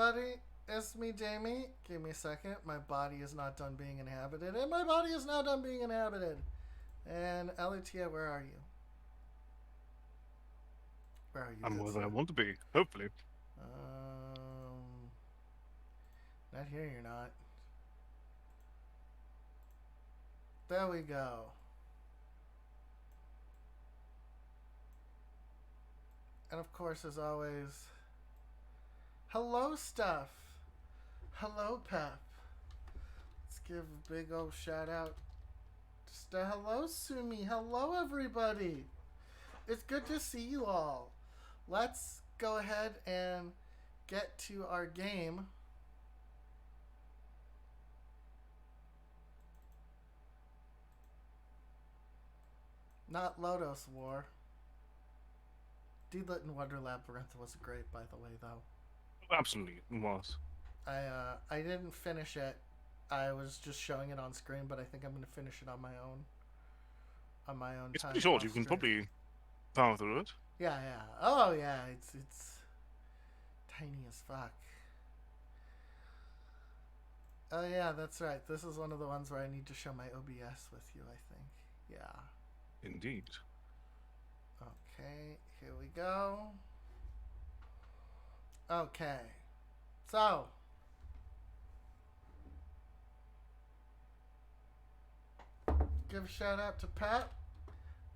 everybody. It's me, Jamie. Give me a second. My body is not done being inhabited, and my body is now done being inhabited. And Elitia, where are you? Where are you? I'm good where sir? I want to be, hopefully. Not here. You're not. There we go. And of course, as always, hello, Stuff. Hello, Pep. Let's give a big old shout out. Just a hello, Sumi. Hello, everybody. It's good to see you all. Let's go ahead and get to our game. Not Lodos War. Deedlit and Wonder Labyrinth was great, by the way, though. Absolutely, it was. I didn't finish it. I was just showing it on screen, but I think I'm gonna finish it on my own. On my own It's time. pretty short. Off You can stream. probably power through it. Yeah, yeah. Oh yeah, it's tiny as fuck. Oh yeah, that's right. This is one of the ones where I need to show my OBS with you, I think. Yeah. Indeed. Okay, here we go. Okay. So, give a shout out to Pat.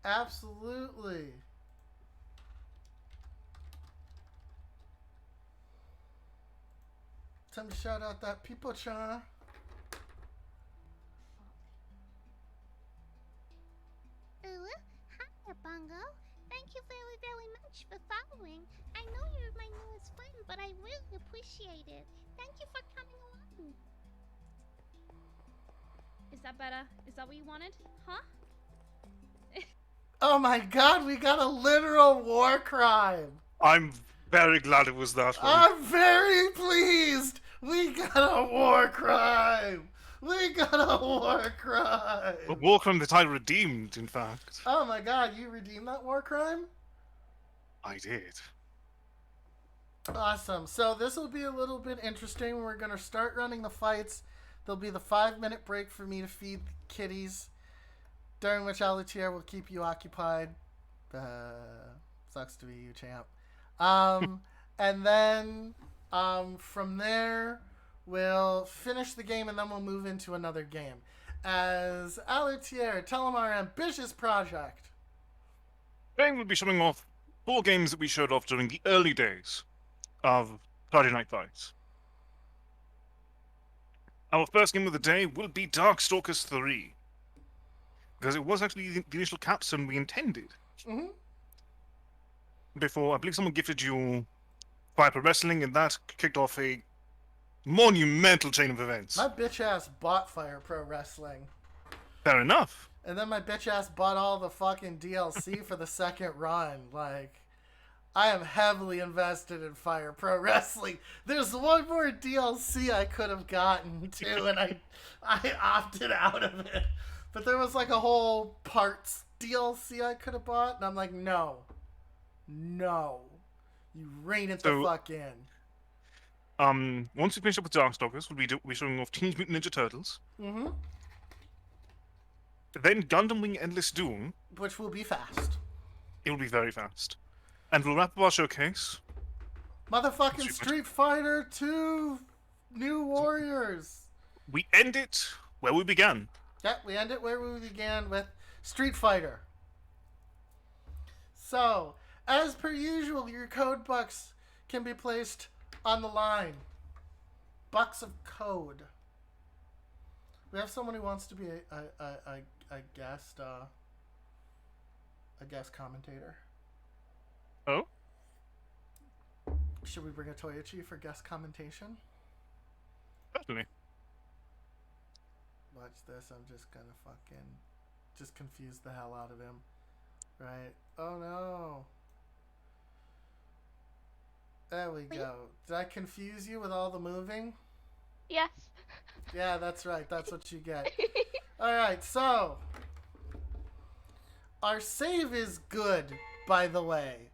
Absolutely. Time to shout out that people-chan. Hi, Bongo. Thank you very, very much for following. I know you're my newest friend, but I really appreciate it. Thank you for coming along. Is that better? Is that what you wanted? Huh? Oh my god, we got a literal war crime. I'm very glad it was that one. I'm very pleased. We got a war crime. We got a war crime. A war crime that I redeemed, in fact. Oh my god, you redeemed that war crime? I did. Awesome. So this will be a little bit interesting. We're going to start running the fights. There'll be the 5-minute break for me to feed the kitties, during which Alitier will keep you occupied. Sucks to be you, champ. And then from there, we'll finish the game and then we'll move into another game. As Alitier, tell them our ambitious project. Today we'll be showing off 4 games that we showed off during the early days of Friday Night Fights. Our first game of the day will be Darkstalkers 3. Because it was actually the initial capstone we intended. Mm-hmm. Before, I believe someone gifted you Fire Pro Wrestling, and that kicked off a monumental chain of events. My bitch ass bought Fire Pro Wrestling. Fair enough. And then my bitch ass bought all the fucking DLC for the second run. Like, I am heavily invested in Fire Pro Wrestling. There's one more DLC I could have gotten too, and I opted out of it. But there was like a whole parts DLC I could have bought, and I'm like, no. You rein it the fuck in. Once we finish up with Darkstalkers, we'll be showing off Teenage Mutant Ninja Turtles. Mm-hmm. Then Gundam Wing Endless Duel. Which will be fast. It will be very fast. And we'll wrap up our showcase. Motherfucking Street Fighter 2 New Warriors. We end it where we began. Yeah, we end it where we began with Street Fighter. So, as per usual, your code bucks can be placed on the line. Bucks of code. We have someone who wants to be a guest commentator. Oh? Should we bring a Toyochi for guest commentation? Certainly. Watch this. I'm just gonna fucking just confuse the hell out of him. Right? Oh no. There we go. Did I confuse you with all the moving? Yes. Yeah, that's right. That's what you get. Alright, so our save is good, by the way.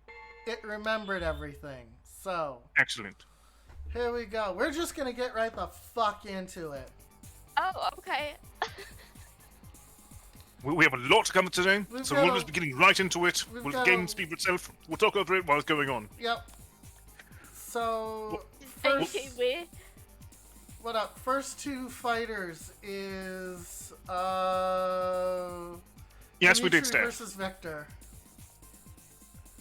It remembered everything. So Excellent. Here we go. We're just gonna get right the fuck into it. Oh, okay. We have a lot to cover today, We've so got we'll a- just be getting right into it. we've We'll got game a- speak for itself. We'll talk over it while it's going on. Yep. So, Thank first, you, we. what up? First two fighters is, Yes, we did, Dimitri Steph. versus Victor.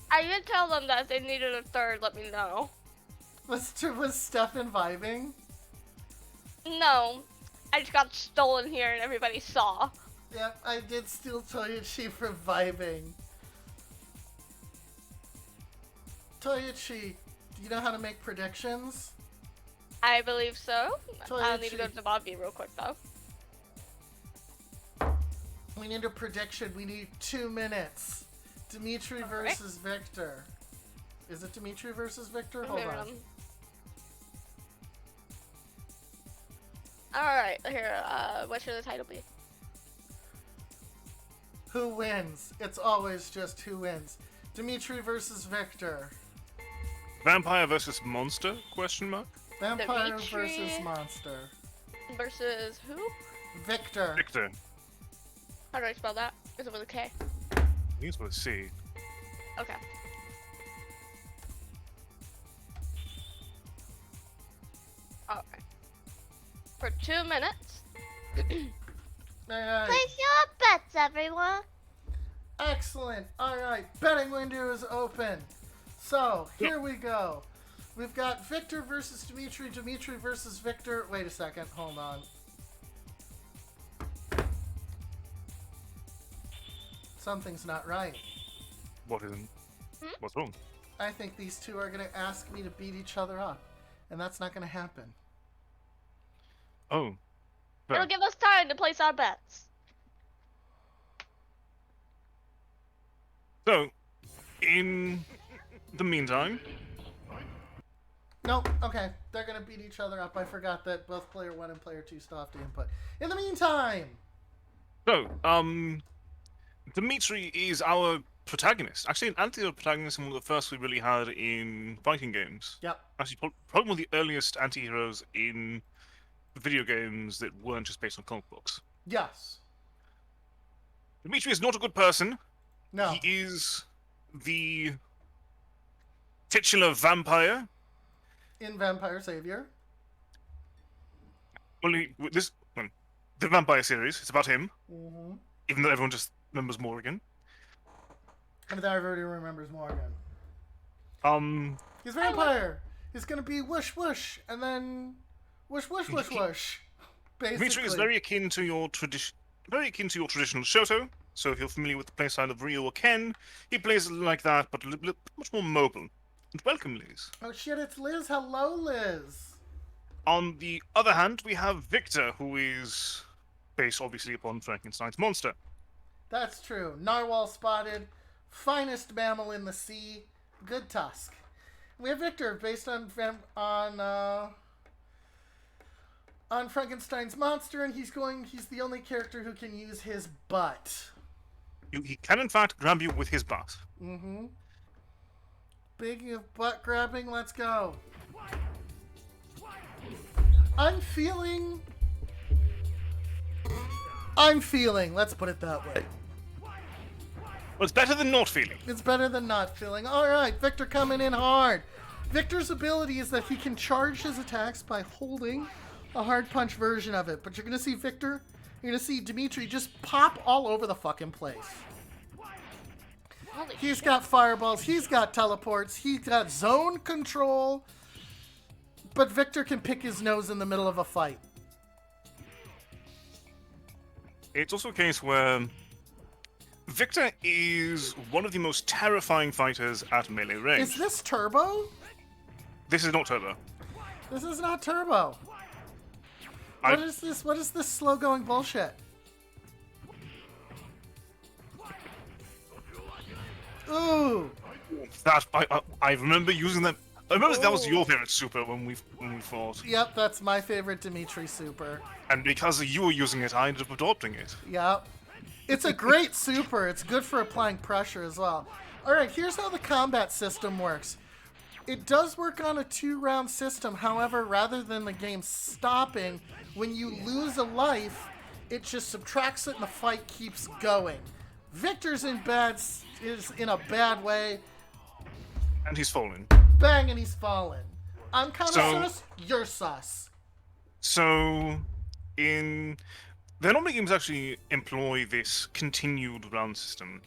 I did tell them that if they needed a third, let me know. Was Stefan vibing? No, I just got stolen here and everybody saw. Yep, I did steal Toyochi for vibing. Toyochi, do you know how to make predictions? I believe so. I'll need to go Toyochi. to the lobby real quick though. We need a prediction. We need 2 minutes. Dimitri versus Victor. Is it Dimitri versus Victor? Hold on. Alright, here, what should the title be? Who wins? It's always just who wins. Dimitri versus Victor. Vampire versus monster? Question mark. Vampire Dimitri. versus monster. Versus who? Victor. Victor. How do I spell that? Is it with a K? He's with a C. Okay. Alright. For 2 minutes. Alright. Place your bets, everyone. Excellent. Alright. Betting window is open. So, here we go. We've got Victor versus Dimitri, Dimitri versus Victor. Wait a second. Hold on. Something's not right. What isn't? What's wrong? I think these two are going to ask me to beat each other up. And that's not going to happen. Oh. It'll give us time to place our bets. So, in the meantime, Nope. Okay. They're going to beat each other up. I forgot that both player 1 and player 2 still have to input. In the meantime. so, Dimitri is our protagonist. Actually, an anti-protagonist, and one of the first we really had in fighting games. Yep. Actually, probably one of the earliest anti-heroes in video games that weren't just based on comic books. Yes. Dimitri is not a good person. No. He is the titular vampire. In Vampire Savior. Well, the vampire series. It's about him, Mm-hmm. even though everyone just remembers Morrigan. And then everybody remembers Morgan. He's a I vampire. He's gonna be whoosh whoosh, and then whoosh whoosh whoosh whoosh. Basically. Dimitri is very akin to your traditional Shoto. So if you're familiar with the playstyle of Ryu or Ken, he plays like that, but a little much more mobile. And welcome, Liz. Oh shit! It's Liz. Hello, Liz. On the other hand, we have Victor, who is based obviously upon Frankenstein's monster. That's true. Narwhal spotted, finest mammal in the sea. Good tusk. We have Victor, based on Frankenstein's monster, and he's the only character who can use his butt. He can, in fact, grab you with his butt. Mm-hmm. Speaking of butt grabbing, let's go. I'm feeling, let's put it that way. Well, it's better than not feeling. It's better than not feeling. Alright, Victor coming in hard. Victor's ability is that he can charge his attacks by holding a hard punch version of it. But you're going to see Victor, you're going to see Dimitri just pop all over the fucking place. Holy He's shit. got fireballs, he's got teleports, he's got zone control. But Victor can pick his nose in the middle of a fight. It's also a case where Victor is one of the most terrifying fighters at melee range. Is this Turbo? This is not Turbo. This is not Turbo. What is this? What is this slow going bullshit? Ooh. That I remember using that. I remember that was your favorite super when we fought, Yep, that's my favorite Dimitri super. and because you were using it, I ended up adopting it. Yep. It's a great super. It's good for applying pressure as well. Alright, here's how the combat system works. It does work on a 2-round system. However, rather than the game stopping, when you lose a life, it just subtracts it and the fight keeps going. Victor's is in a bad way. And he's fallen. Bang, and he's fallen. I'm kind of sus. You're sus. So, the normal games actually employ this continued round system.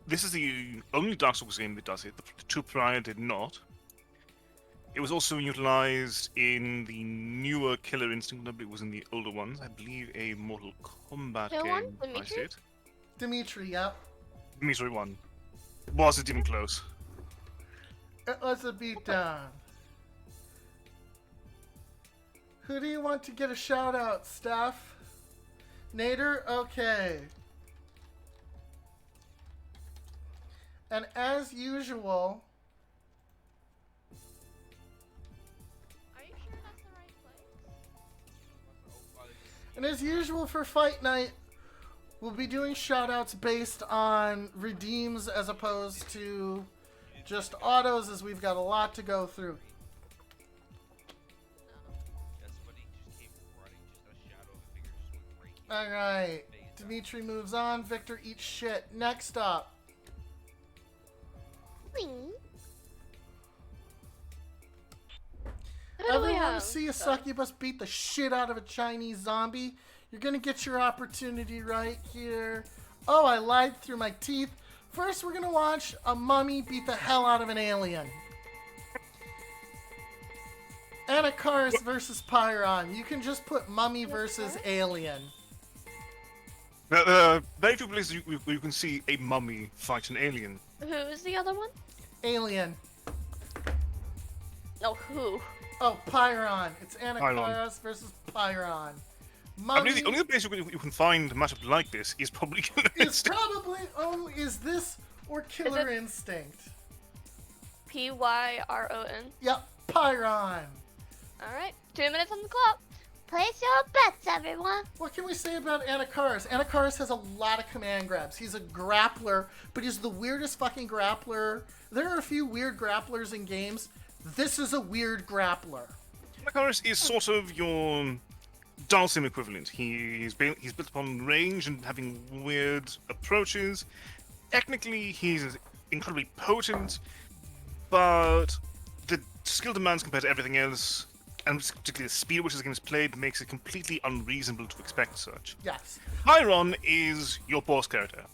This is the only Dark Souls game that does it. The two prior did not. It was also utilized in the newer Killer Instinct, but it was in the older ones. I believe a Mortal Kombat Kill game. one? Dimitri? Dimitri, yep. Dimitri won. Wasn't even close. It was a beatdown. Who do you want to get a shout out, Steph? Nader? Okay. And as usual... Are you sure that's the right place? And as usual for Fight Night, we'll be doing shoutouts based on redeems as opposed to just autos, as we've got a lot to go through. Alright, Dimitri moves on, Victor eats shit. Next up. Wing. Everyone to see a succubus beat the shit out of a Chinese zombie? You're gonna get your opportunity right here. Oh, I lied through my teeth. First, we're gonna watch a mummy beat the hell out of an alien. Anakaris versus Pyron. You can just put mummy versus alien. There are very few places where you can see a mummy fight an alien. Who is the other one? Alien. No, who? Oh, Pyron. It's Anakaris versus Pyron. I believe the only place you can find a matchup like this is probably Killer It's Instinct. probably is this or Killer Instinct. Pyron. Yep, Pyron. Alright, 2 minutes on the clock. Place your bets, everyone. What can we say about Anakaris? Anakaris has a lot of command grabs. He's a grappler, but he's the weirdest fucking grappler. There are a few weird grapplers in games. This is a weird grappler. Anakaris is sort of your Dalsim equivalent. He's built upon range and having weird approaches. Technically, he's incredibly potent, but the skill demands compared to everything else, and particularly the speed at which this game is played, makes it completely unreasonable to expect such. Yes. Pyron is your boss character.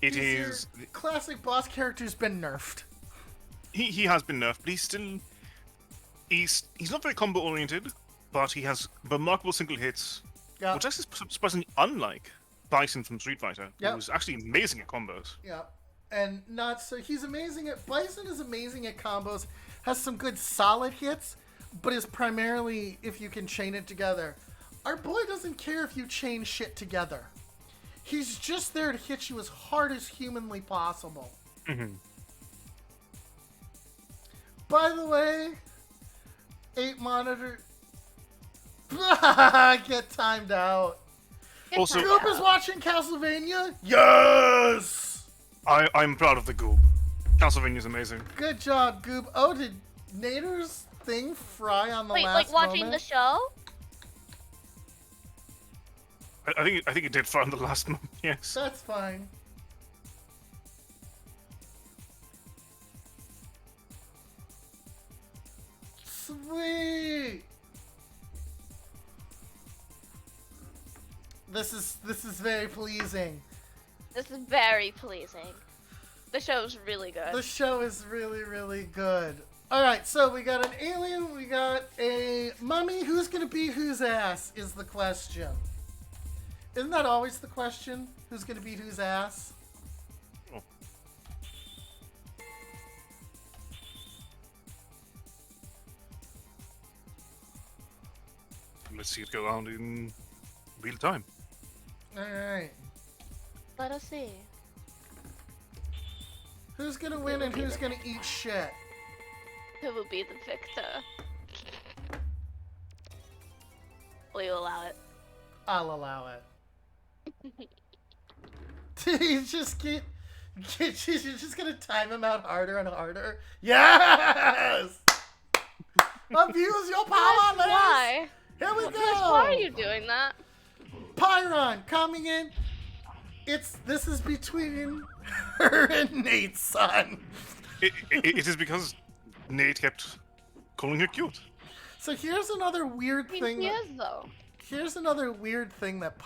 It is Your classic boss character who's been nerfed. He has been nerfed, but he's not very combo oriented, but he has remarkable single hits, Yeah. which actually is surprisingly unlike Bison from Street Fighter, Yep. who's actually amazing at combos. Yeah. And not so he's amazing at Bison is amazing at combos, has some good solid hits, but is primarily if you can chain it together. Our boy doesn't care if you chain shit together. He's just there to hit you as hard as humanly possible. Mm-hmm. By the way, 8 monitor get timed out. Also, Goop is watching Castlevania? Yes! I'm proud of the Goop. Castlevania's amazing. Good job, Goop. Oh, did Nader's thing fry on the Wait, last like watching moment? the show? I think it did far on the last moment. Yes. That's fine. Sweet. This is very pleasing. This is very pleasing. The show's really good. The show is really, really good. Alright, so we got an alien, we got a mummy. Who's gonna be whose ass is the question. Isn't that always the question? Who's gonna beat whose ass? Oh. Let's see it go around in real time. Alright. Let us see. Who's gonna win and who's gonna eat shit? Who will be the victor? Will you allow it? I'll allow it. You just She's just gonna time him out harder and harder. Yes! Abuse your power, Liz! Why? Here we Liz, go! why are you doing that? Pyron coming in. This is between her and Nate's son. It is because Nate kept calling her cute. So here's another weird I mean, thing. he is, though. Here's another weird thing that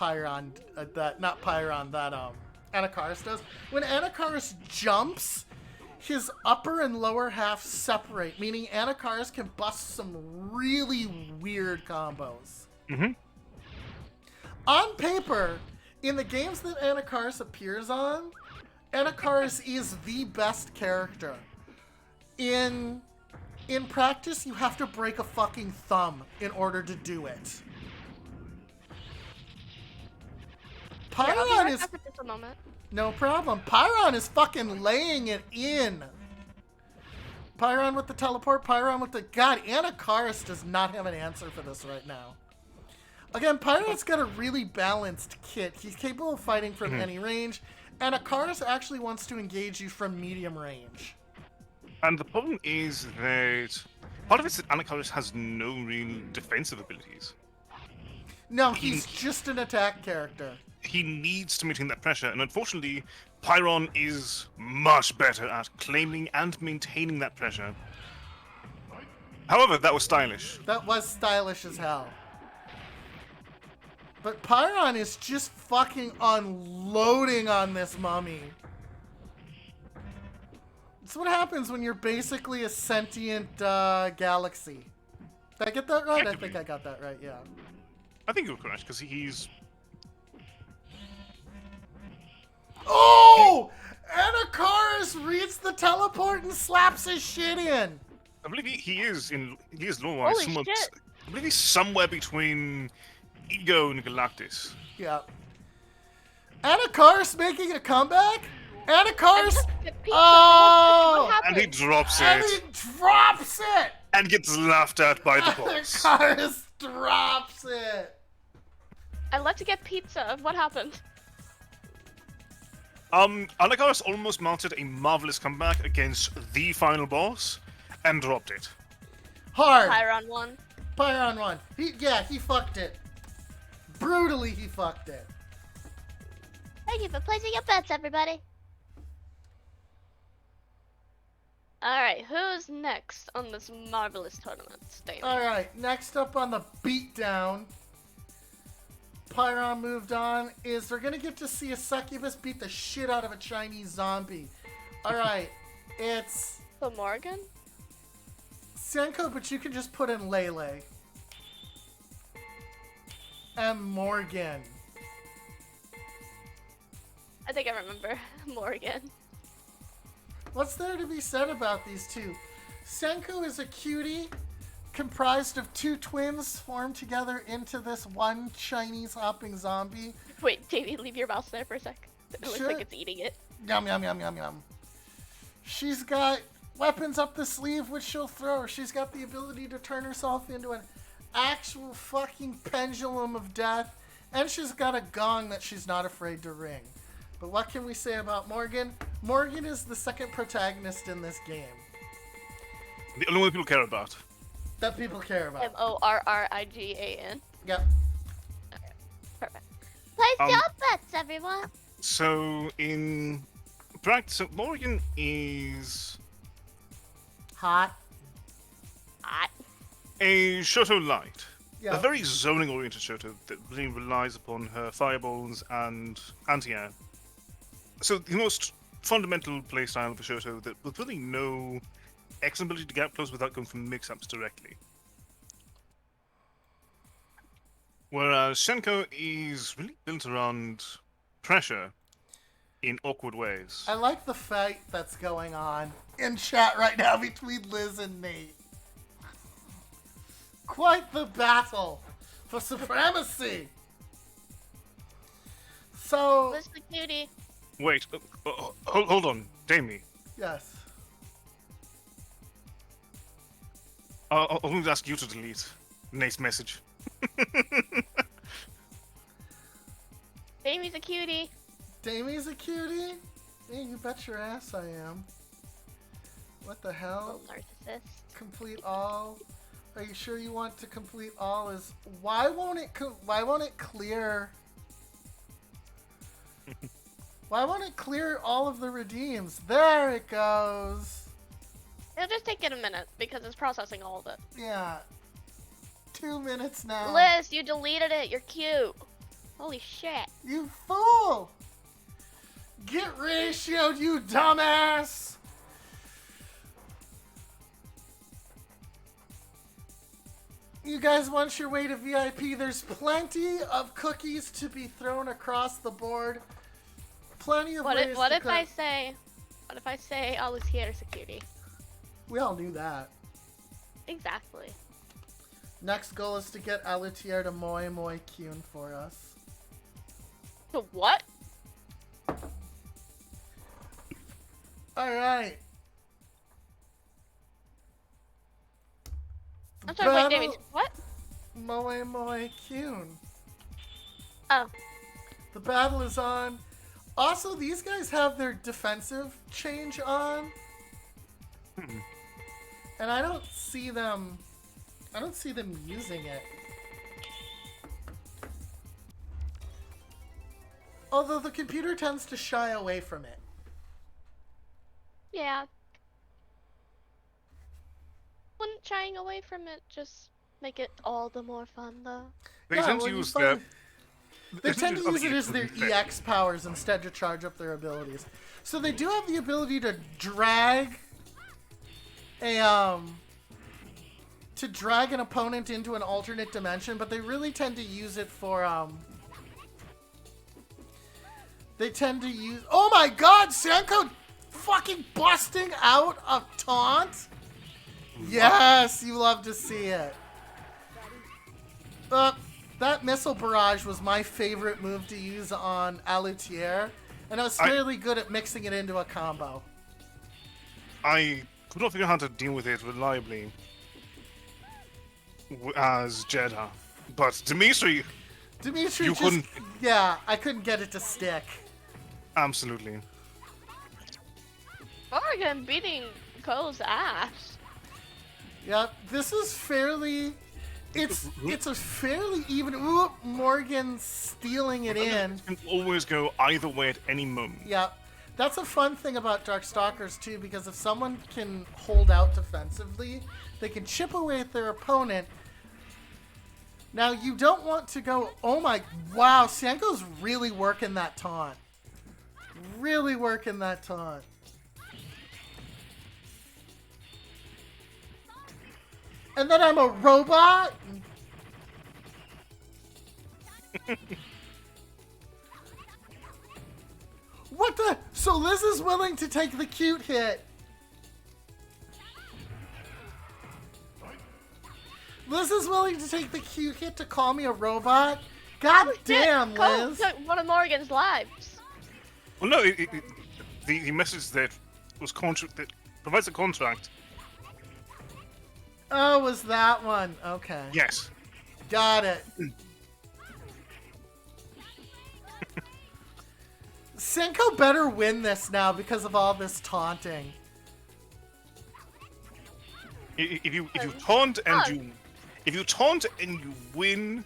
Anakaris does. When Anakaris jumps, his upper and lower half separate, meaning Anakaris can bust some really weird combos. Mm-hmm. On paper, in the games that Anakaris appears on, Anakaris is the best character. In practice, you have to break a fucking thumb in order to do it. Yeah, I'll be Pyron right is back for just a moment. no problem. Pyron is fucking laying it in. Pyron with the teleport. Pyron with the God. Anakaris does not have an answer for this right now. Again, Pyron's got a really balanced kit. He's capable of fighting from any range. Anakaris actually wants to engage you from medium range. And the problem is that part of it is that Anakaris has no real defensive abilities. No, he's just an attack character. He needs to maintain that pressure, and unfortunately, Pyron is much better at claiming and maintaining that pressure. However, that was stylish. That was stylish as hell. But Pyron is just fucking unloading on this mummy. It's what happens when you're basically a sentient galaxy. Did I get that right? I think I got that right, yeah. I think you're correct, because he's... Oh! Anakaris reads the teleport and slaps his shit in. I believe he is lore-wise Holy somewhat... shit. I believe he's somewhere between Ego and Galactus. Yeah. Anakaris making a comeback? Anakaris... What Oh! And he happened? drops And it, he drops it! and gets laughed at by the boss. Anakaris drops it! I left to get pizza. What happened? Anakaris almost mounted a marvelous comeback against the final boss, and dropped it. Hard! Pyron won. Pyron won. He fucked it. Brutally, he fucked it. Thank you for placing your bets, everybody. Alright, who's next on this marvelous tournament? Stay on. Alright, next up on the beatdown, Pyron moved on, is we're gonna get to see a succubus beat the shit out of a Chinese zombie. Alright, it's So Morgan? Senko, but you can just put in Lele. And Morgan. I think I remember Morgan. What's there to be said about these two? Senko is a cutie comprised of two twins formed together into this one Chinese hopping zombie. Wait, Davey, leave your mouse there for a sec. It looks Sure. like it's eating it. Yum, yum, yum, yum, yum. She's got weapons up the sleeve which she'll throw. She's got the ability to turn herself into an actual fucking pendulum of death. And she's got a gong that she's not afraid to ring. But what can we say about Morgan? Morgan is the second protagonist in this game The only one people care about. that people care about. Morrigan. Yep. Perfect. Place your bets, everyone. So in practice, Morgan is Hot. Hot. a Shoto light. Yeah. A very zoning-oriented Shoto that really relies upon her fireballs and anti-air. So the most fundamental playstyle of a Shoto that with really no excellent ability to get up close without going for mix-ups directly. Whereas Shenko is really built around pressure in awkward ways. I like the fight that's going on in chat right now between Liz and Nate. Quite the battle for supremacy. So, Liz the cutie. Wait, hold on, Damie. yes. I'll only ask you to delete Nate's message. Davey's a cutie. Damie's a cutie. Yeah, you bet your ass I am. What the hell? Little narcissist. Complete all. Are you sure you want to complete all? Why won't it clear? Why won't it clear all of the redeems? There it goes. It'll just take it a minute because it's processing all of it. Yeah. 2 minutes now. Liz, you deleted it. You're cute. Holy shit. You fool! Get ratioed, you dumbass! You guys want your way to VIP? There's plenty of cookies to be thrown across the board. Plenty of ways What to if I say I was here security? We all knew that. Exactly. Next goal is to get Alutier to Moi Moi Kyun for us. The what? Alright. I'm sorry, wait, David, what? Moi Moi Kyun. Oh. The battle is on. Also, these guys have their defensive change on. And I don't see them using it. Although the computer tends to shy away from it. Yeah. Wouldn't shying away from it just make it all the more fun, though? They Yeah, tend well, to you use find- their. They tend to use it as their effect. EX powers instead to charge up their abilities. So they do have the ability to drag an opponent into an alternate dimension, but they really tend to use it for they tend to use. Oh my God, Sanko fucking busting out a taunt. Yes, you love to see it. That missile barrage was my favorite move to use on Alutier, and I was fairly good at mixing it into a combo. I could not figure out how to deal with it reliably as Jeddah, but Dimitri, You you couldn't. Yeah, I couldn't get it to stick. Absolutely. Oregon beating Cole's ass. Yep, this is fairly. It's a fairly even. Ooh, Morgan stealing it in. It can always go either way at any moment. Yep. That's a fun thing about Darkstalkers too, because if someone can hold out defensively, they can chip away at their opponent. Now you don't want to go, oh my, wow, Sanko's really working that taunt. Really working that taunt. And then I'm a robot? What the? So Liz is willing to take the cute hit. Liz is willing to take the cute hit to call me a robot? God damn, Cole Liz. took one of Morgan's lives. Well, no, the message that was that provides a contract. Oh, was that one? Okay. Yes. Got it. Senko better win this now because of all this taunting. If you taunt and you win,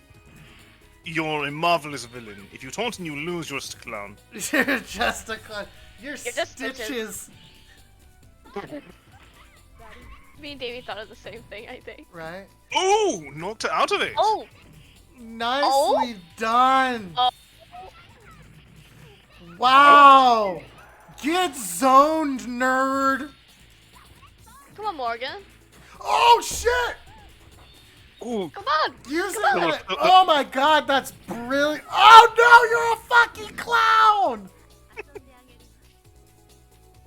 you're a marvelous villain. If you taunt and you lose, you're just a clown. You're just a clown. You're just Stitches. Me and Davey thought of the same thing, I think. Right? Oh, knocked her out of it. Oh! Nicely done. Oh. Wow. Get zoned, nerd. Come on, Morgan. Oh, shit. Ooh. Come on! Using Come on. it. Oh my God, that's brilliant. Oh no, you're a fucking clown.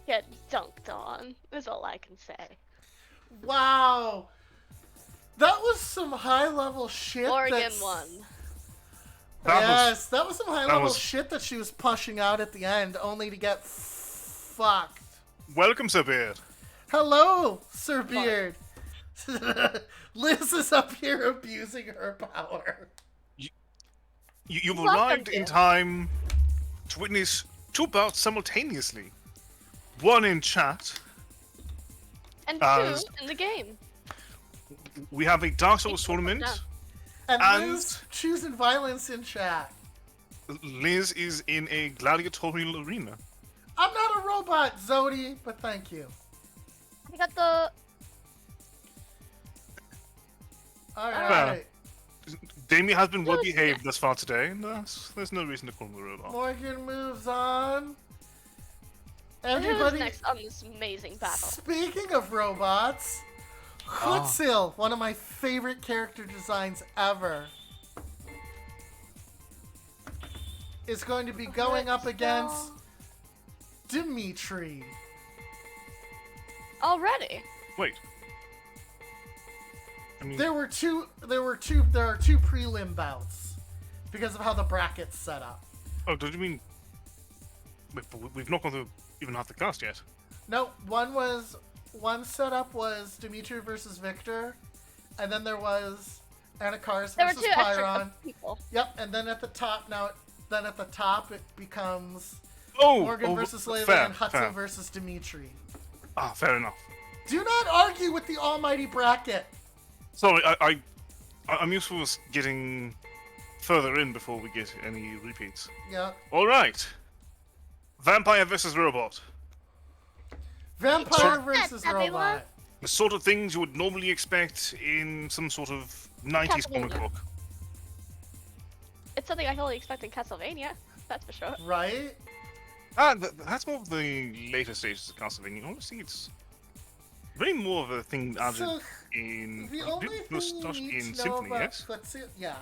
Get dunked on, is all I can say. Wow. That was some high level shit. Morgan won. Yes, that was some high level was- shit that she was pushing out at the end, only to get fucked. Welcome, Sir Beard. Hello, Sir Beard. Liz is up here abusing her power. You've Welcome, arrived in Beard. time to witness two bouts simultaneously. 1 in chat. And As- 2 in the game. We have a Dark Souls tournament. down. And And- Liz choosing violence in chat. Liz is in a gladiatorial arena. I'm not a robot, Zodi, but thank you. I got the. Alright. Damien has been well Who's behaved thus far today, and there's no reason to call him a robot. Morgan moves on. Who's Everybody, next on this amazing battle? speaking of robots, Hutzil, one of my favorite character designs ever, is going to be going up against Dimitri. Already? Wait. I mean, There are two prelim bouts because of how the bracket's set up. oh, don't you mean... Wait, but we've not gone through even half the cast yet. No, one setup was Dimitri versus Victor, and then there was Anakaris There were versus 2 extra Pyron. people. Yep, and then at the top it becomes Oh! Morgan versus Layla fair, and Hutzel fair. versus Dimitri. Ah, fair enough. Do not argue with the almighty bracket. Sorry, I'm used to us getting further in before we get any repeats. Yeah. Alright. Vampire versus robot. Vampire Just versus that, everyone. robot. The sort of things you would normally expect in some sort of 90s comic Castlevania. book. It's something I can only expect in Castlevania, that's for sure. Right? That's more of the later stages of Castlevania. Honestly, it's very more of a thing added So, in the only thing you stuff need in to know Symphony, about yes? Hutzil, yeah.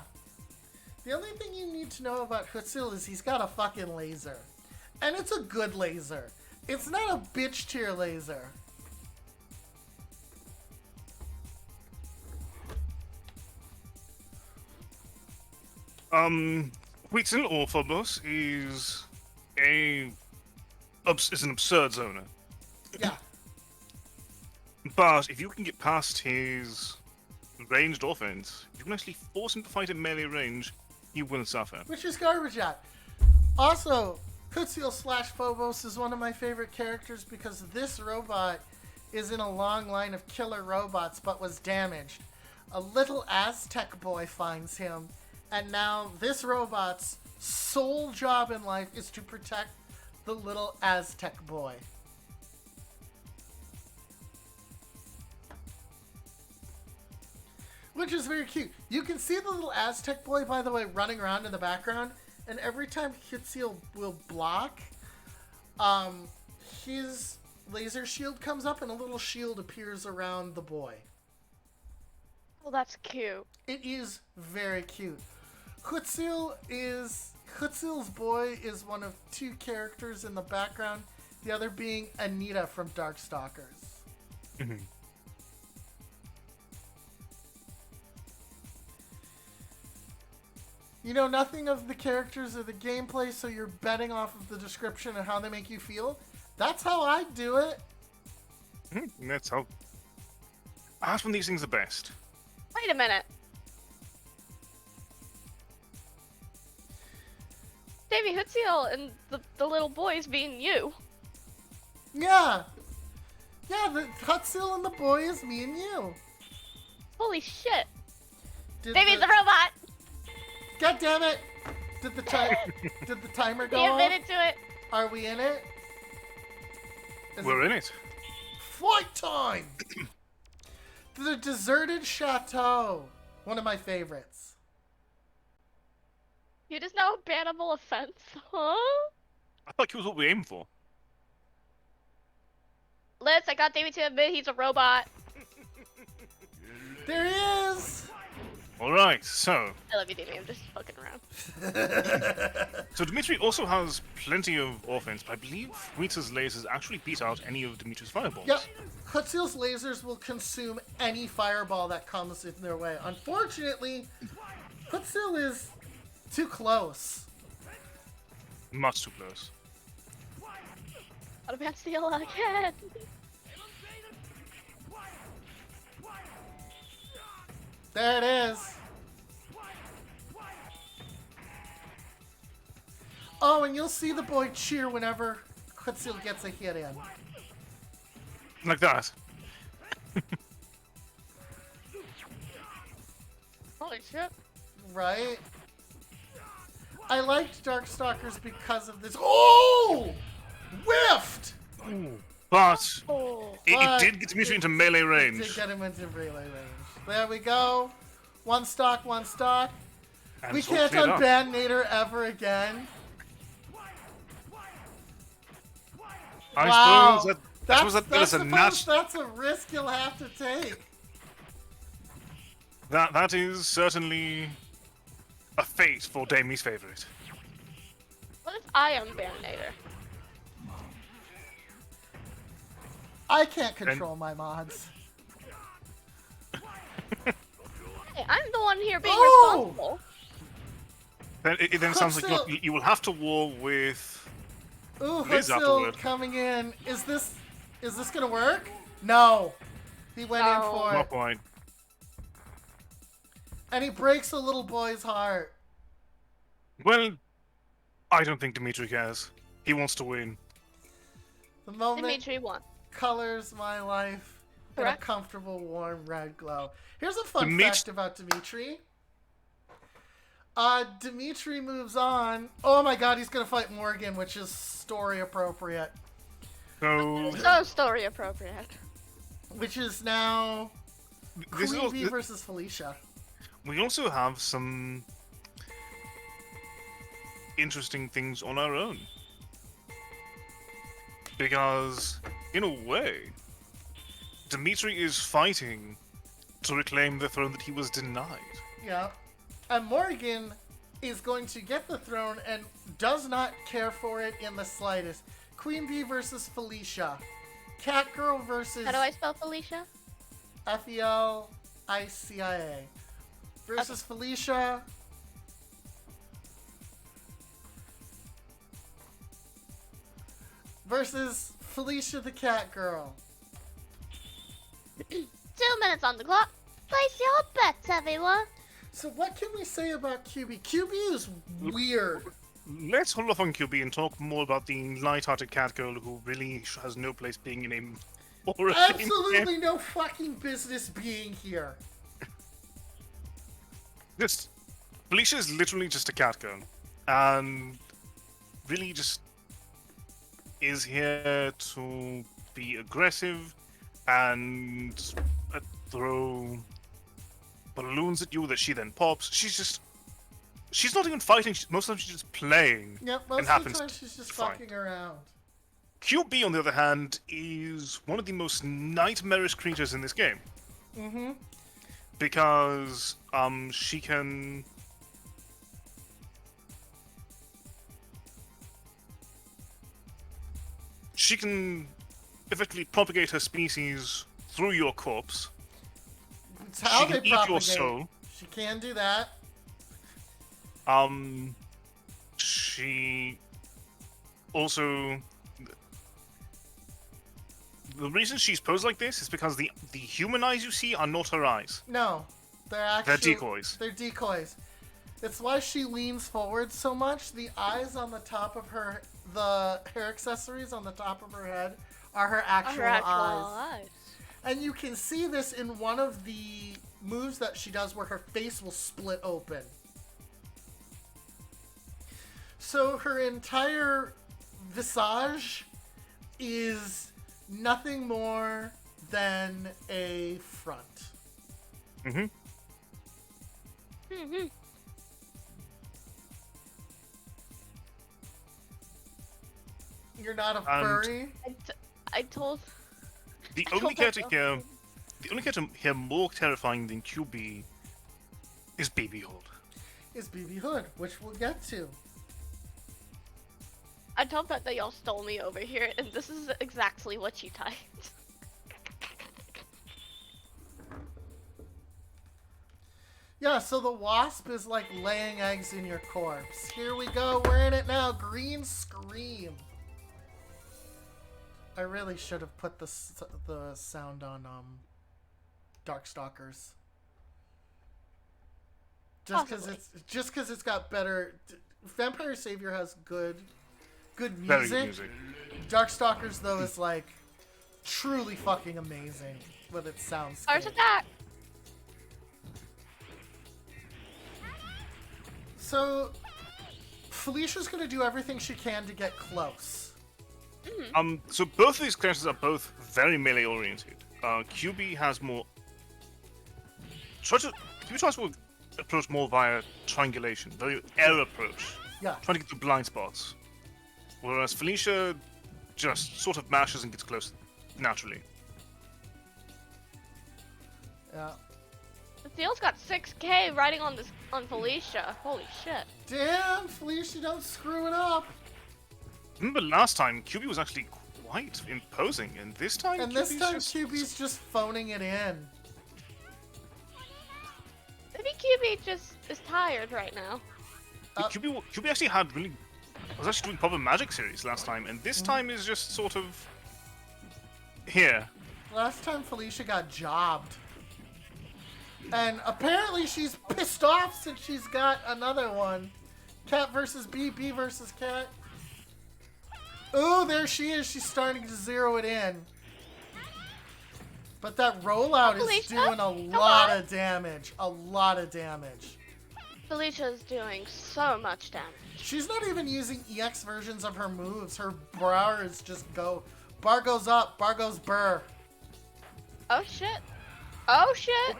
The only thing you need to know about Hutzil is he's got a fucking laser. And it's a good laser. It's not a bitch tier laser. Huitzil or Phobos is an absurd zoner. Yeah. But if you can get past his ranged offense, you can actually force him to fight at melee range, he will suffer. Which is garbage at. Also, Hutzil / Phobos is one of my favorite characters because this robot is in a long line of killer robots but was damaged. A little Aztec boy finds him, and now this robot's sole job in life is to protect the little Aztec boy. Which is very cute. You can see the little Aztec boy, by the way, running around in the background, and every time Hutzil will block, his laser shield comes up and a little shield appears around the boy. Well, that's cute. It is very cute. Hutzil's boy is one of 2 characters in the background, the other being Anita from Darkstalkers. Mhm. You know nothing of the characters or the gameplay, so you're betting off of the description and how they make you feel. That's how I do it. That's how. That's when these things are best. Wait a minute. Davey Hutzil and the little boys being you. Yeah. Yeah, the Hutzil and the boy is me and you. Holy shit. Did Davey's the- a robot! God damn it! Did the timer go He off? admitted to it. Are we in it? Is We're it in it. fight time? The Deserted Chateau. One of my favorites. You just know bannable offense, huh? I thought he was what we aimed for. Liz, I got Davey to admit he's a robot. There he is! Alright, so. I love you, Davey. I'm just fucking around. So Dimitri also has plenty of offense, but I believe Huitzil's lasers actually beat out any of Dimitri's fireballs. Yep. Hutzil's lasers will consume any fireball that comes in their way. Unfortunately, Hutzil is too close. Much too close. What about steal again? There it is. Oh, and you'll see the boy cheer whenever Quetzal gets a hit in. Like that. Holy shit. Right? I liked Darkstalkers because of this. Oh! Whiffed! But Oh. it did get Dimitri into melee It range. did get him into melee range. There we go. One stock, one stock. And We it's all can't cleared up. unban Nader ever again. I Wow. suppose that is a That's a risk you'll have to take. that is certainly a fate for Damie's favorite. What if I am Bandator? I can't control my mods. Hey, I'm the one here being Oh! responsible. Then it then sounds like Quetzal- you will have to war with. Ooh, Liz Quetzal afterward. coming in. Is this gonna work? No. He went in No. for Not it. quite. And he breaks a little boy's heart. Well, I don't think Dimitri cares. He wants to win. The moment Dimitri won. colors my life in a Correct. comfortable, warm red glow. Here's a fun Dimitri- fact about Dimitri. Dimitri moves on. Oh my god, he's gonna fight Morgan, which is story appropriate. So So story appropriate. Which is now this is Queen Bee also, versus Felicia. we also have some interesting things on our own. Because, in a way, Dimitri is fighting to reclaim the throne that he was denied. Yeah. And Morgan is going to get the throne and does not care for it in the slightest. Queen Bee versus Felicia. Catgirl versus How do I spell Felicia? Felicia. Versus Felicia. Versus Felicia the Catgirl. 2 minutes on the clock. Place your bets, everyone. So what can we say about QB? QB is weird. Let's hold off on QB and talk more about the light-hearted cat girl who really has no place being in a horror game. Absolutely no fucking business being here. Just Felicia is literally just a cat girl, and really just is here to be aggressive and throw balloons at you that she then pops. She's not even fighting. Most of the time she's just playing. Yep, and most of happens the time she's just to fight. fucking around. QB, on the other hand, is one of the most nightmarish creatures in this game. Mm-hmm. Because she can effectively propagate her species through your corpse. It's how She they can eat your propagate. soul. She can do that. She also, the reason she's posed like this is because the human eyes you see are not her eyes. No, they're They're actually decoys. They're decoys. It's why she leans forward so much. The eyes on the top of her, the hair accessories on the top of her head, are her actual, eyes. And you can see this in one of the moves that she does where her face will split open. So her entire visage is nothing more than a front. Mm-hmm. Mm-hmm. You're not a And- furry? I told. The I only told character myself. here, the only character here more terrifying than QB is Baby Hood. Is BB Hood, which we'll get to. I told that y'all stole me over here, and this is exactly what you typed. Yeah, so the wasp is like laying eggs in your corpse. Here we go, we're in it now. Green Scream. I really should have put the sound on Darkstalkers. Just because it's got better. Vampire Savior has good Very good music, music. Darkstalkers, though, is like truly fucking amazing with its soundscape. First attack. So, Felicia's gonna do everything she can to get close. So both of these characters are both very melee oriented. QB has more. QB tries to approach more via triangulation, very air approach, Yeah. trying to get to blind spots. Whereas Felicia just sort of mashes and gets close naturally. Yeah. Theo's got 6k riding on Felicia. Holy shit. Damn, Felicia, don't screw it up. Remember last time QB was actually quite imposing, and this time And this time, just... QB's just phoning it in. Maybe QB just is tired right now. QB actually had really... was actually doing proper magic series last time, and this time is just sort of... here. Last time, Felicia got jobbed. And apparently she's pissed off since she's got another one. Cat versus B, B versus Cat. Ooh, there she is. She's starting to zero it in. But that rollout is Felicia, doing a lot of damage. A lot of damage. Felicia's doing so much damage. She's not even using EX versions of her moves. Her bar is just go. Bar goes up, bar goes burr. Oh shit. Oh shit.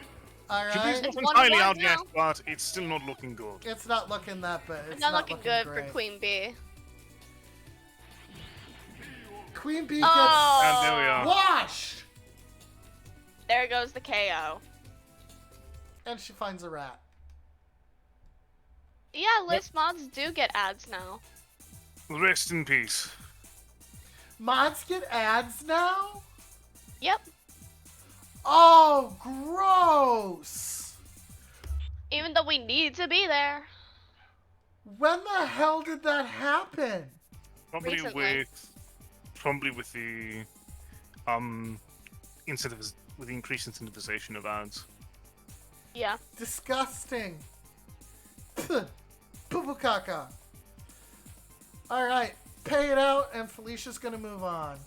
Alright. QB's It's not 1-1 entirely out yet, now. but it's still not looking good. It's not looking that bad. It's Not looking good great. for Queen Bee. Queen Bee Oh. And there we gets are. washed! There goes the KO. And she finds a rat. Yeah, list mods do get ads now. Rest in peace. Mods get ads now? Yep. Oh, gross! Even though we need to be there. When the hell did that happen? Probably Recently. with the incentives, with the increased incentivization of ads. Yeah. Disgusting. Poo poo caca. Alright, pay it out and Felicia's gonna move on.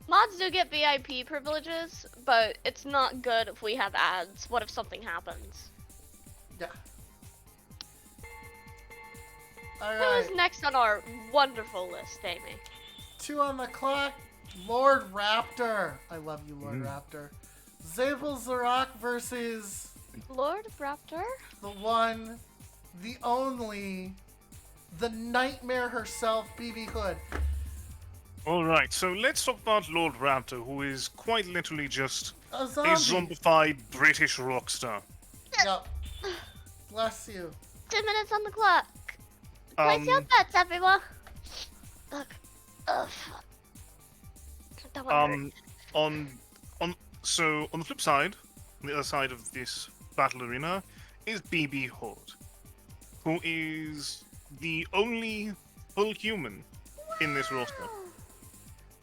Mods do get VIP privileges, but it's not good if we have ads. What if something happens? Yeah. Alright, Who's next on our wonderful list, Amy? 2 on the clock. Lord Raptor. I love you, Lord Raptor. Zabel Zarok versus Lord Raptor? the one, the only, the nightmare herself, BB Hood. Alright, so let's talk about Lord Raptor, who is quite literally just A a zombie. zombified British rock star. Yep. Bless you. 2 minutes on the clock. Place your Um, bets, everyone. Look. Ugh. That one hurt. So on the flip side, on the other side of this battle arena, is BB Hood, who is the only full human in this roster.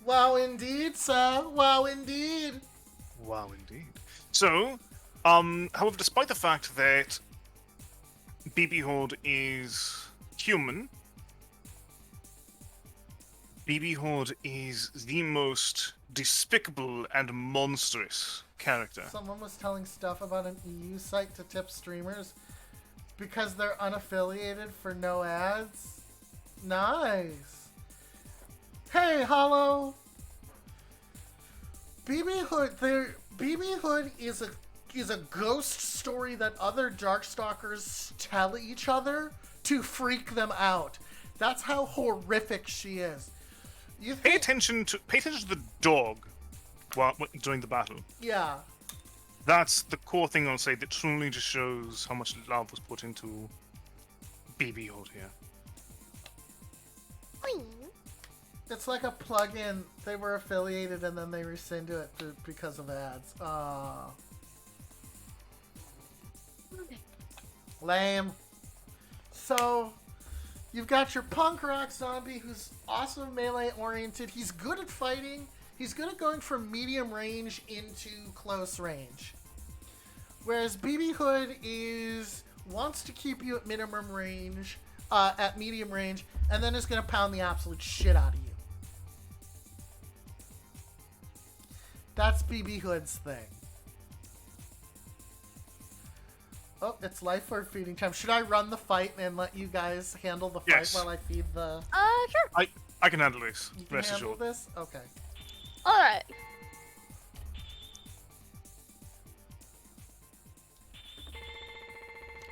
Wow, indeed, sir. Wow, indeed. Wow, indeed. So, however, despite the fact that BB Hood is human, BB Hood is the most despicable and monstrous character. Someone was telling stuff about an EU site to tip streamers because they're unaffiliated for no ads. Nice. Hey, Hollow. BB Hood is a ghost story that other Darkstalkers tell each other to freak them out. That's how horrific she is. You Pay think? attention to the dog during the battle. Yeah. That's the core thing I'll say that truly just shows how much love was put into BB Hood here. It's like a plug-in. They were affiliated and then they rescinded it because of ads. Lame. So, you've got your punk rock zombie who's also melee oriented. He's good at fighting. He's good at going from medium range into close range. Whereas BB Hood wants to keep you at minimum range, at medium range, and then is going to pound the absolute shit out of you. That's BB Hood's thing. Oh, it's life or feeding time. Should I run the fight and let you guys handle the fight Yes. while I feed the... Sure. I can handle this. You can Rest handle assured. this? Okay. Alright.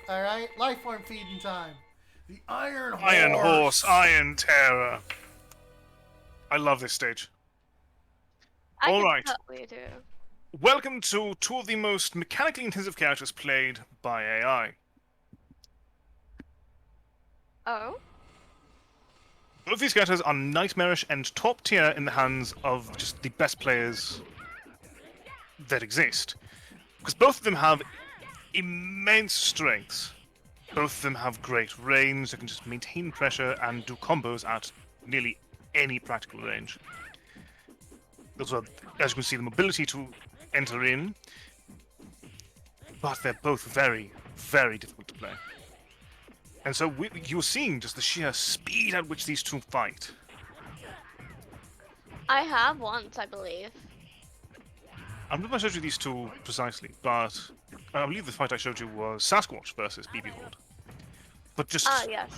Alright, life form feeding time. The Iron Horse. Iron Horse, Iron Terror. I love this stage. I All can right. totally do. Welcome to two of the most mechanically intensive characters played by AI. Oh? Both of these characters are nightmarish and top tier in the hands of just the best players that exist. Because both of them have immense strengths. Both of them have great range, they can just maintain pressure and do combos at nearly any practical range. Those are, as you can see, the mobility to enter in, but they're both very, very difficult to play. And so you're seeing just the sheer speed at which these two fight. I have once, I believe. I don't know if I showed you these two precisely, but I believe the fight I showed you was Sasquatch versus BB Horde. But just Ah, yes.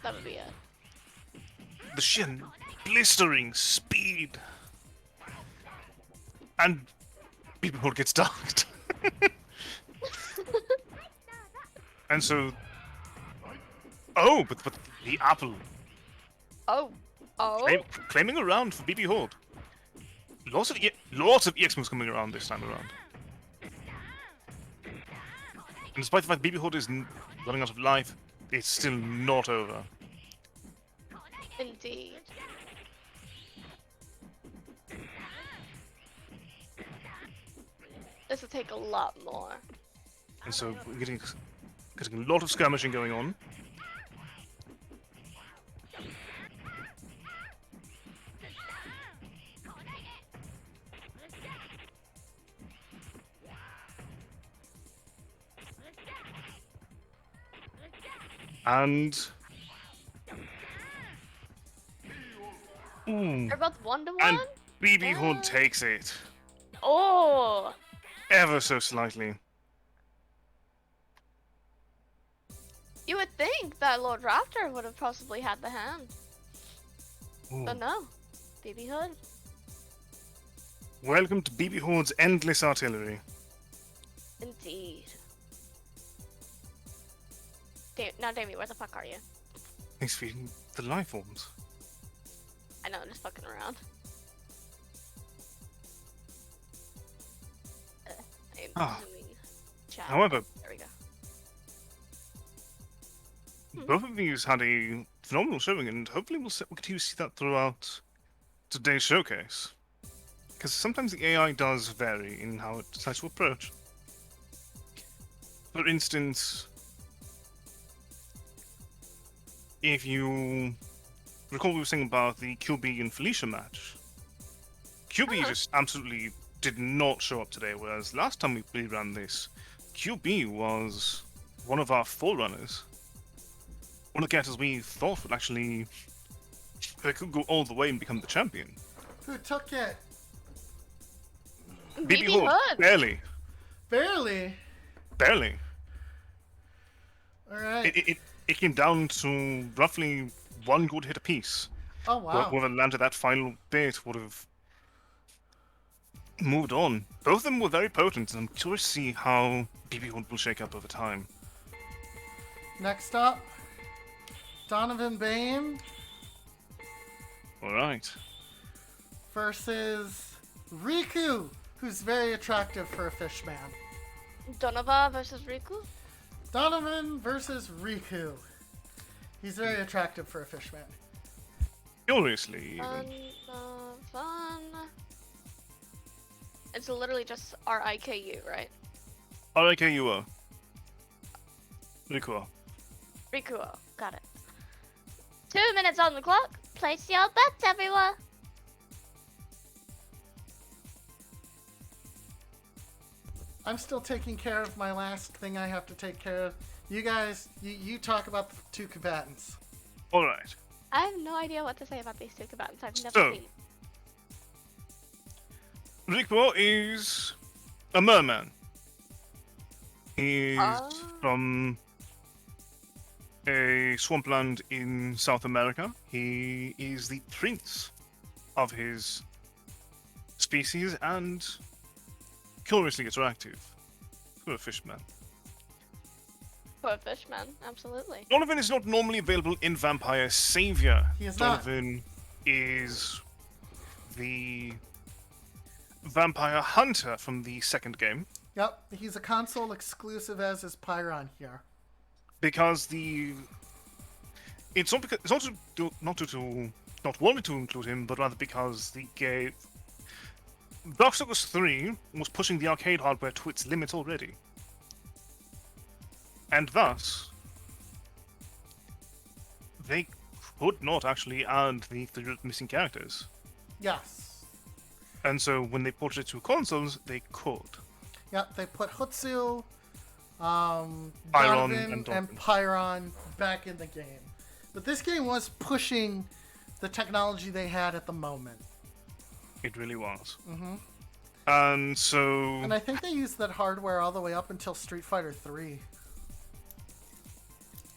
That would be it. the sheer blistering speed. And BB Horde gets dunked. And so... Oh, but the apple. Oh. Oh? Claiming around for BB Horde. Lots of EX moves coming around this time around. And despite the fact BB Horde is running out of life, it's still not over. Indeed. This will take a lot more. And so we're getting a lot of skirmishing going on. And They're both 1-to-1? and BB Horde takes it Oh! ever so slightly. You would think that Lord Raptor would have possibly had the hand. Ooh. But no. BB Hood. Welcome to BB Horde's endless artillery. Indeed. Now, Davey, where the fuck are you? He's feeding the life forms. I know, I'm just fucking around. I'm Ah. zooming chat. However, There we go. both of these had a phenomenal showing, and hopefully we'll continue to see that throughout today's showcase. Because sometimes the AI does vary in how it decides to approach. For instance, if you recall we were saying about the QB and Felicia match, QB just absolutely did not show up today, whereas last time we ran this, QB was one of our forerunners. One of the characters we thought would actually could go all the way and become the champion. Who took it? BB Horde, Hood! barely. Barely. Barely. Alright. It came down to roughly one good hit apiece. Oh, wow. Whoever landed that final bit would have moved on. Both of them were very potent, and I'm curious to see how BB Horde will shake up over time. Next up, Donovan Bain Alright. versus Riku, who's very attractive for a fish man. Donova versus Riku? Donovan versus Riku. He's very attractive for a fish man. Curiously, Fun, even. fun. It's literally just RIKU, right? RIKUO. Rikuo. Rikuo. Got it. 2 minutes on the clock. Place your bets, everyone. I'm still taking care of my last thing I have to take care of. You guys, you talk about the two combatants. Alright. I have no idea what to say about these two combatants. I've never So, seen. Rico is a merman. He's from a swampland in South America. He is the prince of his species and curiously attractive for a fishman. For a fishman, absolutely. Donovan is not normally available in Vampire Savior. He is not. Donovan is the vampire hunter from the second game. Yep, he's a console exclusive, as is Pyron here. Because it's not because not wanted to include him, but rather because the game Darkstalkers 3 was pushing the arcade hardware to its limit already. And thus, they could not actually add the missing characters. Yes. And so when they ported it to consoles, they could. Yep, they put Hutsu, Donovan, and Pyron back in the game. But this game was pushing the technology they had at the moment. It really was. Mm-hmm. And so... And I think they used that hardware all the way up until Street Fighter 3.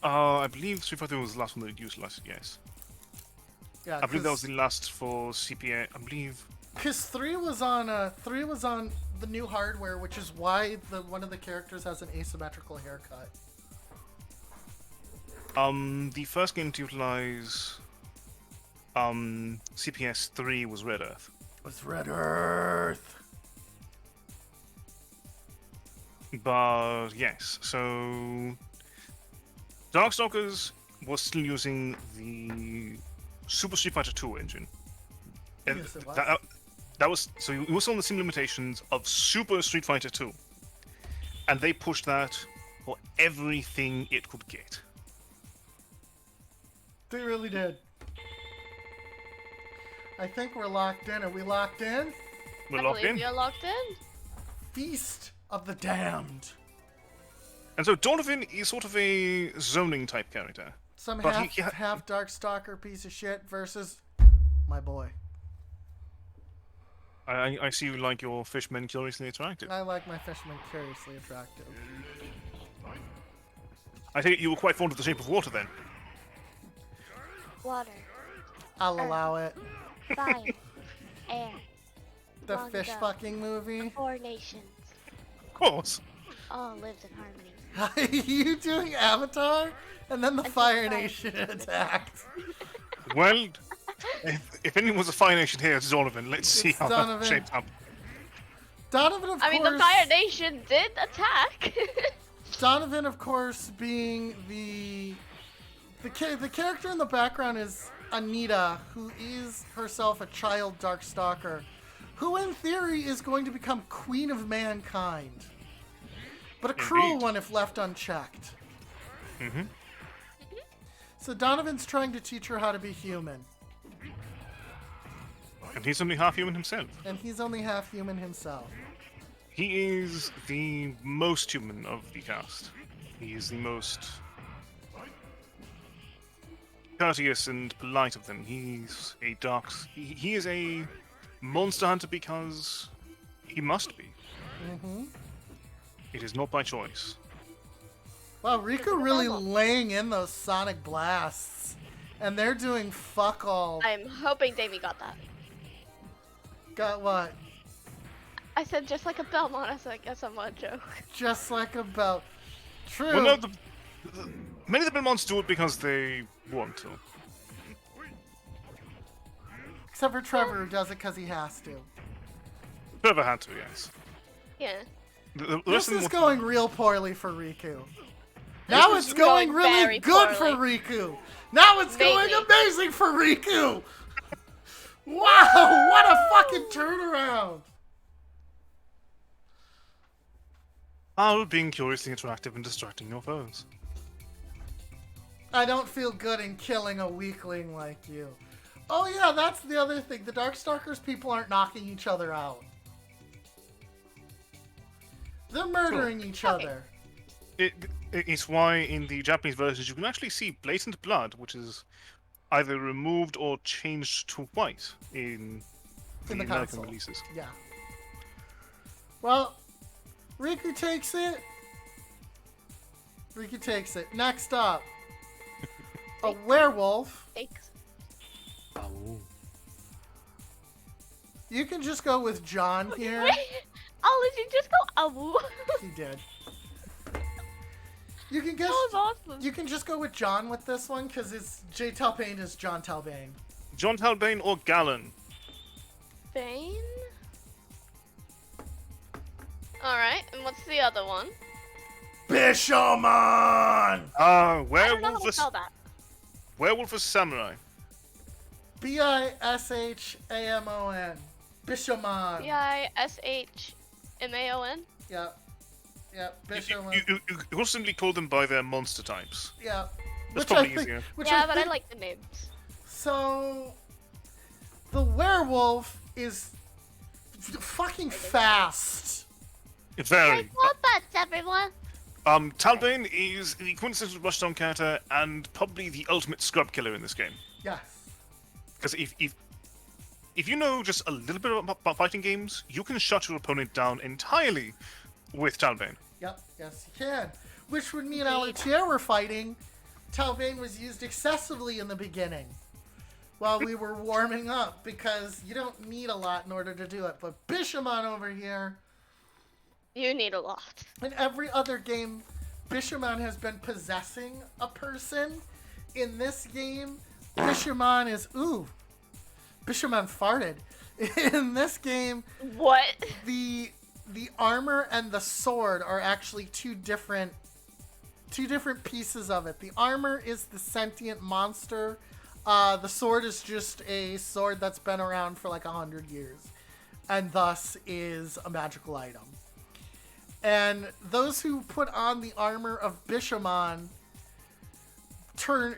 I believe Street Fighter was the last one that used last, yes. Yeah, I believe that was the last for CPA, I believe. Because 3 was on the new hardware, which is why one of the characters has an asymmetrical haircut. The first game to utilize CPS 3 was Red Earth. Was Red Earth. But yes, so Darkstalkers was still using the Super Street Fighter 2 engine. And Yes, it was. that was so it was on the same limitations of Super Street Fighter 2. And they pushed that for everything it could get. They really did. I think we're locked in. Are we locked in? We're I locked believe in. you're locked in. Feast of the Damned. And so Donovan is sort of a zoning type character. Some But half Darkstalker piece of shit versus my boy. I see you like your fishmen curiously attractive. I like my fisherman curiously attractive. I think you were quite fond of the shape of water then. Water, I'll allow it. fire, air, The Long fish ago. fucking movie. 4 nations. Of course. All lives in harmony. Are you doing Avatar? And then the I did Fire Fire Nation Nation. attacked. Well, if anyone was a Fire Nation here, it's Donovan. Let's see It's how Donovan. that shapes up. Donovan, of I mean, course. the Fire Nation did attack. Donovan, of course, being the character in the background is Anita, who is herself a child Darkstalker, who in theory is going to become Queen of Mankind, but a cruel Indeed. one if left unchecked. Mm-hmm. So Donovan's trying to teach her how to be human, And he's only half human himself. and he's only half human himself. He is the most human of the cast. He is the most courteous and polite of them. He's a dark... He is a monster hunter because he must be. Mm-hmm. It is not by choice. Wow, Riku really laying in those sonic blasts, and they're doing fuck all. I'm hoping Davey got that. Got what? I said just like a Belmont as like a somewhat joke. Just like a belt. True. Well, no, many of the Belmonts do it because they want to. Except for Trevor, who does it because he has to. Trevor had to, yes. Yeah. The This rest of them is want- going real poorly for Riku. Now is it's going going really very good poorly. for Riku. Now it's going Maybe. amazing for Riku. Wow, what a fucking turnaround. While being curiously attractive and distracting your foes. I don't feel good in killing a weakling like you. Oh yeah, that's the other thing. The Darkstalkers people aren't knocking each other out. They're murdering each other. It's why in the Japanese versions you can actually see blatant blood, which is either removed or changed to white in the In the American console. releases. Yeah. Well, Riku takes it. Riku takes it. Next up, a werewolf. Thanks. Oh. You can just go with John here. Wait, oh, did you just go awoo? He did. You can guess. That was awesome. You can just go with John with this one because it's J. Talbane is John Talbane. John Talbane or Gallon? Bane? Alright, and what's the other one? Bishamon! I don't know how Werewolf to spell that. Werewolf or Samurai? Bishamon. Bishamon. Bishmaon? Yep. Yep. You Bishamon. will simply call them by their monster types. Yeah. That's probably easier. Yeah, but I like the names. So, the werewolf is fucking fast. Very. Robots, everyone. Talbane is the quintessential rushdown character and probably the ultimate scrub killer in this game. Yes. Because if you know just a little bit about fighting games, you can shut your opponent down entirely with Talbane. Yep. Yes, you can. Which would mean Alatier were fighting. Talbane was used excessively in the beginning while we were warming up because you don't need a lot in order to do it. But Bishamon over here, You need a lot. in every other game, Bishamon has been possessing a person. In this game, Bishamon is... Ooh. Bishamon farted. In this game, What? the armor and the sword are actually two different pieces of it. The armor is the sentient monster. The sword is just a sword that's been around for like 100 years, and thus is a magical item. And those who put on the armor of Bishamon turn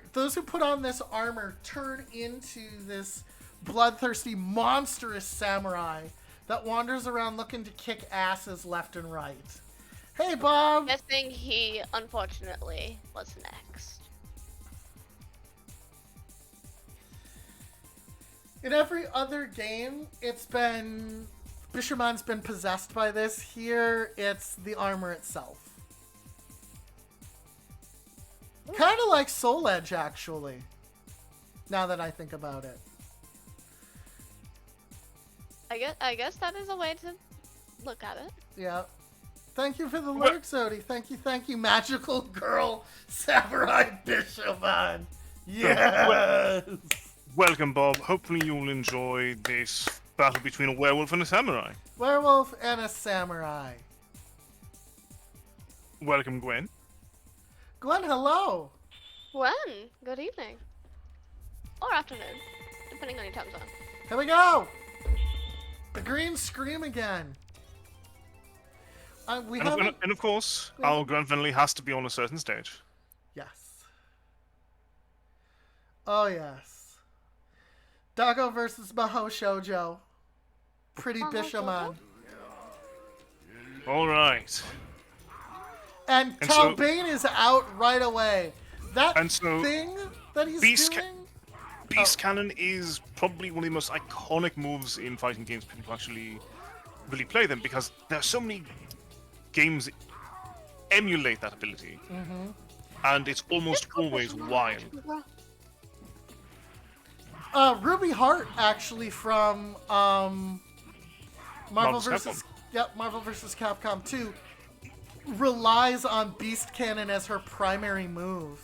into this bloodthirsty, monstrous samurai that wanders around looking to kick asses left and right. Hey, Bob! Guessing he, unfortunately, was next. In every other game, Bishamon's been possessed by this. Here, it's the armor itself. Kind of like Soul Edge, actually. Now that I think about it. I guess that is a way to look at it. Yeah. Thank you for the lurk, Zodi. Thank you, magical girl samurai Bishamon. Yes. Welcome, Bob. Hopefully you'll enjoy this battle between a werewolf and a samurai. Werewolf and a samurai. Welcome, Gwen. Gwen, hello. When? Good evening. Or afternoon, depending on your time zone. Here we go. The green scream again. We And haven't... of course, our Grand Finale has to be on a certain stage. Yes. Oh, yes. Doggo versus Maho Shoujo. Pretty Bishamon. Alright. And Talbane is out right away. That thing that he's doing... Beast Cannon is probably one of the most iconic moves in fighting games people actually really play them, because there are so many games that emulate that ability. Mm-hmm. And it's almost always wild. Ruby Heart, actually, from Marvel vs. Capcom 2, relies on Beast Cannon as her primary move.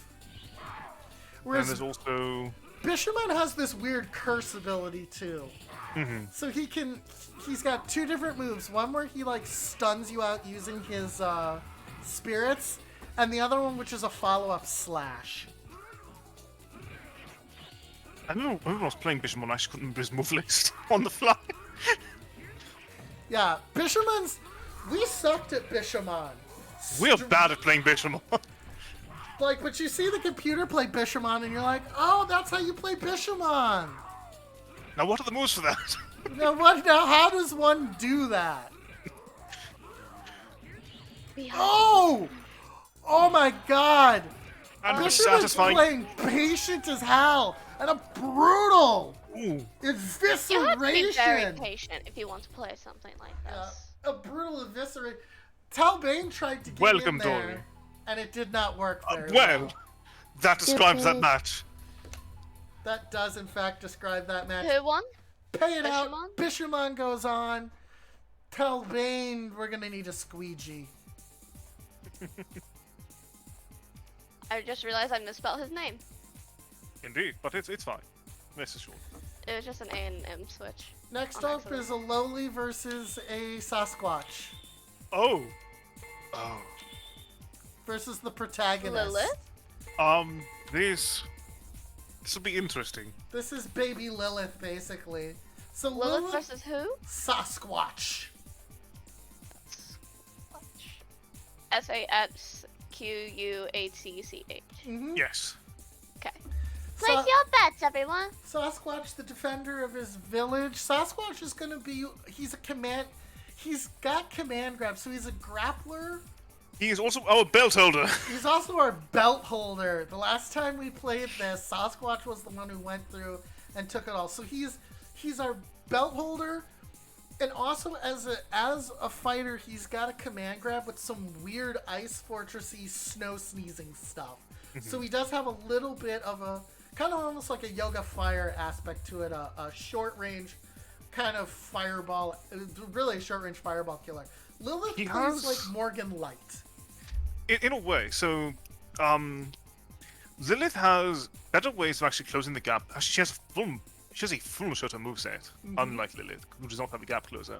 Whereas And there's also... Bishamon has this weird curse ability too. Mm-hmm. So he's got two different moves. One where he like stuns you out using his spirits, and the other one which is a follow-up slash. I don't know, when I was playing Bishamon, I just couldn't remember his move list on the fly. Yeah, we sucked at Bishamon. We're bad at playing Bishamon. But you see the computer play Bishamon, and you're like, oh, that's how you play Bishamon. Now, what are the moves for that? Now, how does one do that? Oh! Oh my god! And Bishamon's satisfying. playing patient as hell, and a brutal Ooh. You have to be very Evisceration! patient if you want to play something like this. A brutal eviscerate. Talbane tried to get Welcome, in there, Dory. and it did not work very Well, that describes that match. That does, in fact, describe that match. Who won? Pay it out. Bishamon? Bishamon goes on. Talbane, we're gonna need a squeegee. I just realized I misspelled his name. Indeed, but it's fine. Rest assured. It was just an A and M switch. Next On up accident. is a Lowly versus a Sasquatch. Oh. Versus the protagonist. Lilith? This will be interesting. This is baby Lilith, basically. So Lilith versus who? Sasquatch. Sasquatch. Mm-hmm. Yes. Okay. Place your bets, everyone. Sasquatch, the defender of his village. Sasquatch is gonna be. He's got command grab, so he's a grappler. He is also our belt holder. He's also our belt holder. The last time we played this, Sasquatch was the one who went through and took it all. So he's our belt holder, and also as a fighter, he's got a command grab with some weird ice fortressy snow sneezing stuff. So he does have a little bit of a kind of almost like a Yoga Fire aspect to it, a short range kind of fireball, really a short range fireball killer. Lilith He plays has- like Morgan Light. In a way, so Lilith has better ways of actually closing the gap. Actually, she has a full shutter moveset, unlike Lilith, who does not have a gap closer.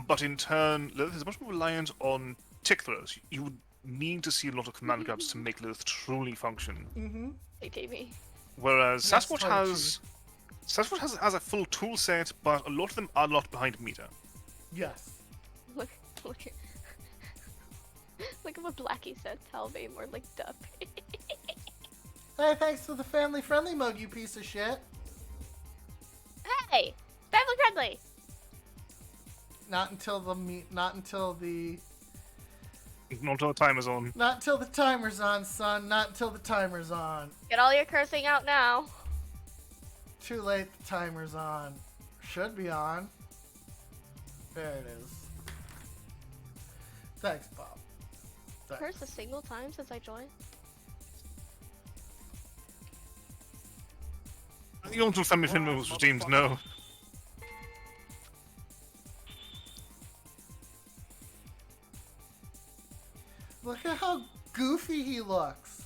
But in turn, Lilith is much more reliant on tick throws. You would need to see a lot of command grabs to make Lilith truly function. Mm-hmm. ATV. Whereas Yes, Sasquatch quite has a full tool set, but a lot of them are a lot behind meter. Yes. Look at what Blackie said. Talbane more like Dup. Hey, thanks for the family-friendly mug, you piece of shit. Hey, family friendly. Not until the Not until the timer's on. Not until the timer's on, son. Not until the timer's on. Get all your cursing out now. Too late. The timer's on. Should be on. There it is. Thanks, Bob. Thanks. Curse a single time since I joined. The until family friendly was redeemed, no. Look at how goofy he looks.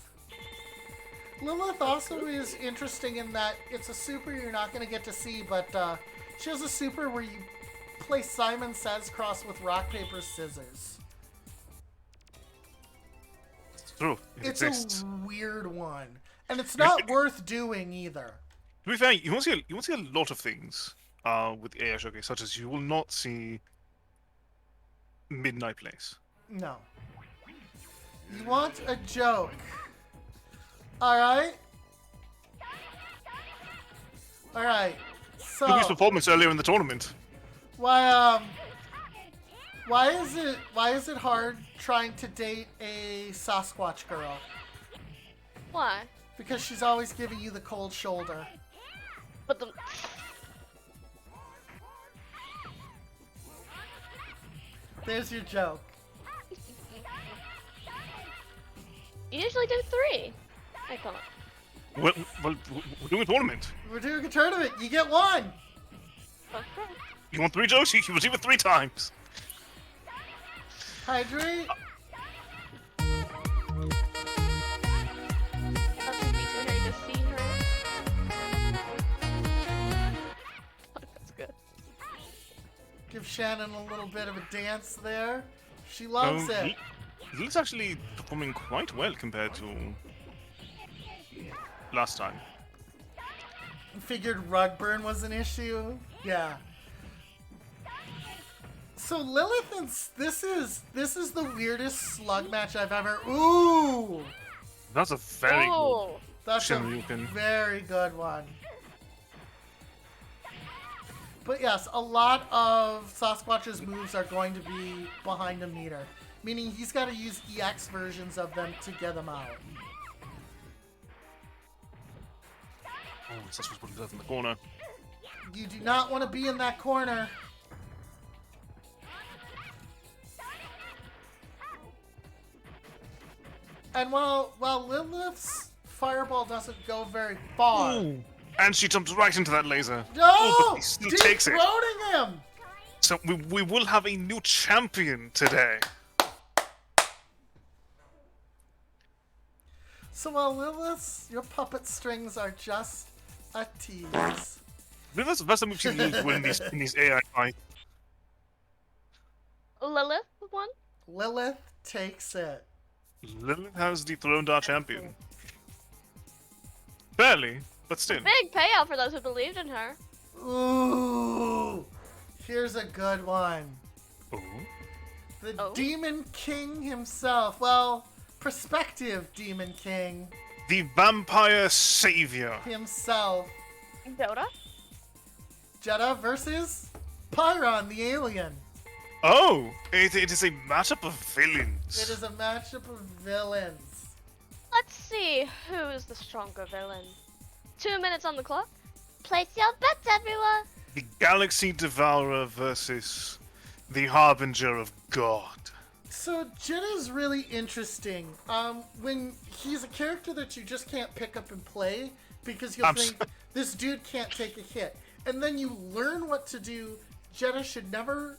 Lilith also is interesting in that it's a super you're not going to get to see, but she has a super where you play Simon Says cross with rock, paper, scissors. It's true. It It's exists. a weird one. And it's not worth doing either. To be fair, you won't see a lot of things with the AI showcase, such as you will not see Midnight Place. No. You want a joke. Alright? Alright. So Luke's performance earlier in the tournament. why is it hard trying to date a Sasquatch girl? Why? Because she's always giving you the cold shoulder. But the There's your joke. you usually do 3. I thought. Well, we're doing a tournament. We're doing a tournament. You get one. Okay. You want 3 jokes? You will do it 3 times. Hydrate. Nothing be too hairy to see her. That's good. Give Shannon a little bit of a dance there. She loves it. He's actually performing quite well compared to last time. Figured rug burn was an issue. Yeah. So Lilith and this is the weirdest slug match I've ever. Ooh, That's a very good. Oh, that's a Shoryuken. very good one. But yes, a lot of Sasquatch's moves are going to be behind a meter, meaning he's got to use EX versions of them to get them out. Oh, that's what's putting himself in the corner. You do not want to be in that corner. And while Lilith's fireball doesn't go very far, Ooh. And she jumps right into that laser. no, Oh, but he still takes it. dethroning him. So we will have a new champion today. So while Lilith's, your puppet strings are just a tease. That's the first time we've seen Lilith win in these AI fights. Lilith won? Lilith takes it. Lilith has dethroned our champion. Barely, but still. Big payout for those who believed in her. Ooh, here's a good one. Oh. The Oh. Demon King himself. Well, prospective Demon King The vampire savior. himself. Dota? Jeddah versus Pyron the alien. Oh, it is a matchup of villains. It is a matchup of villains. Let's see who's the stronger villain. 2 minutes on the clock. Place your bets, everyone. The Galaxy Devourer versus the Harbinger of God. So Jeddah's really interesting. When he's a character that you just can't pick up and play because you'll think this dude can't take a hit, and then you learn what to do. Jeddah should never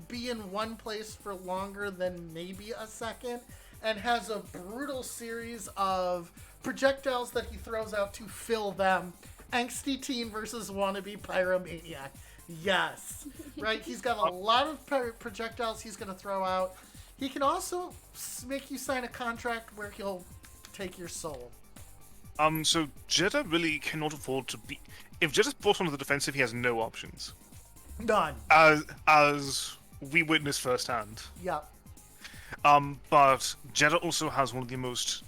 be in one place for longer than maybe a second, and has a brutal series of projectiles that he throws out to fill them. Angsty teen versus wannabe pyromaniac. Yes. Right? He's got a lot of projectiles he's going to throw out. He can also make you sign a contract where he'll take your soul. So Jeddah really cannot afford to be... If Jeddah's brought onto the defensive, he has no options. None. As we witnessed firsthand. Yep. But Jeddah also has one of the most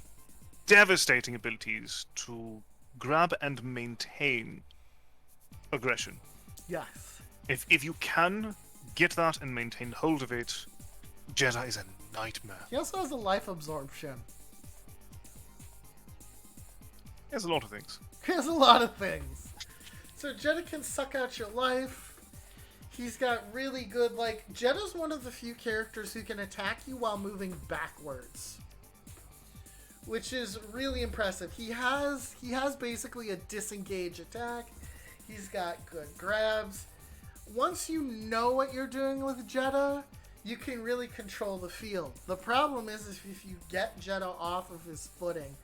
devastating abilities to grab and maintain aggression. Yes. If you can get that and maintain hold of it, Jeddah is a nightmare. He also has a life absorption. He has a lot of things. He has a lot of things. So Jeddah can suck out your life. He's got really good, like, Jeddah's one of the few characters who can attack you while moving backwards, which is really impressive. He has basically a disengage attack. He's got good grabs. Once you know what you're doing with Jeddah, you can really control the field. The problem is if you get Jeddah off of his footing,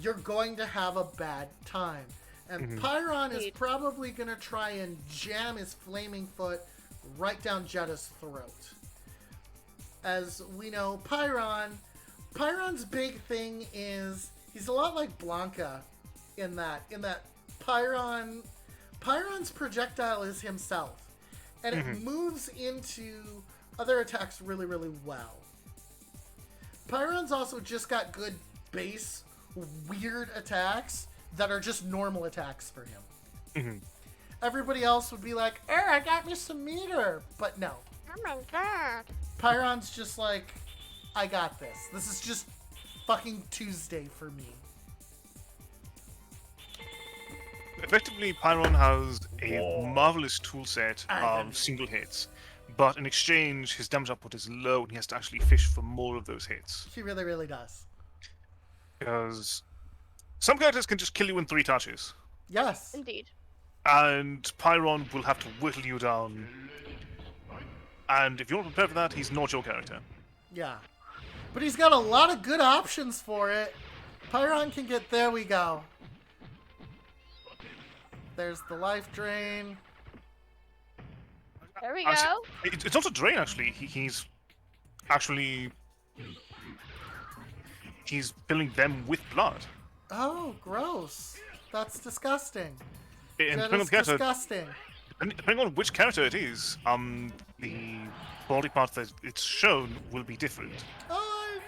you're going to have a bad time. And Pyron is probably going to try and jam his flaming foot right down Jeddah's throat. As we know, Pyron's big thing is he's a lot like Blanca in that Pyron's projectile is himself, and it moves into other attacks really, really well. Pyron's also just got good base weird attacks that are just normal attacks for him. Everybody else would be like, I got me some meter. But no. Oh my god. Pyron's just like, I got this. This is just fucking Tuesday for me. Effectively, Pyron has a marvelous toolset of single hits, but in exchange, his damage output is low and he has to actually fish for more of those hits. He really, really does. Because some characters can just kill you in 3 touches, Yes. Indeed. and Pyron will have to whittle you down. And if you're not prepared for that, he's not your character. Yeah. But he's got a lot of good options for it. Pyron can get... There we go. There's the life drain. There we Actually, go. It's not a drain, actually. He's actually... He's filling them with blood. Oh, gross. That's disgusting. And That depending on is the character, disgusting. depending on which character it is, the body part that it's shown will be different. I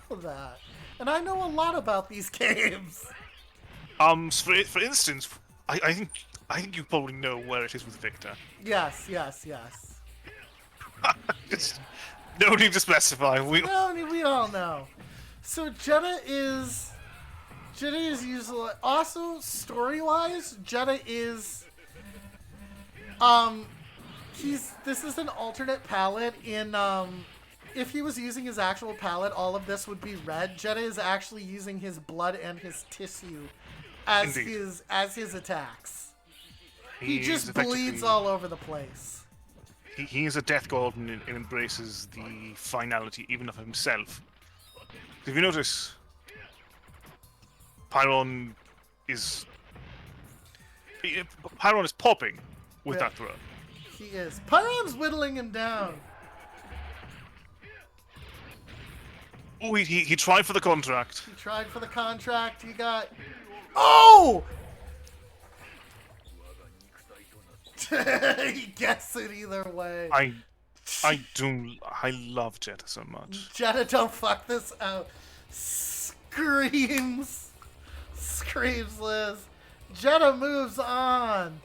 know that. And I know a lot about these games. So for instance, I think you probably know where it is with Victor. Yes. Just no need to specify. No, we all know. So Jeddah Jetta is usually also story-wise. Jetta is this is an alternate palette in if he was using his actual palette, all of this would be red. Jetta is actually using his blood and his tissue as Indeed. his attacks. He He just is bleeds effectively- all over the place. He is a death god and embraces the finality even of himself. If you notice, Pyron is popping with Yeah. that throw. He is. Pyron's whittling him down. Oh, he tried for the contract. He tried for the contract. He got. Oh! He gets it either way. I love Jetta so much. Jetta, don't fuck this out. Screams Liz. Jetta moves on.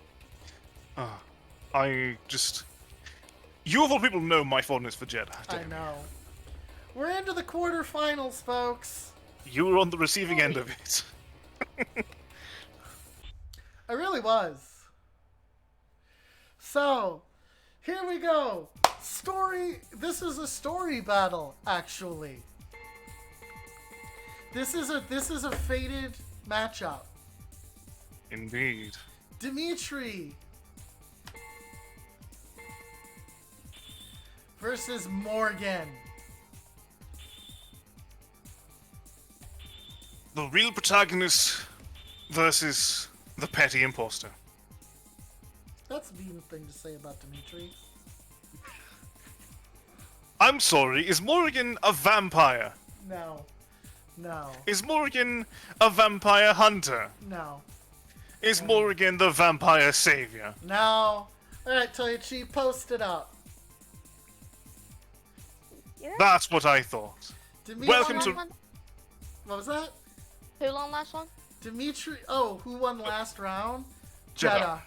You of all people know my fondness for Jetta. I know. We're into the quarterfinals, folks. You were on the receiving end of it. I really was. So, here we go. Story. This is a story battle, actually. This is a fated matchup. Indeed. Dimitri versus Morgan. The real protagonist versus the petty imposter. That's a mean thing to say about Dimitri. I'm sorry, is Morrigan a vampire? No. No. Is Morrigan a vampire hunter? No. Is Morrigan the vampire savior? No. Alright, Toichi, post it up. That's what I thought. Dimitri, Welcome to- One? What was that? Who won last one? Dimitri. Oh, who won last round? Jetta.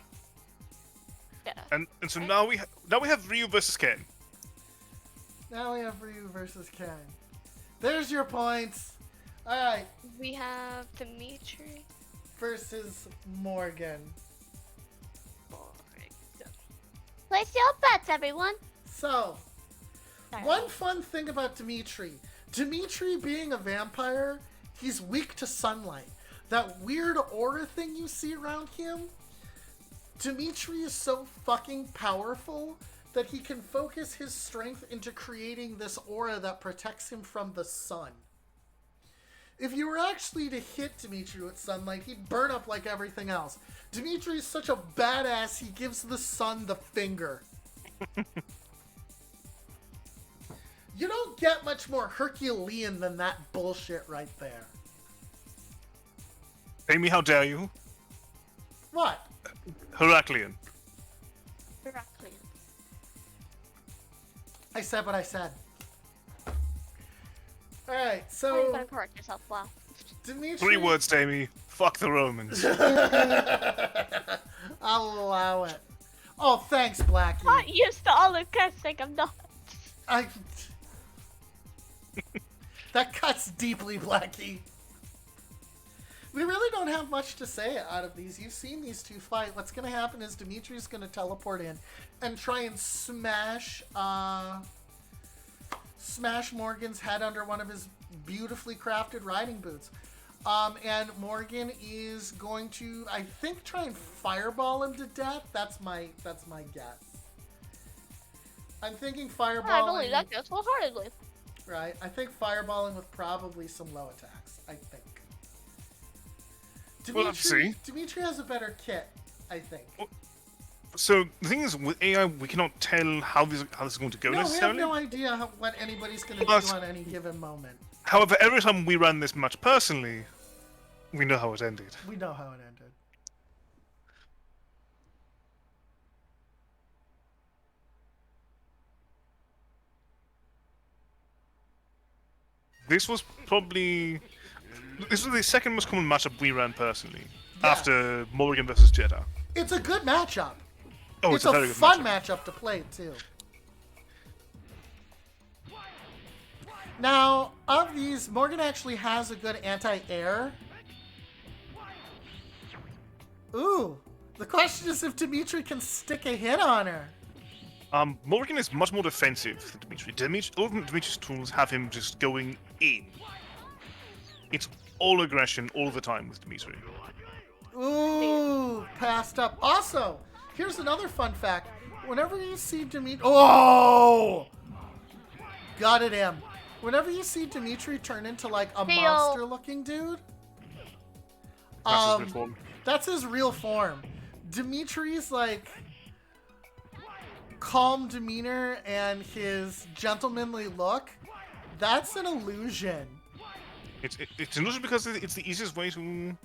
Jetta. Yeah. And so now we have Ryu versus Ken. Now we have Ryu versus Ken. There's your points. Alright, We have Dimitri. versus Morgan. Place your bets, everyone. So, Sorry. one fun thing about Dimitri. Dimitri being a vampire, he's weak to sunlight. That weird aura thing you see around him, Dimitri is so fucking powerful that he can focus his strength into creating this aura that protects him from the sun. If you were actually to hit Dimitri with sunlight, he'd burn up like everything else. Dimitri's such a badass, he gives the sun the finger. You don't get much more Herculean than that bullshit right there. Amy, how dare you? What? Heraclean. Heraclean. I said what I said. Alright, Oh, so you gotta correct yourself. Wow. Dimitri... 3 words, Amy. Fuck the Romans. I'll allow it. Oh, thanks, Blackie. Not used to all the cursing. I'm not. I... That cuts deeply, Blackie. We really don't have much to say out of these. You've seen these two fight. What's going to happen is Dimitri's going to teleport in and try and smash Morgan's head under one of his beautifully crafted riding boots. And Morgan is going to, I think, try and fireball him to death. That's my guess. I'm thinking fireballing. I believe that goes wholeheartedly. Right. I think fireballing with probably some low attacks. I think. We'll have to see. Dimitri has a better kit, I think. So the thing is, with AI, we cannot tell how this is going to go No, we have necessarily. no idea what anybody's going to But- do on any given moment. However, every time we ran this match personally, we know how it ended. We know how it ended. This was the second most common matchup we ran personally, Yeah. after Morrigan versus Jetta. It's a good matchup. Oh, It's a a very good fun matchup. matchup to play, too. Now, of these, Morgan actually has a good anti-air. Ooh. The question is if Dimitri can stick a hit on her. Morgan is much more defensive than Dimitri. All of Dimitri's tools have him just going in. It's all aggression all the time with Dimitri. Ooh, passed up. Also, here's another fun fact. Whenever you see Dimitri... Oh! Gutted him. Whenever you see Dimitri turn into, like, a monster-looking dude... That's his real form. That's his real form. Dimitri's, like, calm demeanor and his gentlemanly look, that's an illusion. It's an illusion because it's the easiest way to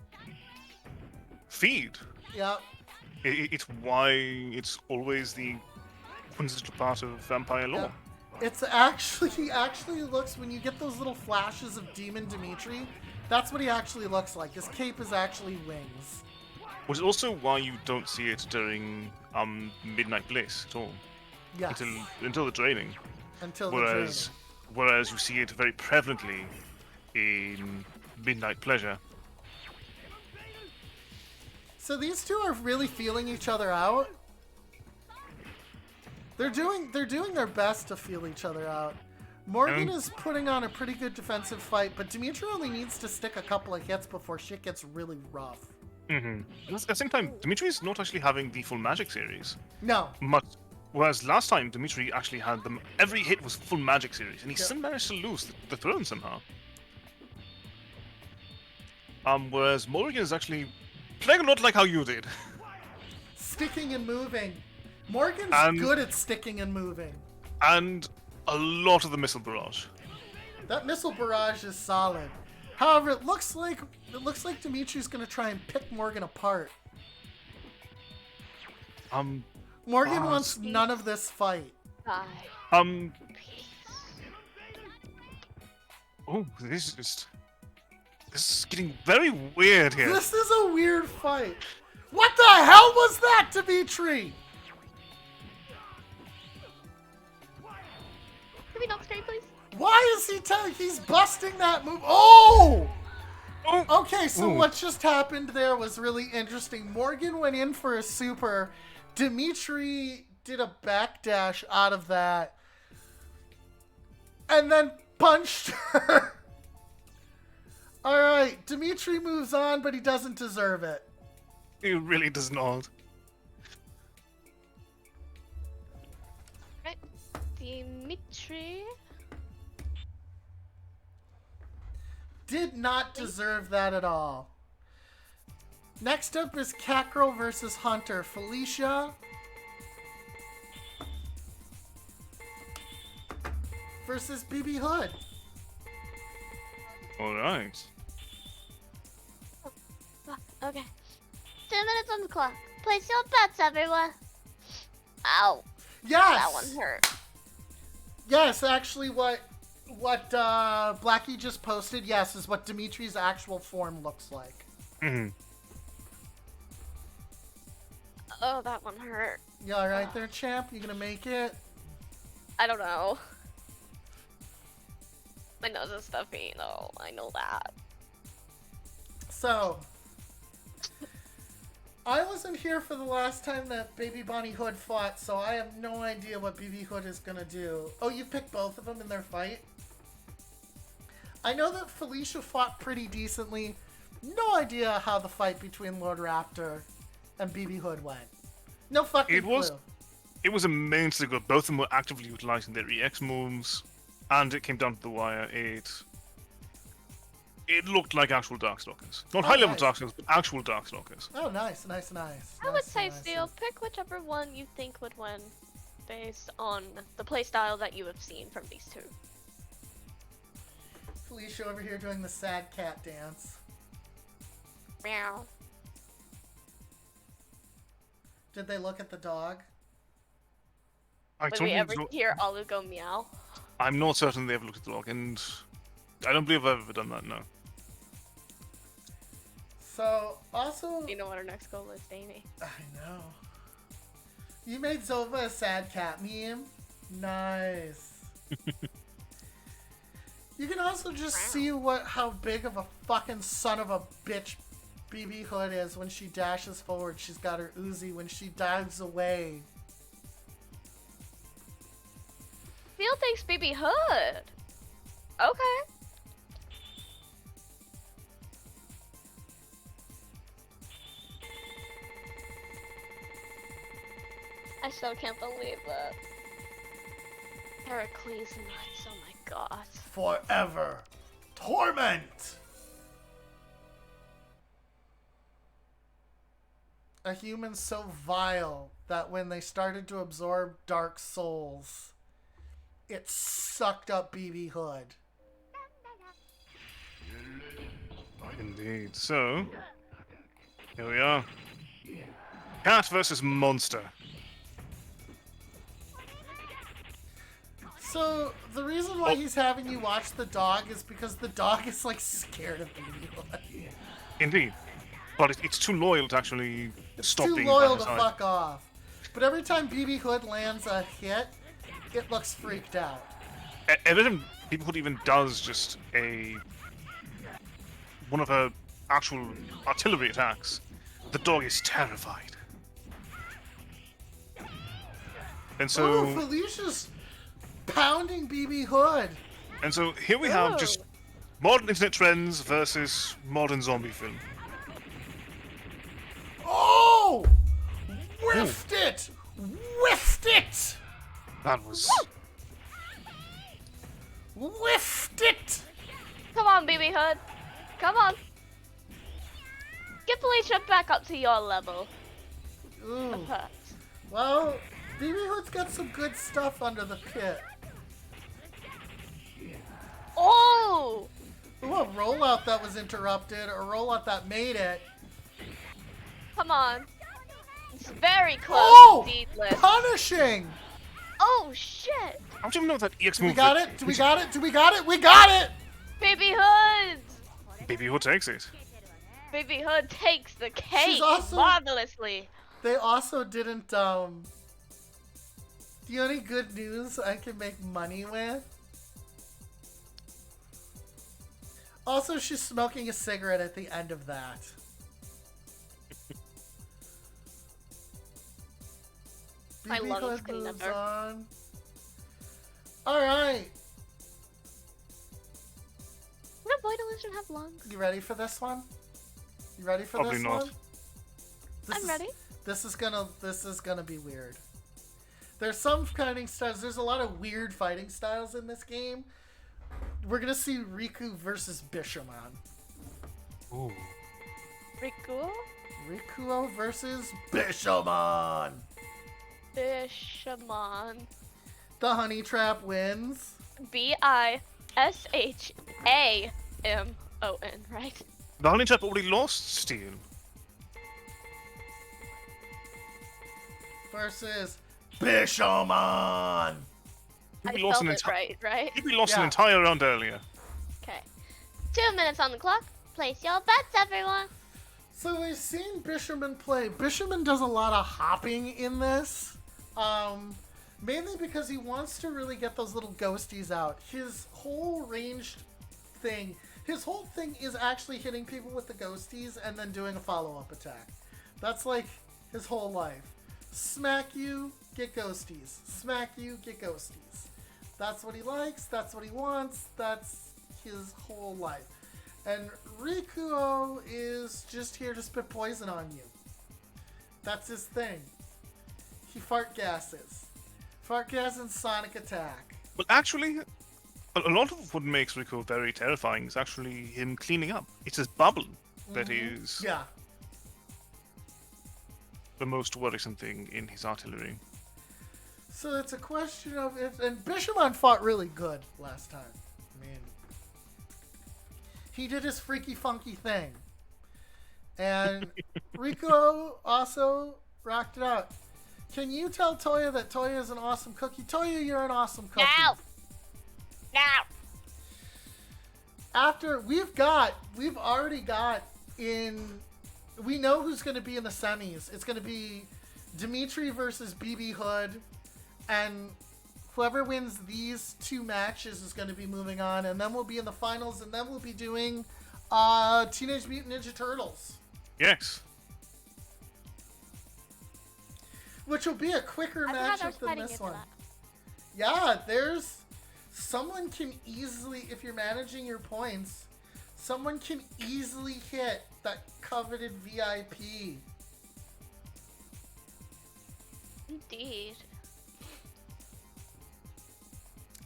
feed. Yep. It's why it's always the quintessential part of vampire lore. It's actually, he actually looks, when you get those little flashes of Demon Dimitri, that's what he actually looks like. His cape is actually wings. Which is also why you don't see it during Midnight Bliss at all. Yes. Until the training. Until the training. Whereas you see it very prevalently in Midnight Pleasure. So these two are really feeling each other out. They're doing their best to feel each other out. Morgan is putting on a pretty good defensive fight, but Dimitri only needs to stick a couple of hits before shit gets really rough. Mm-hmm. At the same time, Dimitri is not actually having the full magic series. No. Whereas last time, Dimitri actually had them. Every hit was full magic series, and he still managed to lose the throne somehow. Whereas Morgan is actually playing a lot like how you did. Sticking and moving. Morgan's good at sticking and moving. And a lot of the missile barrage. That missile barrage is solid. However, it looks like Dimitri's gonna try and pick Morgan apart. Morgan wants none of this fight. Oh, this is getting very weird here. This is a weird fight. What the hell was that, Dimitri? Can we not straight, please? Why is he he's busting that move? Oh! Okay, so what just happened there was really interesting. Morgan went in for a super. Dimitri did a backdash out of that. And then punched her. Alright, Dimitri moves on, but he doesn't deserve it. He really does not. Right. Dimitri. Did not deserve that at all. Next up is Cackrell versus Hunter. Felicia versus BB Hood. Alright. Okay. 2 minutes on the clock. Place your bets, everyone. Ow. Yes! That one hurt. Yes, actually what Blackie just posted, yes, is what Dimitri's actual form looks like. Mm-hmm. Oh, that one hurt. You alright there, champ? You gonna make it? I don't know. My nose is stuffy, though. I know that. So, I wasn't here for the last time that Baby Bonnie Hood fought, so I have no idea what BB Hood is gonna do. Oh, you picked both of them in their fight? I know that Felicia fought pretty decently. No idea how the fight between Lord Raptor and BB Hood went. No fucking clue. It was immensely good. Both of them were actively utilizing their EX moves, and it came down to the wire. It looked like actual Darkstalkers. Not high-level Darkstalkers, but actual Darkstalkers. Oh, nice, nice, nice. I would say, Steel, pick whichever one you think would win, based on the playstyle that you have seen from these two. Felicia over here doing the sad cat dance. Meow. Did they look at the dog? Would we ever hear Alu go meow? I'm not certain they ever looked at the dog, and I don't believe I've ever done that, no. So, also... You know what our next goal is, Danny? I know. You made Zova a sad cat meme? Nice. You can also just see how big of a fucking son of a bitch BB Hood is when she dashes forward. She's got her Uzi. When she dives away. Field thinks BB Hood. Okay. I still can't believe that. Heracles nuts, oh my god. Forever. Torment! A human so vile that when they started to absorb dark souls, it sucked up BB Hood. Indeed. So, here we are. Cat versus monster. So, the reason why he's having you watch the dog is because the dog is, like, scared of BB Hood. Indeed. But it's too loyal to actually stop Too being loyal by to his side. fuck off. But every time BB Hood lands a hit, it looks freaked out. Every time BB even does just one of her actual artillery attacks, the dog is terrified. And so, Oh, Felicia's pounding BB Hood. and so here we have just modern internet trends versus modern zombie film. Oh! Whiffed it! Whiffed it! That was Whiffed it! Come on, BB Hood. Come on. Get Felicia back up to your level. Ooh. of hurt. Well, BB Hood's got some good stuff under the pit. Oh! Ooh, a rollout that was interrupted, a rollout that made it. Come on. It's very close. Oh! Deedless. Punishing! Oh shit! I don't even know if that EX Do we move. got it? Do we got it? Do we got it? We got it! Baby Hood! Baby Hood takes it. Baby Hood takes the cake also- marvelously. They also didn't, do you have any good news I can make money with? Also, she's smoking a cigarette at the end of that. My BB lungs Hood can moves never. on. Alright, No, boy doesn't have lungs. you ready for this one? You ready for Probably this not. one? I'm ready. This is gonna be weird. There's some fighting styles. There's a lot of weird fighting styles in this game. We're gonna see Riku versus Bishamon. Ooh. Riku? Rikuo versus Bishamon. Bishamon. The honey trap wins. Bishamon, right? The honey trap already lost Steel. Versus Bishamon. I lost felt an it right? We lost an Yeah. entire round earlier. Okay. 2 minutes on the clock. Place your bets, everyone. So we've seen Bishamon play. Bishamon does a lot of hopping in this. Mainly because he wants to really get those little ghosties out. His whole ranged thing, his whole thing is actually hitting people with the ghosties and then doing a follow-up attack. That's like his whole life. Smack you, get ghosties. Smack you, get ghosties. That's what he likes, that's what he wants, that's his whole life. And Rikuo is just here to spit poison on you. That's his thing. He fart gases. Fart gas and sonic attack. Well, actually, a lot of what makes Rico very terrifying is actually him cleaning up. It's his bubble that is Yeah. the most worrisome thing in his artillery. So it's a question of if, and Bishamon fought really good last time. I mean, he did his freaky funky thing. And Rico also rocked it out. Can you tell Toya that Toya is an awesome cookie? Toya, you're an awesome cookie. Now. After we've already got in, we know who's going to be in the semis. It's going to be Dimitri versus BB Hood, and whoever wins these two matches is going to be moving on, and then we'll be in the finals, and then we'll be doing Teenage Mutant Ninja Turtles. Yes. Which will be a quicker I forgot there matchup was than fighting this into one. that. Yeah, there's... Someone can easily, if you're managing your points, someone can easily hit that coveted VIP. Indeed.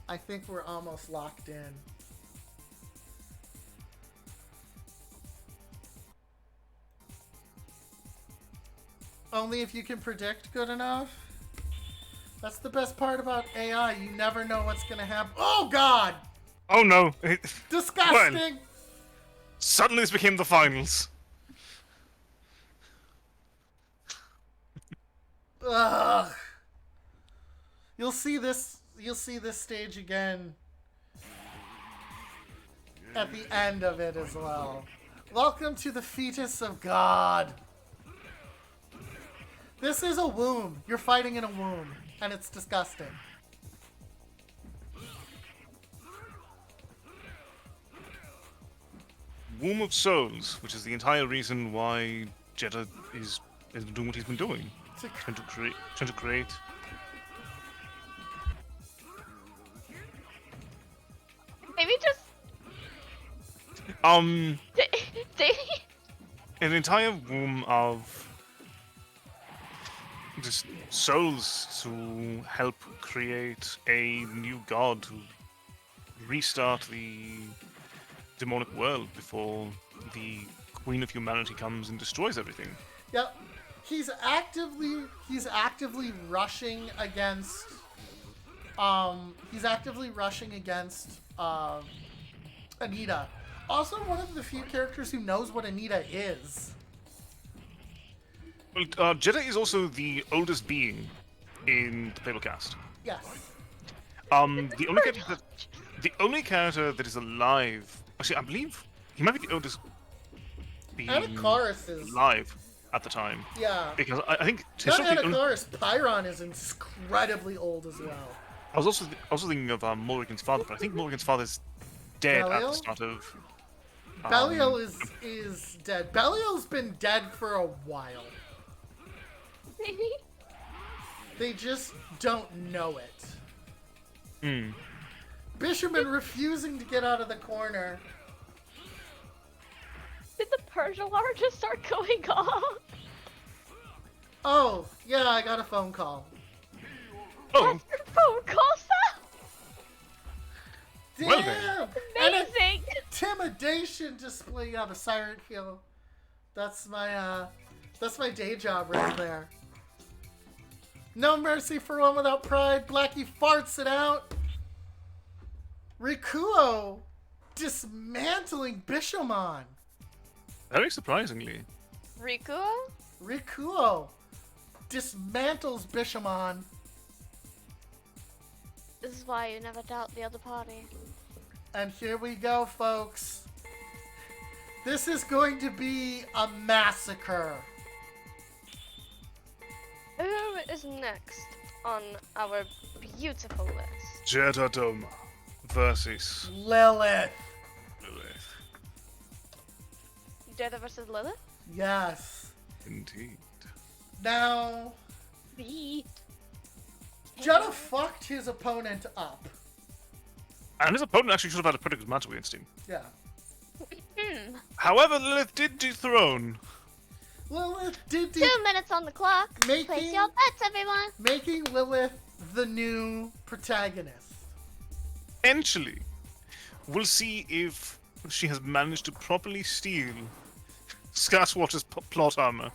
I think we're almost locked in. Only if you can predict good enough. That's the best part about AI. You never know what's going to happen. Oh, God! Oh no. Disgusting! Well, suddenly this became the finals. Ugh. You'll see this stage again at the end of it as well. Welcome to the fetus of God. This is a womb. You're fighting in a womb, and it's disgusting. Womb of Souls, which is the entire reason why Jeddah is doing what he's been doing. Trying to create. Maybe just they An entire womb of just souls to help create a new god to restart the demonic world before the Queen of Humanity comes and destroys everything. Yep. He's actively rushing against Anita. Also one of the few characters who knows what Anita is. Well, Jeddah is also the oldest being in the playable cast. Yes. The only character that is alive. Actually, I believe he might be the oldest being Anakaris is alive at the time. Yeah. Because I think Not historically, Anakaris, Pyron is incredibly old as well. I was also thinking of Morrigan's father, but I think Morrigan's father's dead at the Belial? start of. Belial is dead. Belial's been dead for a while. maybe. They just don't know it. Hmm. Bisherman refusing to get out of the corner. Did the Persian alarm just start going off? Oh, yeah, I got a phone call. Oh, That's your phone call sound? Damn! Well then. And Amazing! intimidation display. Yeah, the Siren Hill. That's my day job right there. No mercy for one without pride. Blackie farts it out. Rikuo dismantling Bishamon. very surprisingly. Rikuo? Rikuo dismantles Bishamon. This is why you never doubt the other party. And here we go, folks. This is going to be a massacre. Who is next on our beautiful list? Jeddah Doma versus Lilith. Lilith. Jeddah versus Lilith? Yes. Indeed. Now, Beat. Jeddah fucked his opponent up. And his opponent actually should have had a pretty good match against him. Yeah. However, Lilith did dethrone. Lilith did 2 minutes on the clock. Making- Place your bets, everyone. making Lilith the new protagonist. Eventually, we'll see if she has managed to properly steal Sasquatch's plot armor.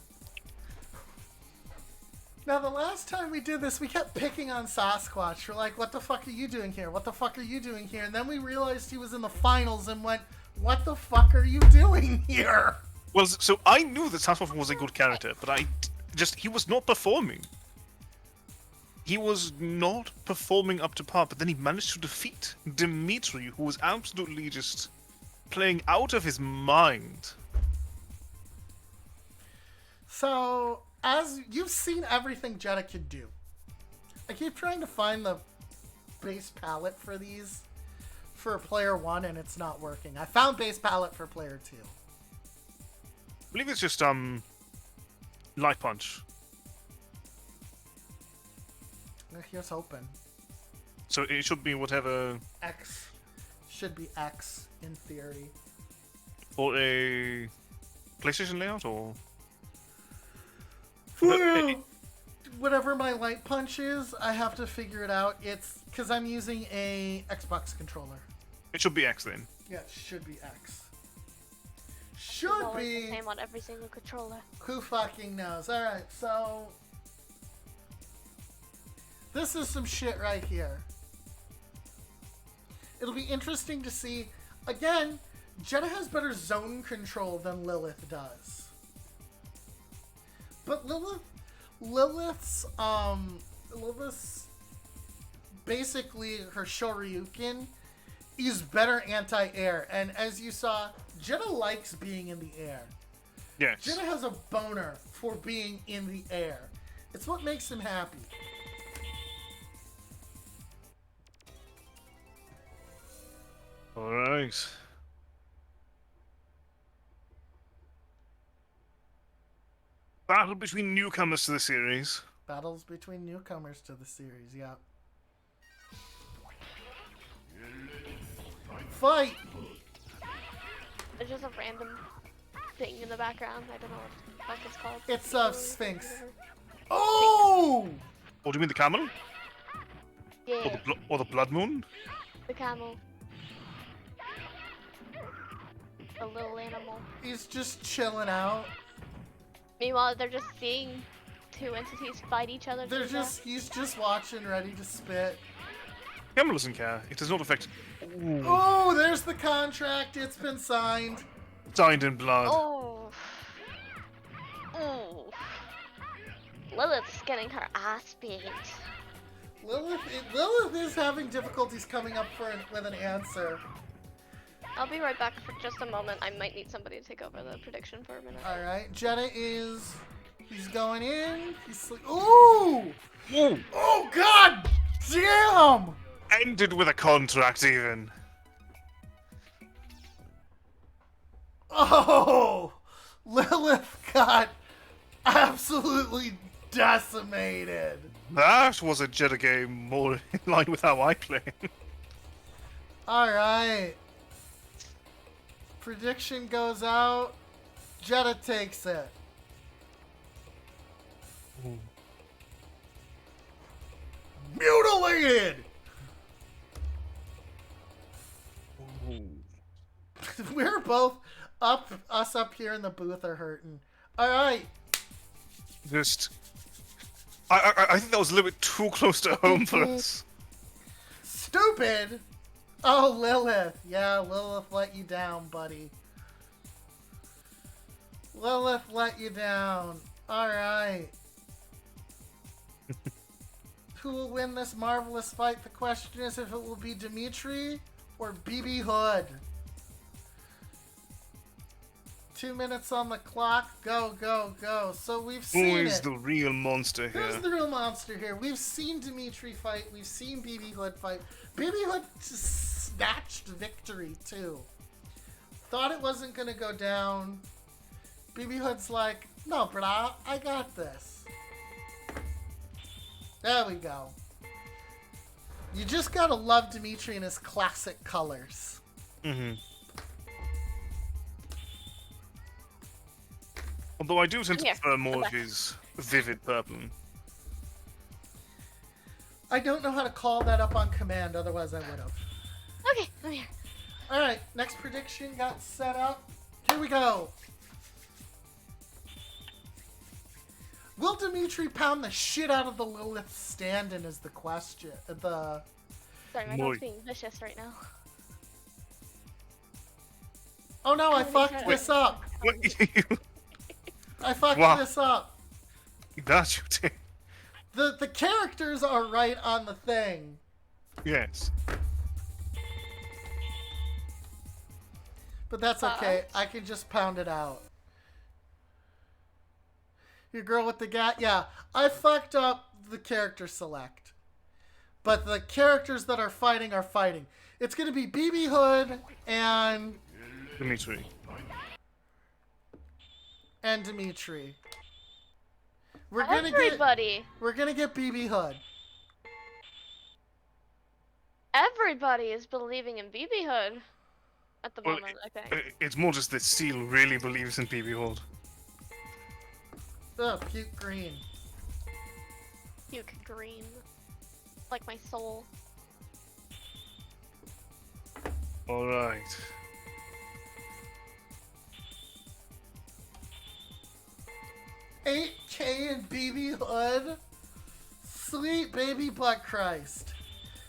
Now, the last time we did this, we kept picking on Sasquatch. We're like, what the fuck are you doing here? What the fuck are you doing here? And then we realized he was in the finals and went, what the fuck are you doing here? Well, so I knew that Sasquatch was a good character, but he was not performing. He was not performing up to par, but then he managed to defeat Dimitri, who was absolutely just playing out of his mind. So, as you've seen everything Jeddah could do. I keep trying to find the base palette for these for player 1 and it's not working. I found base palette for player 2. believe it's just light punch. Here's hoping. So it should be whatever. X. Should be X in theory. Or a PlayStation layout, or Whatever my light punch is, I have to figure it out. It's because I'm using a Xbox controller. it should be X then. Yeah, it should be X. It's Should always the be. same on every single controller. Who fucking knows? Alright, so. This is some shit right here. It'll be interesting to see. Again, Jenna has better zone control than Lilith does. But Lilith's basically her Shoryuken is better anti-air. And as you saw, Jenna likes being in the air. Yes. Jenna has a boner for being in the air. It's what makes him happy. Alright. Battle between newcomers to the series. Battles between newcomers to the series, yeah. Fight! There's just a random thing in the background. I don't know what the fuck it's called. It's a Sphinx. Oh! Or do you mean the camel? Yeah, Or the blood moon? the camel. A little animal. He's just chilling out. Meanwhile, they're just seeing two entities fight each other. to the death. He's just watching, ready to spit. Camel doesn't care. It does not affect. Ooh. Oh, there's the contract. It's been signed. Signed in blood. Oh. Oh. Lilith's getting her ass beat. Lilith is having difficulties coming up with an answer. I'll be right back for just a moment. I might need somebody to take over the prediction for a minute. Alright, Jenna is... He's going in. He's... Ooh! Ooh. Oh, god damn! Ended with a contract, even. Oh! Lilith got absolutely decimated. That was a Jedi game more in line with how I play. Alright. Prediction goes out. Jetta takes it. Mutilated! We're both us up here in the booth are hurting. Alright. Just. I think that was a little bit too close to home for us. Stupid! Oh, Lilith. Yeah, Lilith let you down, buddy. Lilith let you down. Alright. Who will win this marvelous fight? The question is if it will be Dimitri or BB Hood. 2 minutes on the clock. Go, go, go. So we've seen Who is it. the real monster Who's here? the real monster here? We've seen Dimitri fight. We've seen BB Hood fight. BB Hood snatched victory, too. Thought it wasn't going to go down. BB Hood's like, no, brah, I got this. There we go. You just gotta love Dimitri in his classic colors. Mm-hmm. Although I do tend to Here, prefer more come of back. his vivid purple. I don't know how to call that up on command, otherwise I would have. Okay, I'm here. Alright, next prediction got set up. Here we go. Will Dimitri pound the shit out of the Lilith stand-in is the question. Sorry, my Moi. dog's being vicious right now. Oh no, I Wait, fucked this up. I fucked Wow. this up. That you did. The characters are right on the thing. Yes. But that's okay. I can just pound it out. Your girl with the gat? Yeah, I fucked up the character select. But the characters that are fighting are fighting. It's going to be BB Hood and... Dimitri. and Dimitri. Everybody. We're gonna get BB Hood. Everybody is believing in BB Hood at the Well, moment, I think. it's more just that Seal really believes in BB Hood. Ugh, puke green. Puke green. Like my soul. Alright. $8K and BB Hood? Sweet baby butt Christ.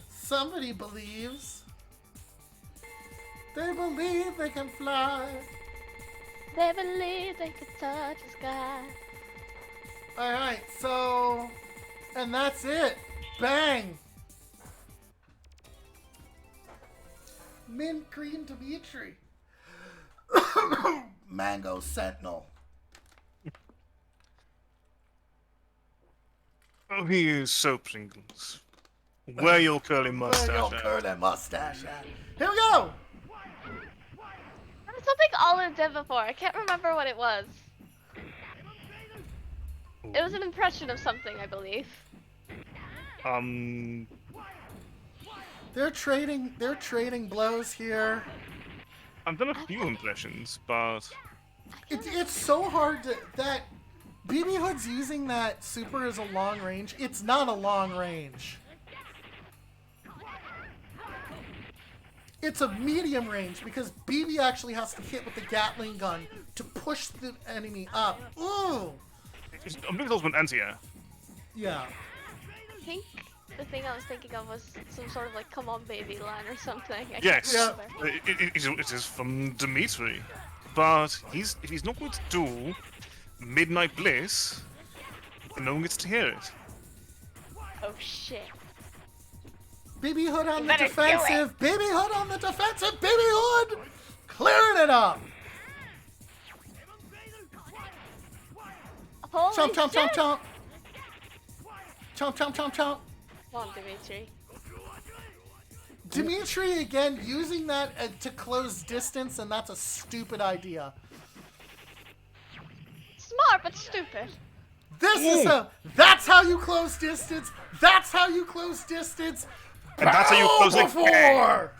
Somebody believes. They believe they can fly. They believe they could touch the sky. Alright, so... And that's it. Bang! Mint green Dimitri. Mango Sentinel. Oh, he is so Pringles. Where your curly mustache Where your at? curly mustache at? Here we go! There was something Olive did before. I can't remember what it was. It was an impression of something, I believe. They're trading blows here. I've done a few impressions, but It's so hard to that BB Hood's using that super as a long range. It's not a long range. It's a medium range because BB actually has to hit with the Gatling gun to push the enemy up. Ooh! I'm looking at anti-air. Yeah. I think the thing I was thinking of was some sort of like "Come on, baby" line or something. I Yes, can't remember. it is from Dimitri, but if he's not going to do Midnight Bliss, no one gets to hear it. Oh shit! BB Hood on You the better do defensive. BB Hood on the defensive. BB Hood clearing it up. Holy Chomp, chomp, shit! chomp, chomp. Chomp, chomp, chomp, chomp. Come on, Dimitri. Dimitri again using that to close distance, and that's a stupid idea. Smart but stupid. That's how you close distance. That's how you close distance. And that's how you Bow close it. before.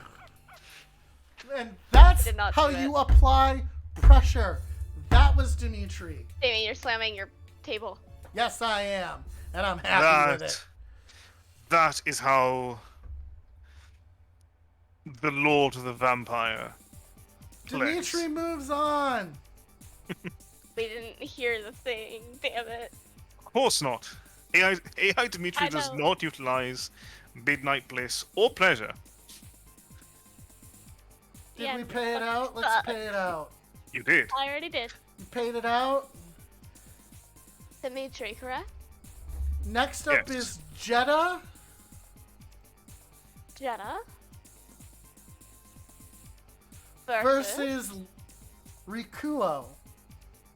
And that's Did not how do it. you apply pressure. That was Dimitri. Damien, you're slamming your table. Yes, I am, and I'm happy with it. That is how the Lord of the Vampire plays. Dimitri moves on. We didn't hear the thing. Damn it. Of course not. AI Dimitri I does know. not utilize Midnight Bliss or Pleasure. Did Yeah, we pay it but- out? Let's pay it out. You did. I already did. You paid it out. Dimitri, correct? Next up Yes. is Jeddah. Jeddah. Versus Rikuo.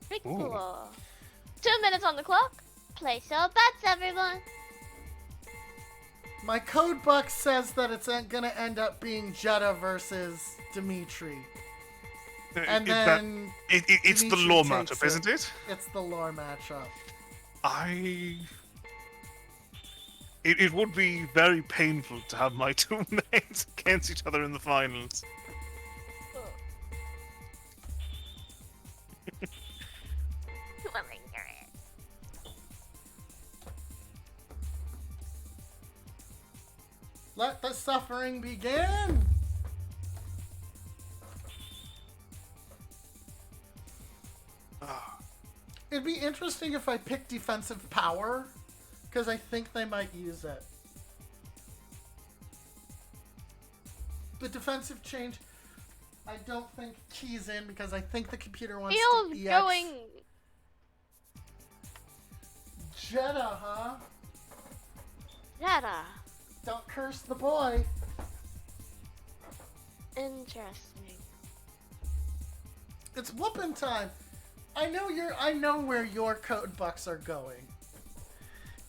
Ricola. 2 minutes on the clock. Place your bets, everyone. My code book says that it's gonna end up being Jeddah versus Dimitri. And then It's the Dimitri law takes matchup, it. isn't it? It's the lore matchup. It would be very painful to have my two mates against each other in the finals. Well, I hear it. Let the suffering begin. It'd be interesting if I picked defensive power, because I think they might use it. The defensive change, I don't think keys in because I think the computer wants Feels to EX. going. Jeddah, huh? Jeddah. Don't curse the boy. Interesting. It's whooping time. I know where your code bucks are going.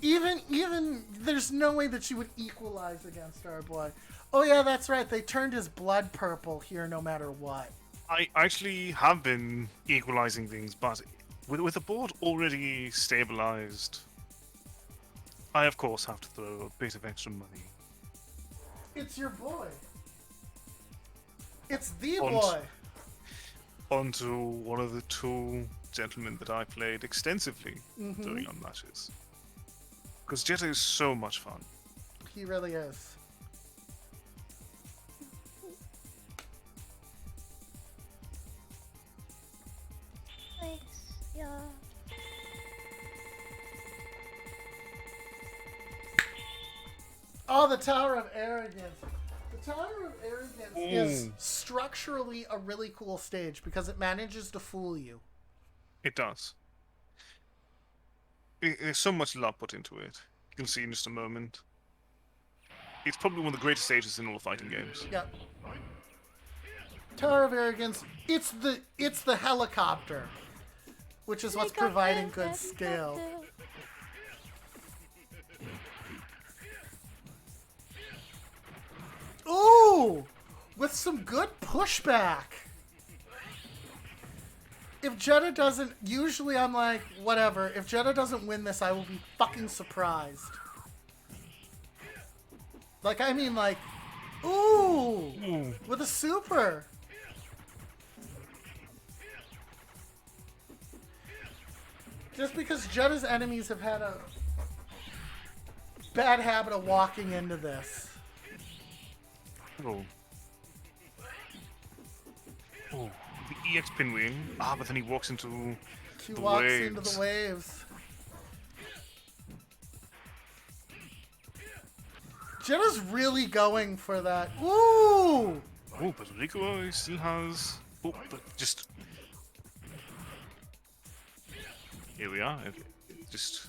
Even there's no way that you would equalize against our boy. Oh yeah, that's right. They turned his blood purple here no matter what. I actually have been equalizing things, but with the board already stabilized, I of course have to throw a bit of extra money. It's your boy. It's the On- boy. Onto one of the two gentlemen that I played extensively during our matches. Because Jetta is so much fun. He really is. Oh, the Tower of Arrogance. The Tower of Arrogance is structurally a really cool stage because it manages to fool you. It does. There's so much love put into it. You'll see in just a moment. It's probably one of the greatest stages in all fighting games. Yep. Tower of Arrogance, it's the helicopter, which is what's providing good scale. Ooh! With some good pushback. If Jetta doesn't... Usually I'm like, whatever. If Jetta doesn't win this, I will be fucking surprised. Like, I mean, like... Ooh! With a super! Just because Jetta's enemies have had a bad habit of walking into this. Oh. Oh. The EX pinwheel. Ah, but then he walks into He the walks waves. into the waves. Jetta's really going for that. Ooh! Oh, but Rico still has... Oh, but just... Here we are. Just...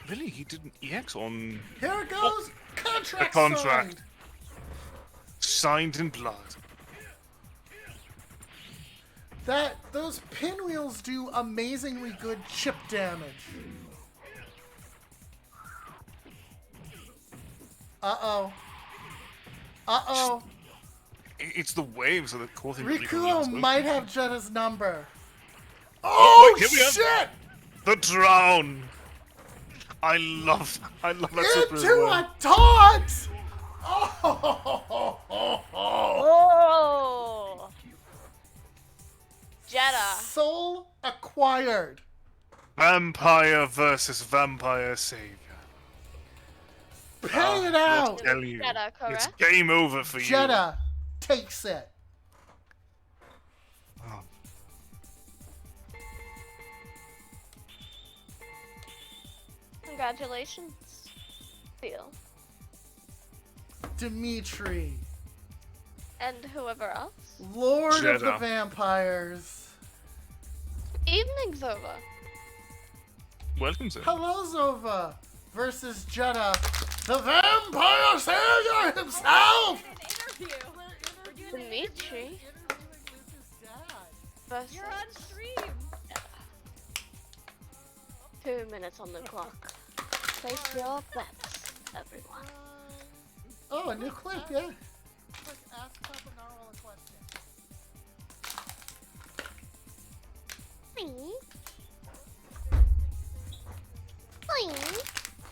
Really? He didn't EX on... Here it goes! A Contract contract. Signed in blood. Those pinwheels do amazingly good chip damage. Uh-oh. Uh-oh. It's the waves that are causing Rikuo might have Jetta's number. Oh, Oh, wait, here we shit! The drown! I love that super as Into well. a taunt! Oh! Oh! Jetta. Soul acquired. Vampire versus vampire savior. Pay it I'll out. tell you, Jetta, it's correct? game over for you. Jetta takes it. Oh, Congratulations. Feel. Dimitri, And whoever else. Lord of the Jetta. Vampires. Evening, Zova. welcome, sir. Hello, Zova versus Jetta, the Vampire Savior himself. Dimitri. Versus You're on stream. 2 minutes on the clock. Place your bets, everyone. Oh, a new clip, yeah. Ask Papa Narwhal a question.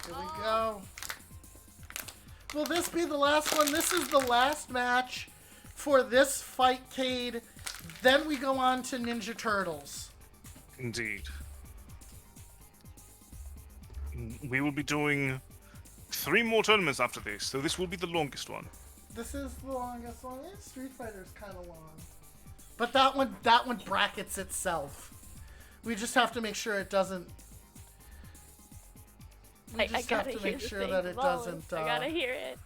Here we go. Will this be the last one? This is the last match for this Fightcade. Then we go on to Ninja Turtles. Indeed. We will be doing 3 more tournaments after this, so this will be the longest one. This is the longest one. Yeah, Street Fighter's kind of long. But that one brackets itself. We just have to make sure it doesn't... We I just gotta have to hear make the sure thing, that it Wallace. doesn't... I gotta hear it.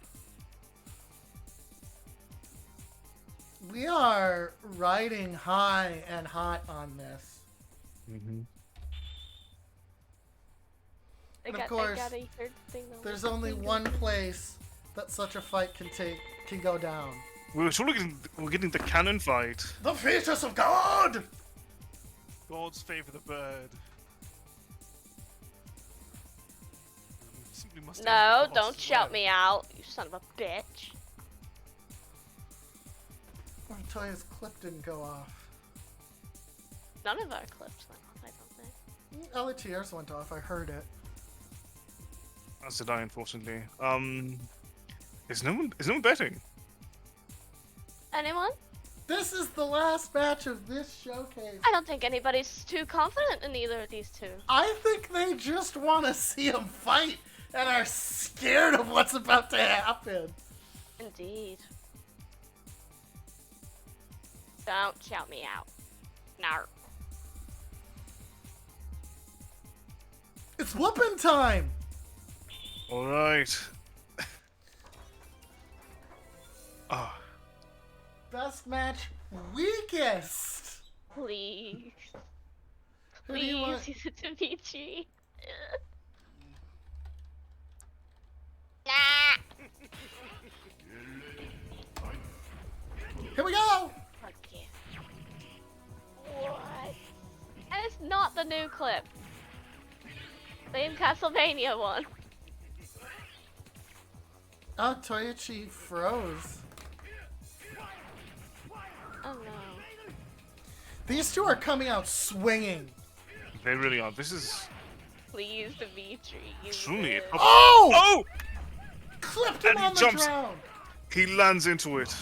We are riding high and hot on this. Mm-hmm. And of course, I gotta hear the thing, though. there's only one place that such a fight can go down. We're getting the cannon fight. The fetus of God! God's favorite bird. Simply must No, have the don't boss shout as me out, you son of a bitch. I'll tell you, his clip didn't go off. None of our clips went off, I don't think. LTRs went off. I heard it. As did I, unfortunately. Is no one betting? Anyone? This is the last match of this showcase. I don't think anybody's too confident in either of these two. I think they just want to see them fight and are scared of what's about to happen. Indeed. Don't shout me out. No. It's whooping time. All right. Ah. Best match, weakest. Please. Who do you want? Please, use it to Dimitri. Here we go. Fuck you. What? And it's not the new clip. Same Castlevania one. Oh, Toyoichi froze. Oh no. These two are coming out swinging. They really are. This is Please, Dimitri. Use truly. it. Oh! Oh! Clipped him And he on the jumps. ground. He lands into it.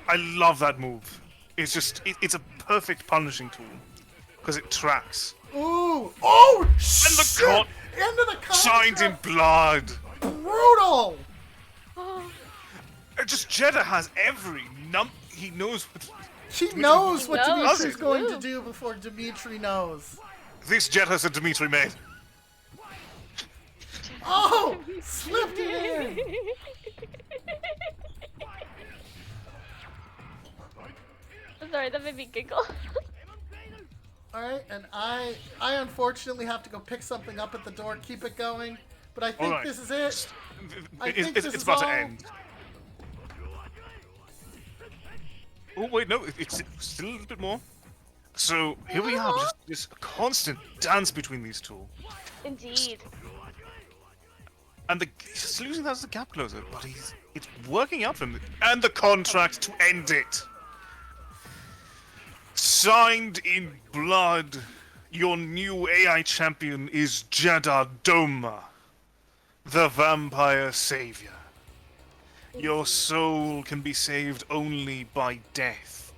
I love that move. It's just, it's a perfect punishing tool. Because it tracks. Ooh! Oh! And the Shit! con- Into the Signed in contract. blood. Brutal! Just Jeddah has every he knows what. He knows what knows Dimitri's his going to move. do before Dimitri knows. This Jeddah's a Dimitri made. Oh! Slipped it in! I'm sorry, that made me giggle. Alright, and I unfortunately have to go pick something up at the door. Keep it going. But I think Alright. this is it. I It's, think it's, this it's is about to all. end. Oh wait, no, it's still a little bit more. So here we have just this constant dance between these two, Indeed. and he's still using that as a gap closer, but it's working out for him. And the contract to end it, signed in blood. Your new AI champion is Jeddah Doma, the vampire savior. Your soul can be saved only by death.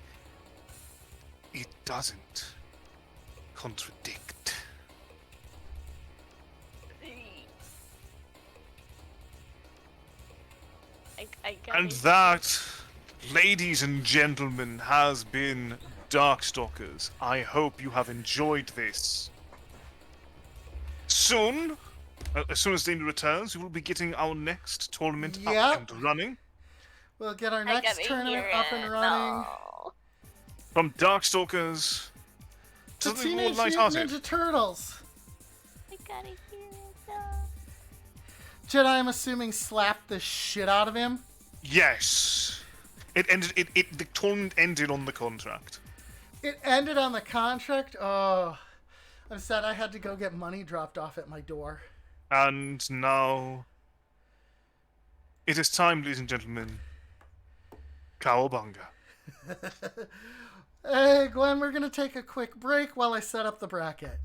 It doesn't contradict. I got And it. that, ladies and gentlemen, has been Darkstalkers. I hope you have enjoyed this. Soon, as soon as Dana returns, we will be getting our next tournament Yep. up and running. We'll get our I next gotta tournament hear up and it. running. No. From Darkstalkers to The something more Teenage Mutant lighthearted. Ninja Turtles. I gotta hear it. No. Jedi, I'm assuming, slapped the shit out of him. Yes. It ended. The tournament ended on the contract. It ended on the contract. Oh, I'm sad I had to go get money dropped off at my door. And now it is time, ladies and gentlemen. Cowabunga. Hey, Glenn, we're going to take a quick break while I set up the bracket.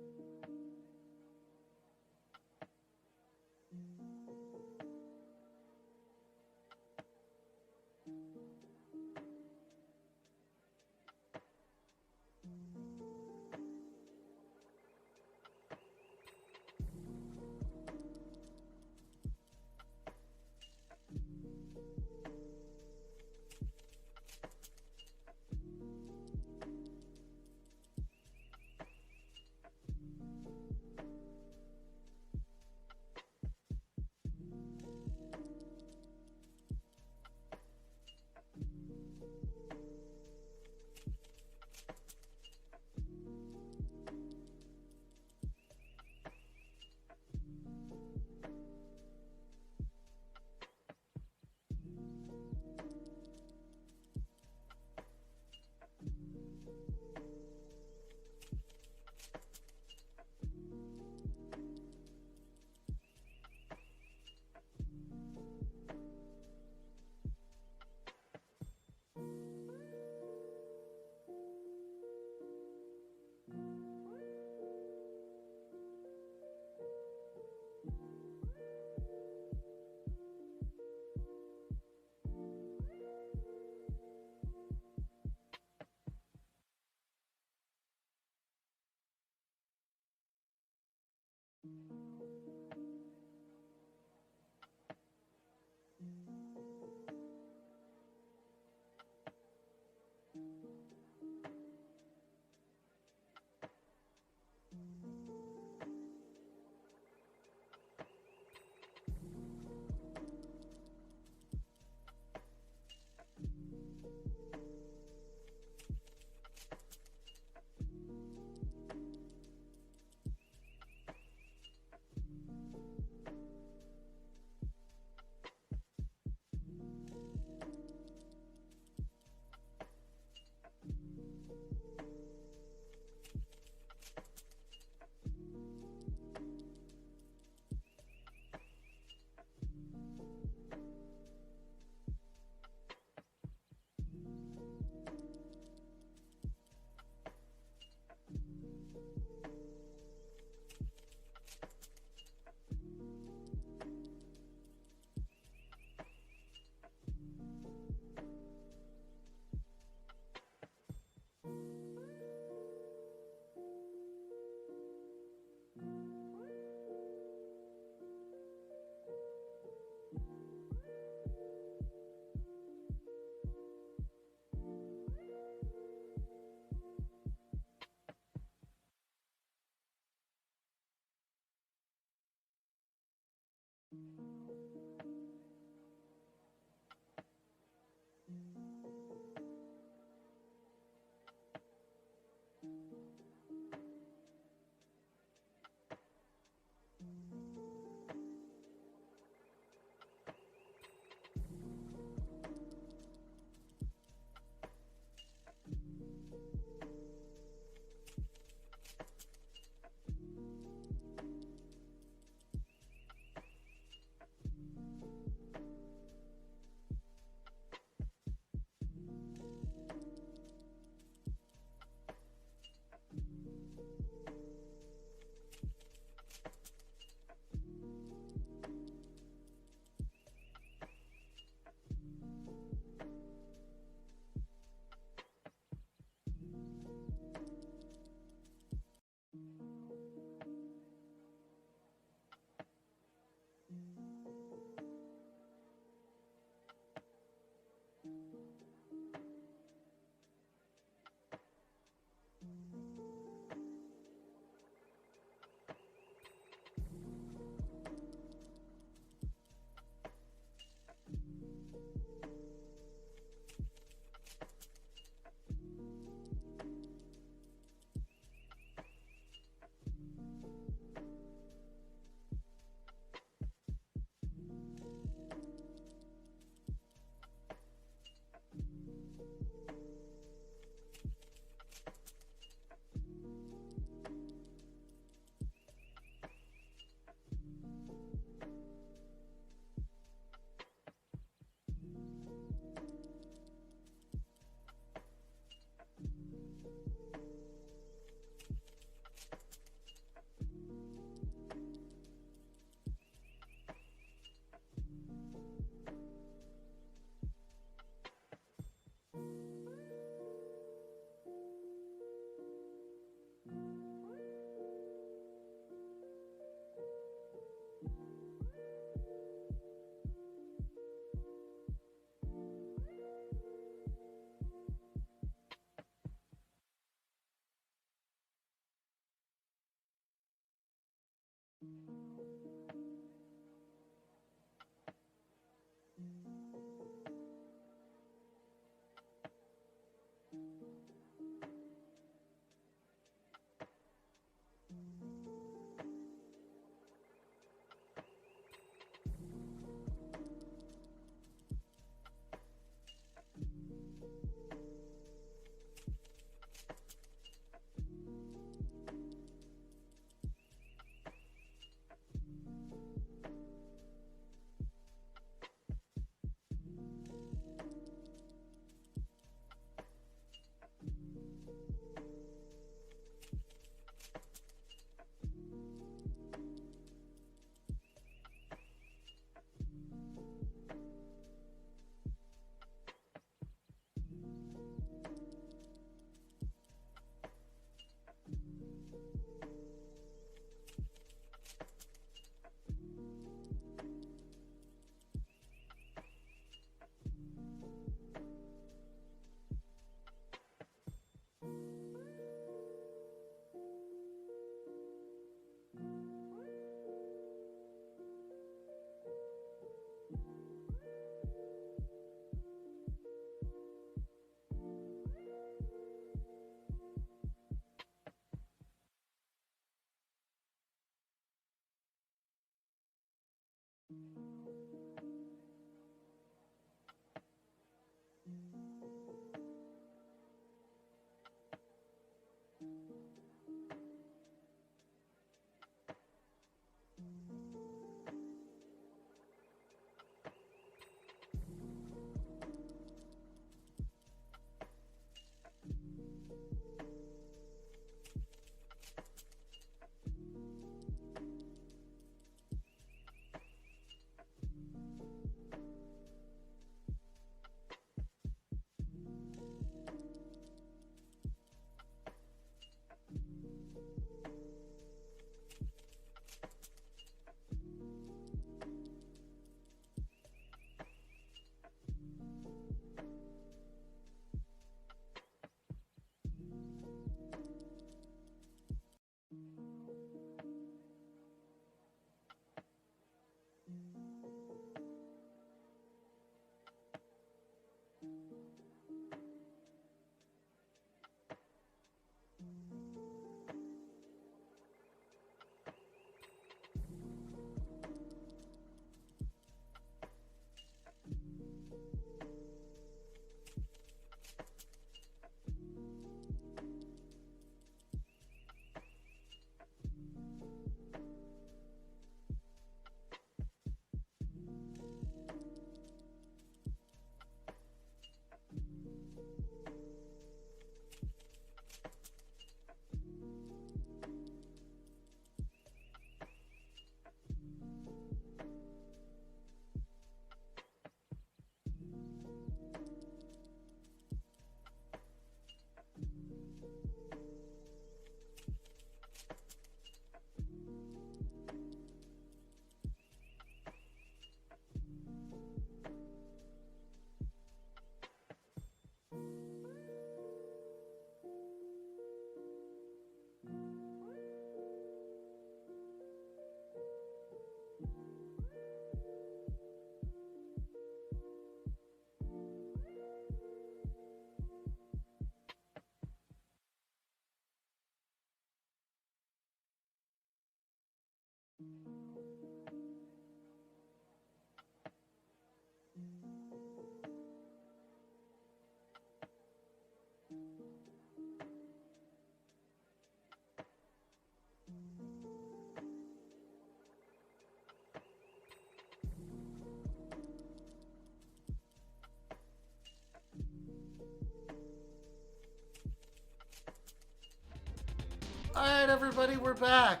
Alright, everybody, we're back.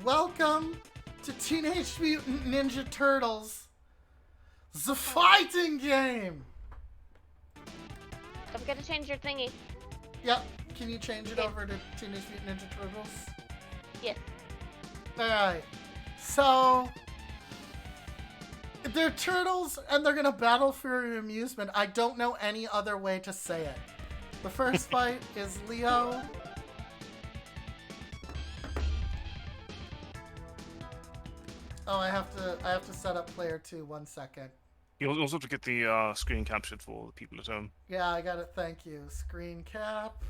Welcome to Teenage Mutant Ninja Turtles, the fighting game. Don't forget to change your thingy. Yep, can you change it Okay. over to Teenage Mutant Ninja Turtles? Yeah. Alright, so they're turtles and they're gonna battle for your amusement. I don't know any other way to say it. The first fight is Leo. Oh, I have to set up player 2. 1 second. You also have to get the screen captured for the people at home. Yeah, I got it. Thank you. Screen cap.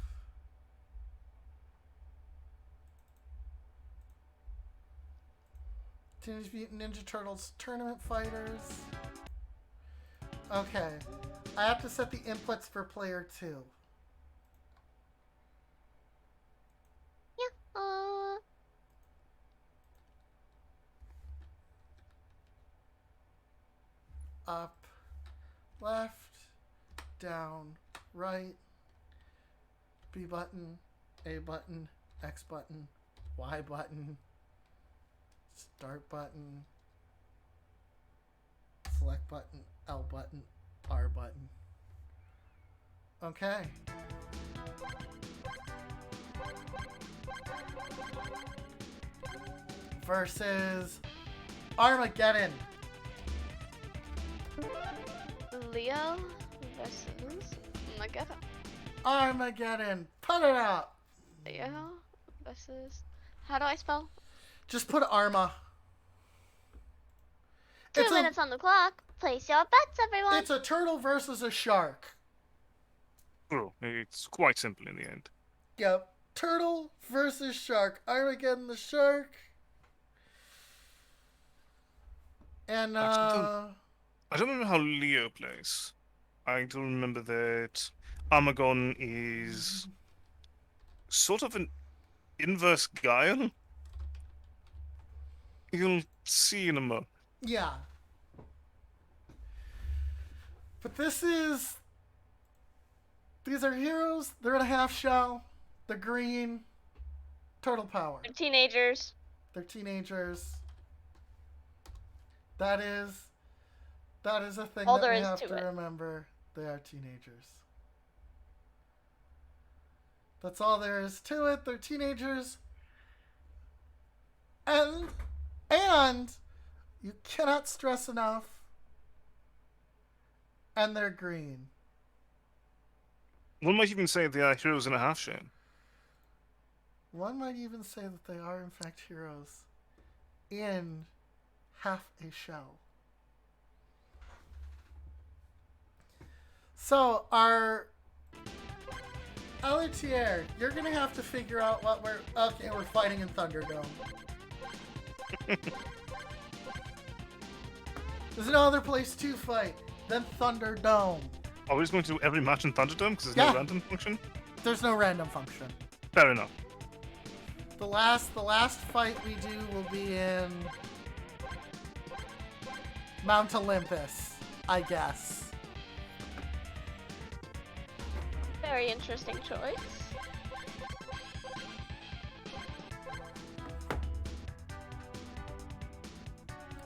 Teenage Mutant Ninja Turtles Tournament Fighters. Okay. I have to set the inputs for player 2. Yeah. Up, left, down, right, B button, A button, X button, Y button, start button, select button, L button, R button. Okay. Versus Armageddon. Leo versus Magetta. Armageddon. Put it up. Leo versus. How do I spell? Just put Arma. 2 It's a- minutes on the clock. Place your bets, everyone. It's a turtle versus a shark. Oh, it's quite simple in the end. Yep. Turtle versus shark. Armageddon the shark. And I don't remember how Leo plays. I do remember that Armagon is sort of an inverse Guile. You'll see in a moment. yeah. But these are heroes. They're in a half shell. They're green. Turtle power. They're teenagers. They're teenagers. That is a thing All that there we is have to to it. remember. They are teenagers. That's all there is to it. They're teenagers. And you cannot stress enough. And they're green. One might even say they are heroes in a half shell. One might even say that they are in fact heroes in half a shell. So our Alitier, you're gonna have to figure out what we're fighting in Thunderdome. There's no other place to fight than Thunderdome. Are we just going to do every match in Thunderdome because there's Yeah. no random function? There's no random function. Fair enough. The last fight we do will be in Mount Olympus, I guess. Very interesting choice.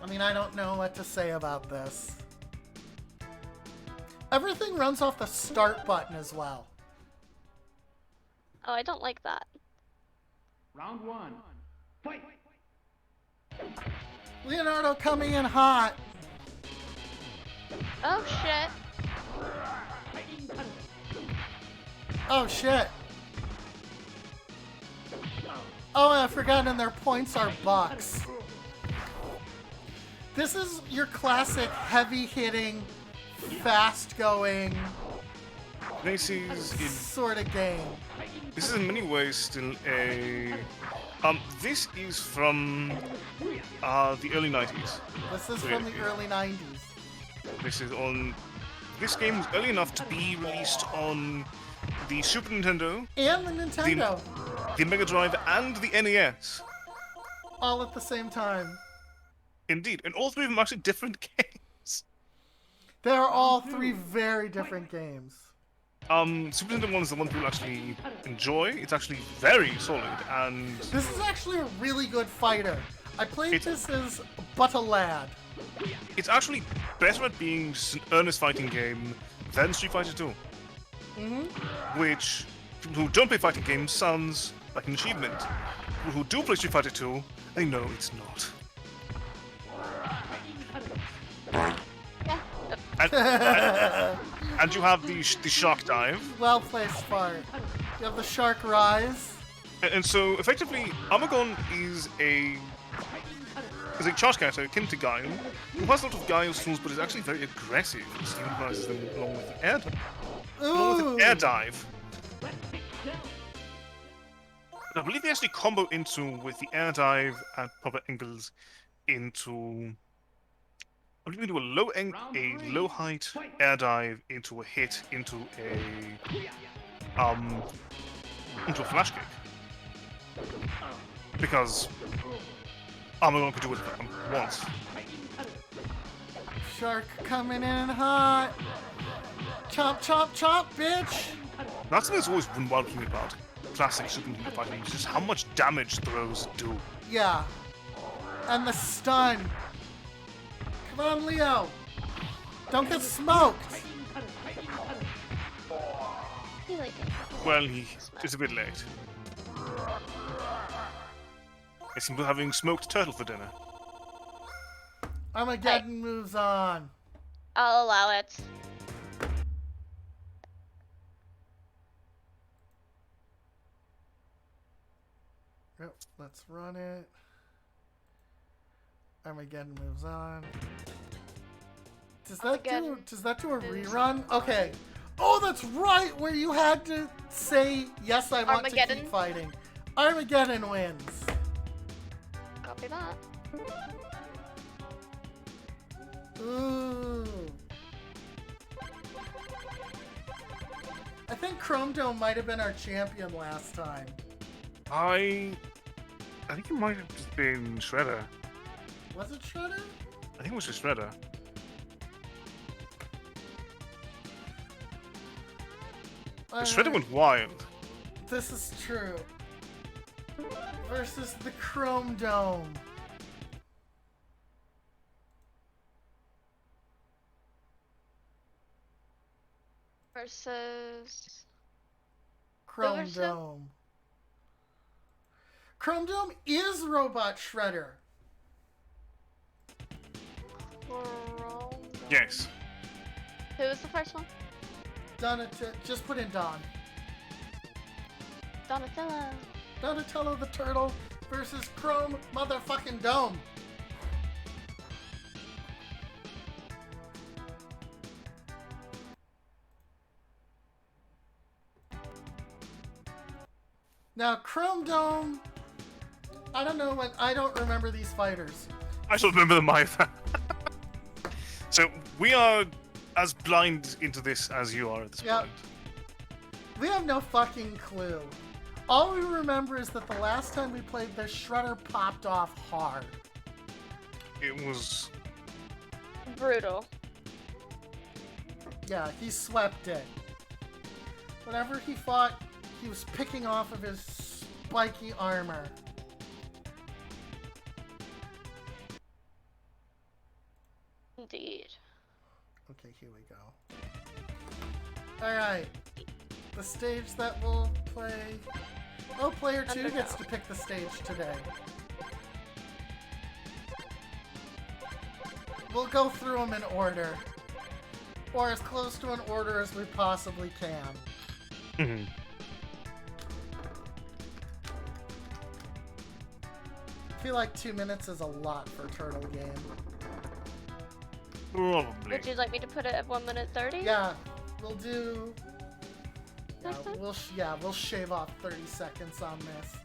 I mean, I don't know what to say about this. Everything runs off the start button as well. Oh, I don't like that. Round 1. Fight! Leonardo coming in hot. Oh shit. Oh shit. Oh, and I forgot, and their points are bucks. This is your classic heavy-hitting, fast-going This is sort of game. this is in many ways still a this is from the early 90s. This is from the early 90s. This game was early enough to be released on the Super Nintendo, And the Nintendo. the Mega Drive, and the NES. All at the same time. Indeed, and all three of them are actually different games. They are all three very different games. Super Nintendo 1 is the one people actually enjoy. It's actually very solid, and This is actually a really good fighter. I played It's- this as but a lad. it's actually better at being just an earnest fighting game than Street Fighter 2. Which, people who don't play fighting games sounds like an achievement. People who do play Street Fighter 2, they know it's not. And you have the shock dive. Well placed fart. You have the shark rise. And so, effectively, Amagon is a charge character akin to Guile, who has a lot of Guile's tools, but is actually very aggressive. He utilizes them along with the air dive. And I believe they actually combo into with the air dive at proper angles into. I believe we do a low height air dive into a hit into a flash kick. Because Amagon could do it once. Shark coming in hot. Chop, chop, chop, bitch. That's something that's always been wild to me about classic Super Nintendo fighting games, just how much damage throws do. Yeah. And the stun. Come on, Leo. Don't get smoked. He like it. Well, he is a bit late. I seem to be having smoked turtle for dinner. Armageddon moves on. I'll allow it. Yep, let's run it. Armageddon moves on. Does that do a rerun? Okay. Oh, that's right, where you had to say, yes, I want to Armageddon? keep fighting. Armageddon wins. Copy that. Ooh. I think Chrome Dome might have been our champion last time. I think it might have just been Shredder. Was it Shredder? I think it was just Shredder. Shredder went wild. This is true. Versus the Chrome Dome. Versus... Chrome Versus- Dome. Chrome Dome is Robot Shredder. Yes. Who was the first one? Just put in Don. Donatello. Donatello the Turtle versus Chrome motherfucking Dome. Now, Chrome Dome, I don't remember these fighters. I still remember them either. So we are as blind into this as you are at this Yep. point. We have no fucking clue. All we remember is that the last time we played this, Shredder popped off hard. It was Brutal. Yeah, he swept it. Whenever he fought, he was picking off of his spiky armor. Indeed. Okay, here we go. Alright. The stage that we'll play... Oh, player 2 gets to pick the stage today. We'll go through them in order. Or as close to an order as we possibly can. Mhm. I feel like 2 minutes is a lot for a turtle game. Probably. Would you like me to put it at 1 minute 30? Yeah, we'll do... Yeah, That's fine. we'll shave off 30 seconds on this.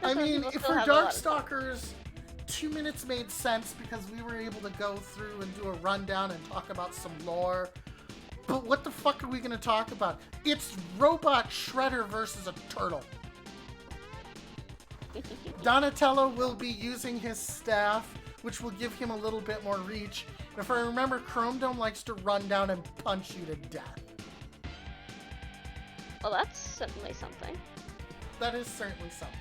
But I some mean, people if still for have a lot of Darkstalkers, 2 minutes made sense because we were able to go through and do a rundown and talk about some lore. But what the fuck are we going to talk about? It's Robot Shredder versus a turtle. Donatello will be using his staff, which will give him a little bit more reach. If I remember, Chrome Dome likes to run down and punch you to death. Well, that's certainly something. That is certainly something.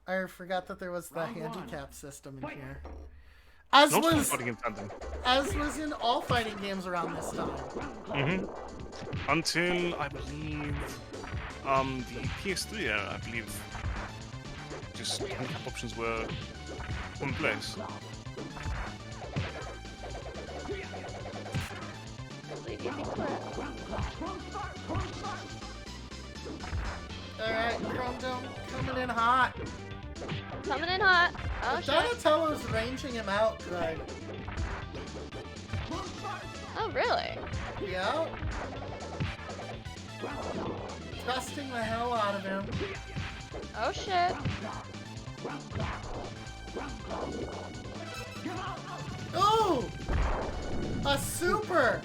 I forgot that there was the Round one. handicap system in Fight. here. As Not was fighting in tandem. as was in all fighting games around this time. Mm-hmm. Until I believe the PS3 era, I believe just handicap options were in place. Believe you can quit. Alright, Chrome Dome coming in hot. Coming in hot. Oh shit. Donatello's ranging him out good. Oh really? Yeah. Thrusting the hell out of him. Oh shit. Ooh! A super!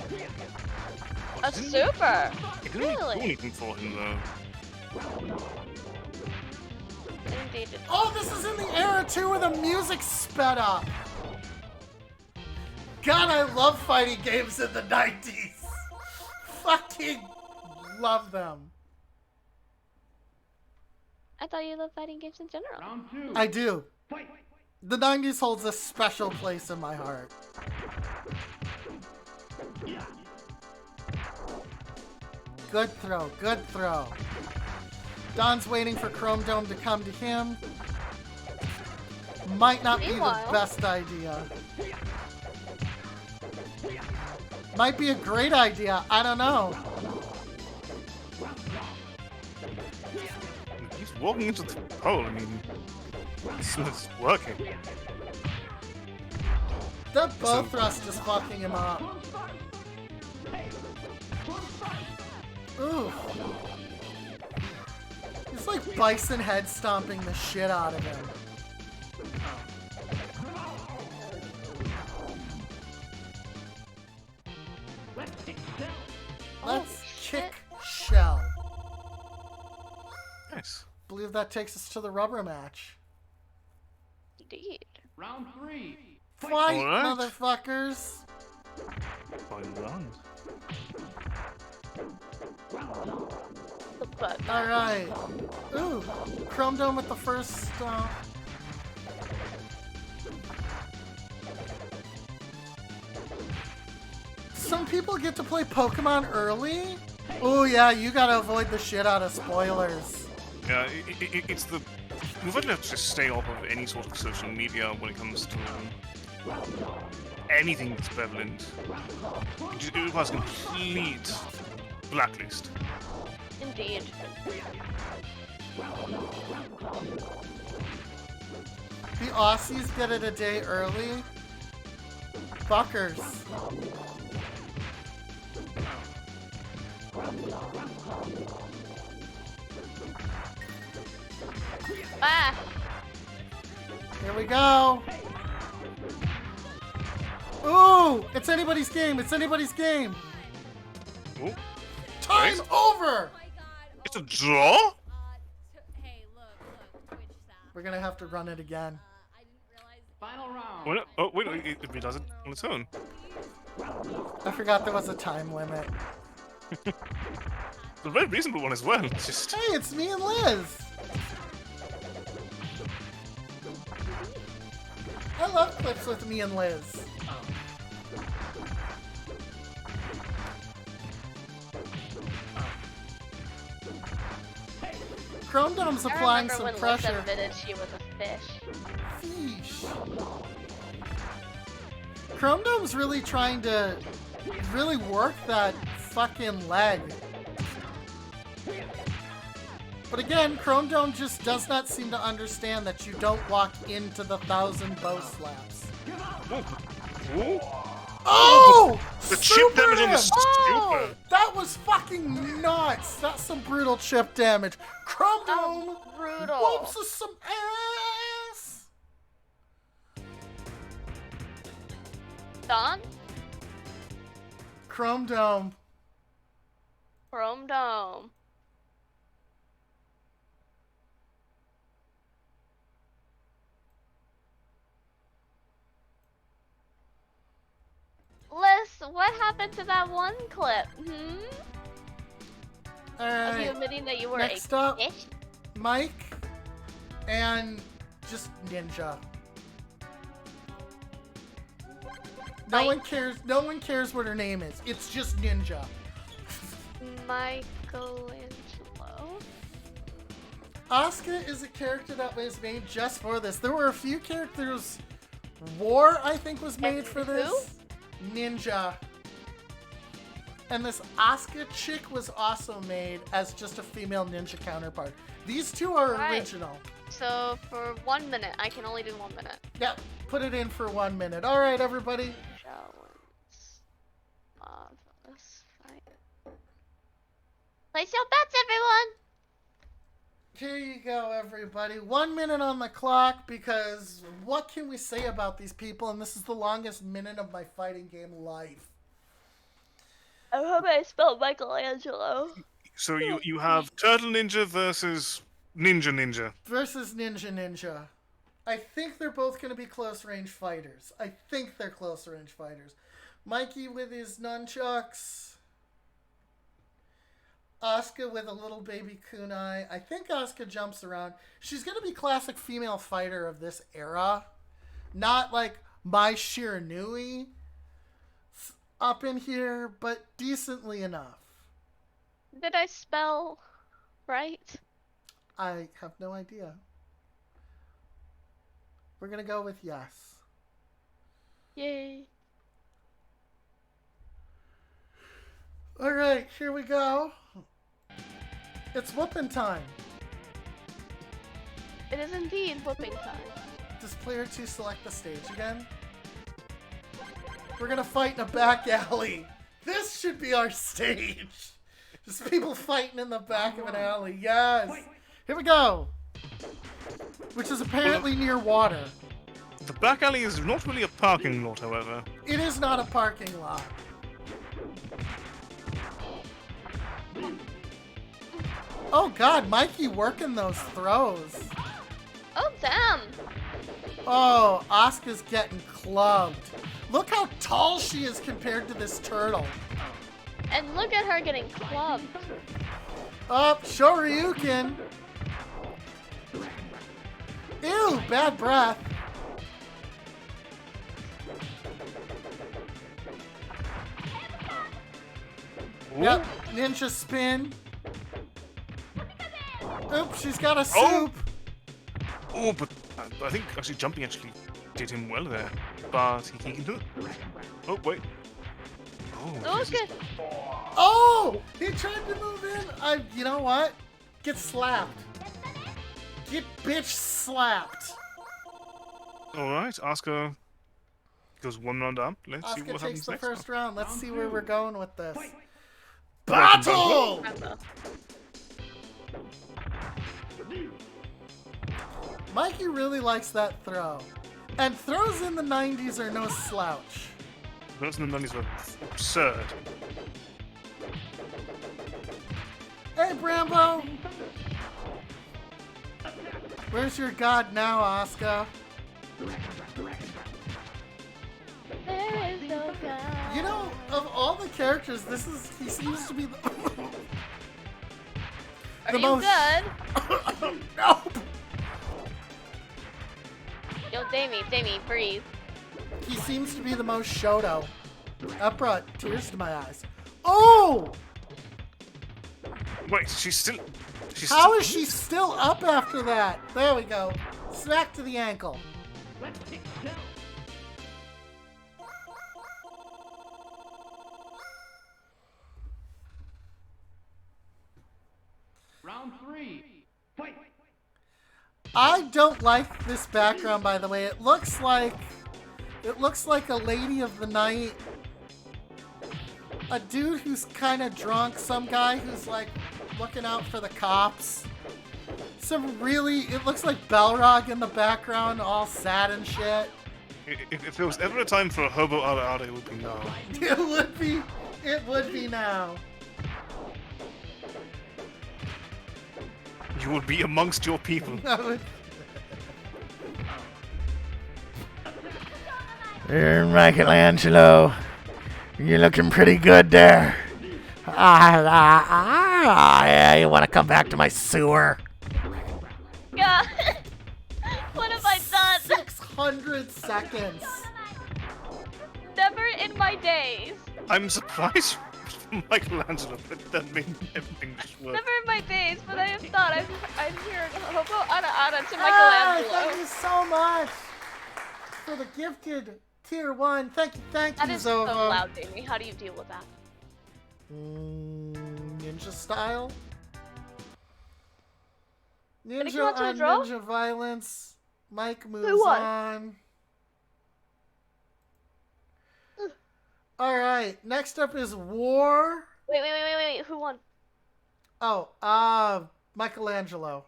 A super. It didn't do Really? anything for him though. Indeed. it- Oh, this is in the era too where the music sped up. God, I love fighting games in the 90s. Fucking love them. I thought you loved fighting games in general. Round two. I do. Fight. The 90s holds a special place in my heart. Good throw, good throw. Don's waiting for Chrome Dome to come to him. Might not be the Meanwhile- best idea. Might be a great idea, I don't know. He's walking into the pole. I mean, it's working. That bow thrust is fucking him up. Ooh. He's like bison head stomping the shit out of him. Let's shit. kick shell. Nice. Believe that takes us to the rubber match. Indeed. Round three. Fight, Alright. motherfuckers! Fine round. The butt. Alright. Ooh, Chrome Dome with the first Some people get to play Pokemon early? Oh yeah, you gotta avoid the shit out of spoilers. Yeah, it's the. We've got to just stay off of any sort of social media when it comes to anything that's prevalent. It requires a complete blacklist. Indeed. The Aussies get it a day early. Fuckers. Ah! Here we go. Ooh, it's anybody's game. It's anybody's game. Oh, Time Nice. over. Oh my god. it's a draw? Hey, look, Twitch staff. We're gonna have to run it again. I didn't realize. Final round. Wait, oh, wait, it does it on its own. I forgot there was a time limit. It's a very reasonable one as well. It's just. Hey, it's me and Liz. I love clips with me and Liz. Chrome Dome's I applying remember some when Liz pressure. admitted she was a fish. Sheesh. Chrome Dome's really trying to really work that fucking leg. But again, Chrome Dome just does not seem to understand that you don't walk into the 1,000 bow slaps. Ooh. Oh! The chip damage on the Super! Oh! super. That was fucking nuts! That's some brutal chip damage. Chrome That Dome was brutal. whoops us some ass! Don? Chrome Dome. Chrome Dome. what happened to that one clip? Of you Alright, admitting that you were next a up. fish? Mike and just Ninja. No one cares. No one cares what her name is. It's just Ninja. Michelangelo. Asuka is a character that was made just for this. There were a few characters. War, I think, was made And for this. Ninja. And this Asuka chick was also made as just a female ninja counterpart. These two are Right. original. So for 1 minute, I can only do 1 minute. Yep, put it in for 1 minute. All right, everybody. Showings of this fight. Place your bets, everyone! Here you go, everybody. 1 minute on the clock, because what can we say about these people? And this is the longest minute of my fighting game life. I hope I spelled Michelangelo. So you have Turtle Ninja versus Ninja. Versus Ninja. I think they're both going to be close range fighters. I think they're close range fighters. Mikey with his nunchucks. Asuka with a little baby kunai. I think Asuka jumps around. She's going to be classic female fighter of this era. Not like Mai Shiranui up in here, but decently enough. Did I spell right? I have no idea. We're going to go with yes. Yay. Alright, here we go. It's whooping time. It is indeed whooping time. Does player 2 select the stage again? We're gonna fight in a back alley. This should be our stage. Just people fighting in the back of an alley. Yes. Here we go. Which is apparently near water. The back alley is not really a parking lot, however. It is not a parking lot. Oh god, Mikey working those throws. Oh, damn. Oh, Asuka's getting clubbed. Look how tall she is compared to this turtle. And look at her getting clubbed. Oh, Shoryuken. Ew, bad breath. Ooh. Yep, ninja spin. Oops, she's got a Oh. soup. Oh, but I think actually jumping actually did him well there. But he can do it. Oh, wait. Oh, Oh, this is- good. Oh, he tried to move in. You know what? Get slapped. Get bitch slapped. Alright, Asuka goes 1 round up. Let's see Asuka what takes happens the next. first round. Let's see where we're going with this. Welcome Battle! Bravo. Mikey really likes that throw. And throws in the 90s are no slouch. Those in the 90s were absurd. Hey, Brambo! Where's your god now, Asuka? There is no God. You know, of all the characters, he seems to be the, Are the you most... good? Nope! Yo, Damie, breathe. He seems to be the most Shoto. That brought tears to my eyes. Oh! Wait, she's How still... is she still up after that? There we go. Smack to the ankle. Round 3. Fight. I don't like this background, by the way. It looks like a lady of the night. A dude who's kind of drunk. Some guy who's like looking out for the cops. It looks like Balrog in the background, all sad and shit. If there was ever a time for a hobo ara, it would be now. It would be now. You would be amongst your people. Michelangelo. You're looking pretty good there. You want to come back to my sewer? Yeah. What have I done? 600 seconds. Never in my days. I'm surprised Michelangelo that made everything just work. Never in my days, but I have thought. I've heard Hobo Ana to Thank Michelangelo. you so much for the gifted tier 1. Thank you, That is so Zova. loud, Jamie. How do you deal with that? Ninja style. Did it Ninja come out to a on draw? ninja violence. Mike moves Who won? on. Alright, next up is War. Wait. Who won? Oh, Michelangelo.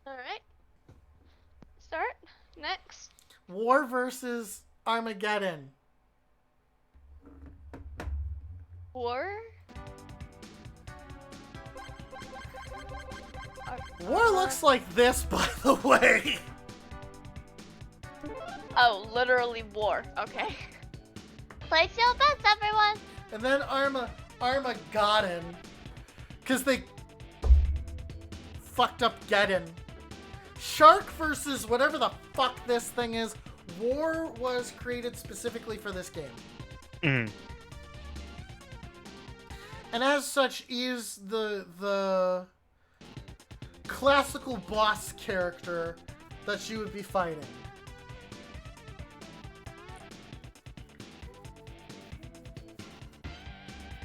Alright. Start. Next. War versus Armageddon. War. War looks like this, by the way. Oh, literally war. Okay. Place your bets, everyone. And then Armageddon. Because they fucked up Geddon. Shark versus whatever the fuck this thing is. War was created specifically for this game. Mm. And as such is the classical boss character that you would be fighting.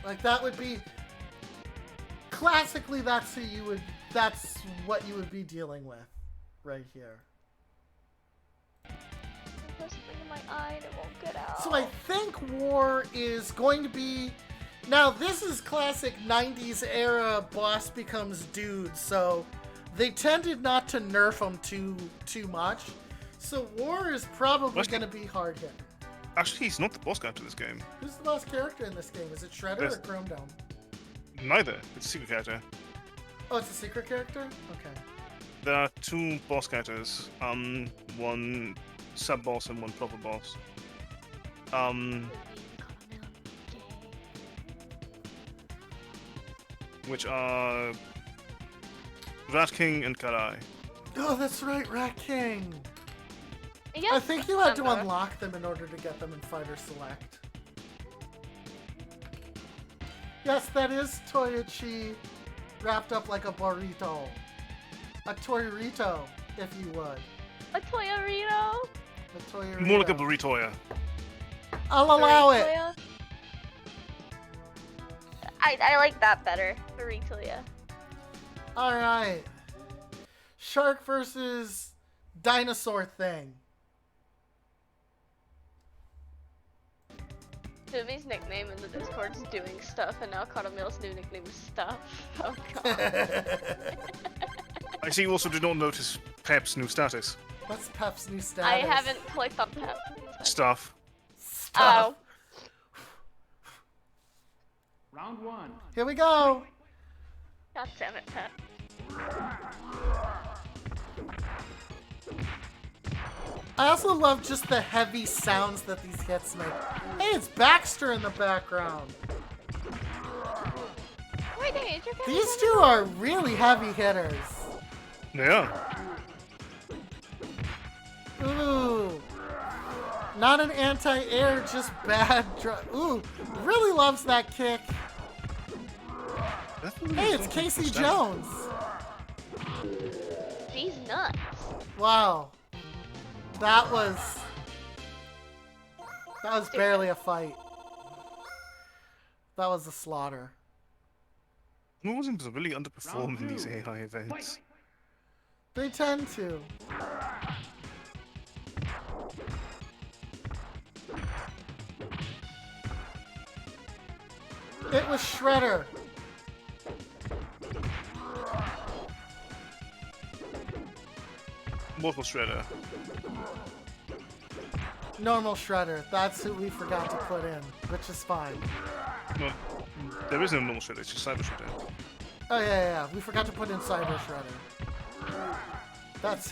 Like that would be classically that's what you would be dealing with right here. There's something in my eye and it won't get out. So I think War is going to be... Now, this is classic 90s era boss becomes dude, so they tended not to nerf him too much. So War is probably going to be hard hit. Actually, he's not the boss character of this game. Who's the boss character in this game? Is it Shredder Yes. or Chrome Dome? Neither. It's a secret character. Oh, it's a secret character? Okay. There are two boss characters. One sub-boss and one proper boss. Which are Rat King and Karai. Oh, that's right, Rat King! Yes, I think you had to remember. unlock them in order to get them in Fighter Select. Yes, that is Toyochi wrapped up like a burrito. A torito, if you would. A Toyorito. A Toyorito. More like a burritoya. I'll allow it. Burritoya. I like that better. Burritoya. Alright. Shark versus dinosaur thing. Jimmy's nickname in the Discord's doing stuff, and now Karamil's new nickname is Stuff. Oh god. I see you also did not notice Pep's new status. What's Pep's new status? I haven't clicked on Pep. Stuff. Stuff. Oh. Round one. Here we go. God damn it, Pep. I also love just the heavy sounds that these hits make. Hey, it's Baxter in the background. Wait, dang, your These two are really heavy hitters. Yeah. Ooh. Not an anti-air, just bad Ooh, really loves that kick. Hey, it's Casey Jones. She's nuts. Wow. That was barely a fight. That was a slaughter. Muslims really underperform in these AI events. They tend to. It was Shredder. Mortal Shredder. Normal Shredder. That's who we forgot to put in, which is fine. No, there is no normal Shredder, it's just Cyber Shredder. Oh yeah. We forgot to put in Cyber Shredder. That's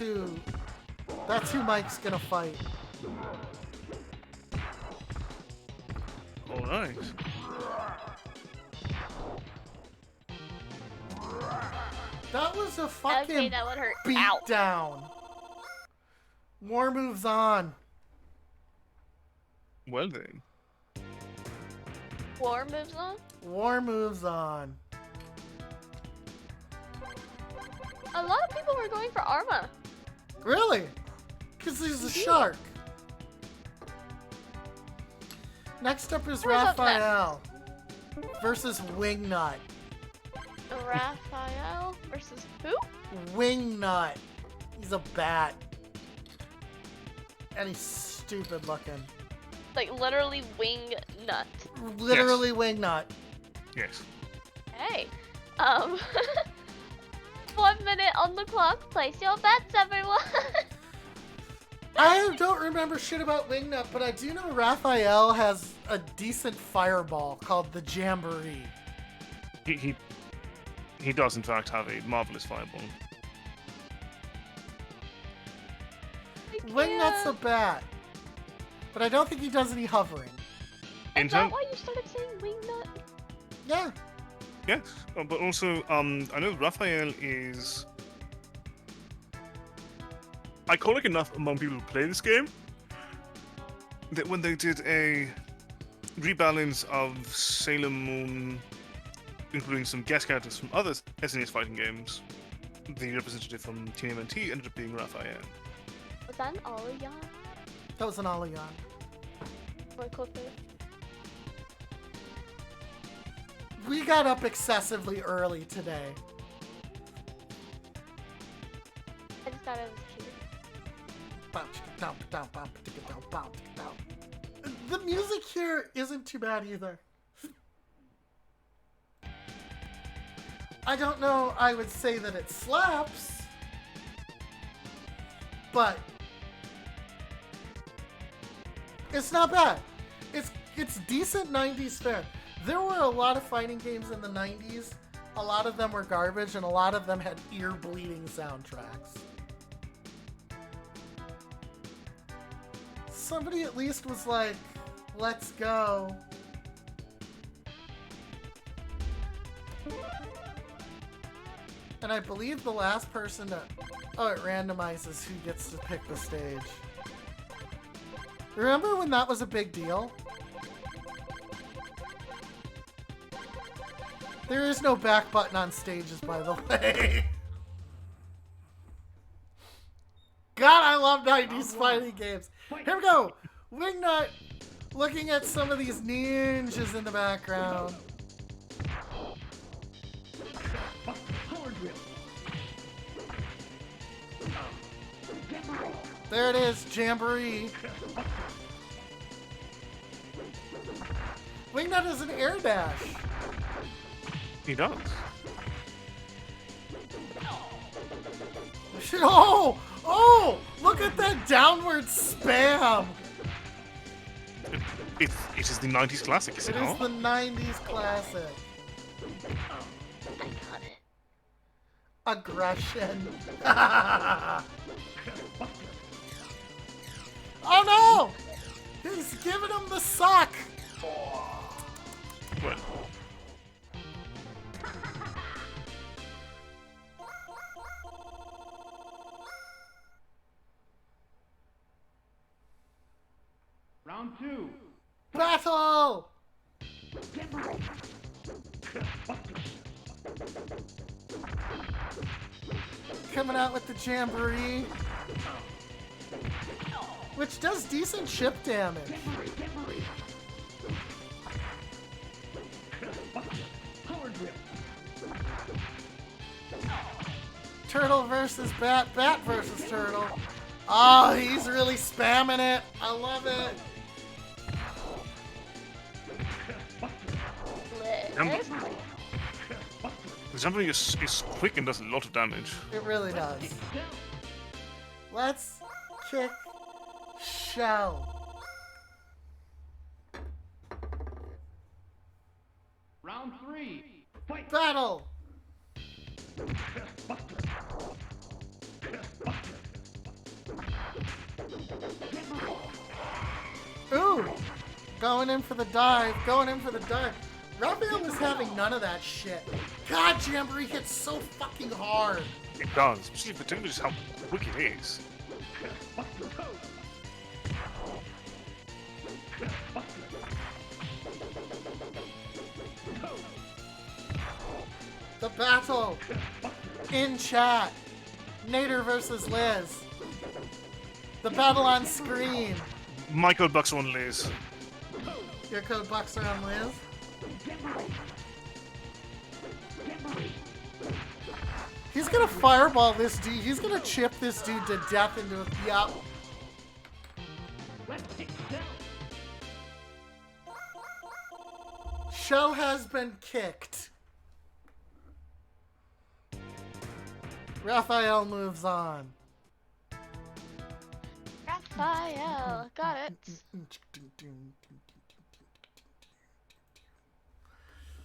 who Mike's gonna fight. Alright. That was a Okay, fucking that would hurt. Ow. beatdown. War moves on. Well then. War moves on. War moves on. A lot of people were going for Arma. Really? Because he's a shark. Next up is Who's up Raphael versus Wingnut. Raphael versus who? Wingnut. He's a bat. And he's stupid looking. Like literally wing nut. Literally Wingnut. Yes. Hey. 1 minute on the clock. Place your bets, everyone. I don't remember shit about Wingnut, but I do know Raphael has a decent fireball called the Jamboree. He does in fact have a marvelous fireball. Wingnut's a bat. But I don't think he does any hovering. Is that why you started saying wing nut? Yeah. Yes, but also I know Raphael is iconic enough among people who play this game that when they did a rebalance of Sailor Moon, including some guest characters from other SNES fighting games, the representative from TMNT ended up being Raphael. Was that an Olayan? That was an Alayan. Or Clipper? We got up excessively early today. I just thought it was cute. The music here isn't too bad either. I don't know, I would say that it slaps, but it's not bad. It's decent 90s fare. There were a lot of fighting games in the 90s. A lot of them were garbage, and a lot of them had ear-bleeding soundtracks. Somebody at least was like, let's go. And I believe the last person to... Oh, it randomizes who gets to pick the stage. Remember when that was a big deal? There is no back button on stages, by the way. God, I love 90s fighting games. Here we go. Wingnut looking at some of these ninjas in the background. There it is, Jamboree. Wingnut is an air dash. He does. Oh! Oh! Look at that downward spam! It is the 90s classic, is It it is not? the 90s classic. I got it. Aggression. Oh no! He's giving him the suck! Well, Round 2. Battle! Coming out with the Jamboree. Which does decent chip damage. Turtle versus Bat, Bat versus Turtle. Oh, he's really spamming it. I love it. Liz. the jumping is quick and does a lot of damage. It really does. Let's kick shell. Round 3. Fight. Battle. Ooh. Going in for the dive. Going in for the dive. Raphael is having none of that shit. God, Jamboree hits so fucking hard. It does, especially for doing just how quick it is. The battle in chat. Nader versus Liz. The battle on screen. My code bucks on Liz. Your code bucks are on Liz. He's gonna fireball this dude. He's gonna chip this dude to death into a... Yup. Shell has been kicked. Raphael moves on. Raphael, got it.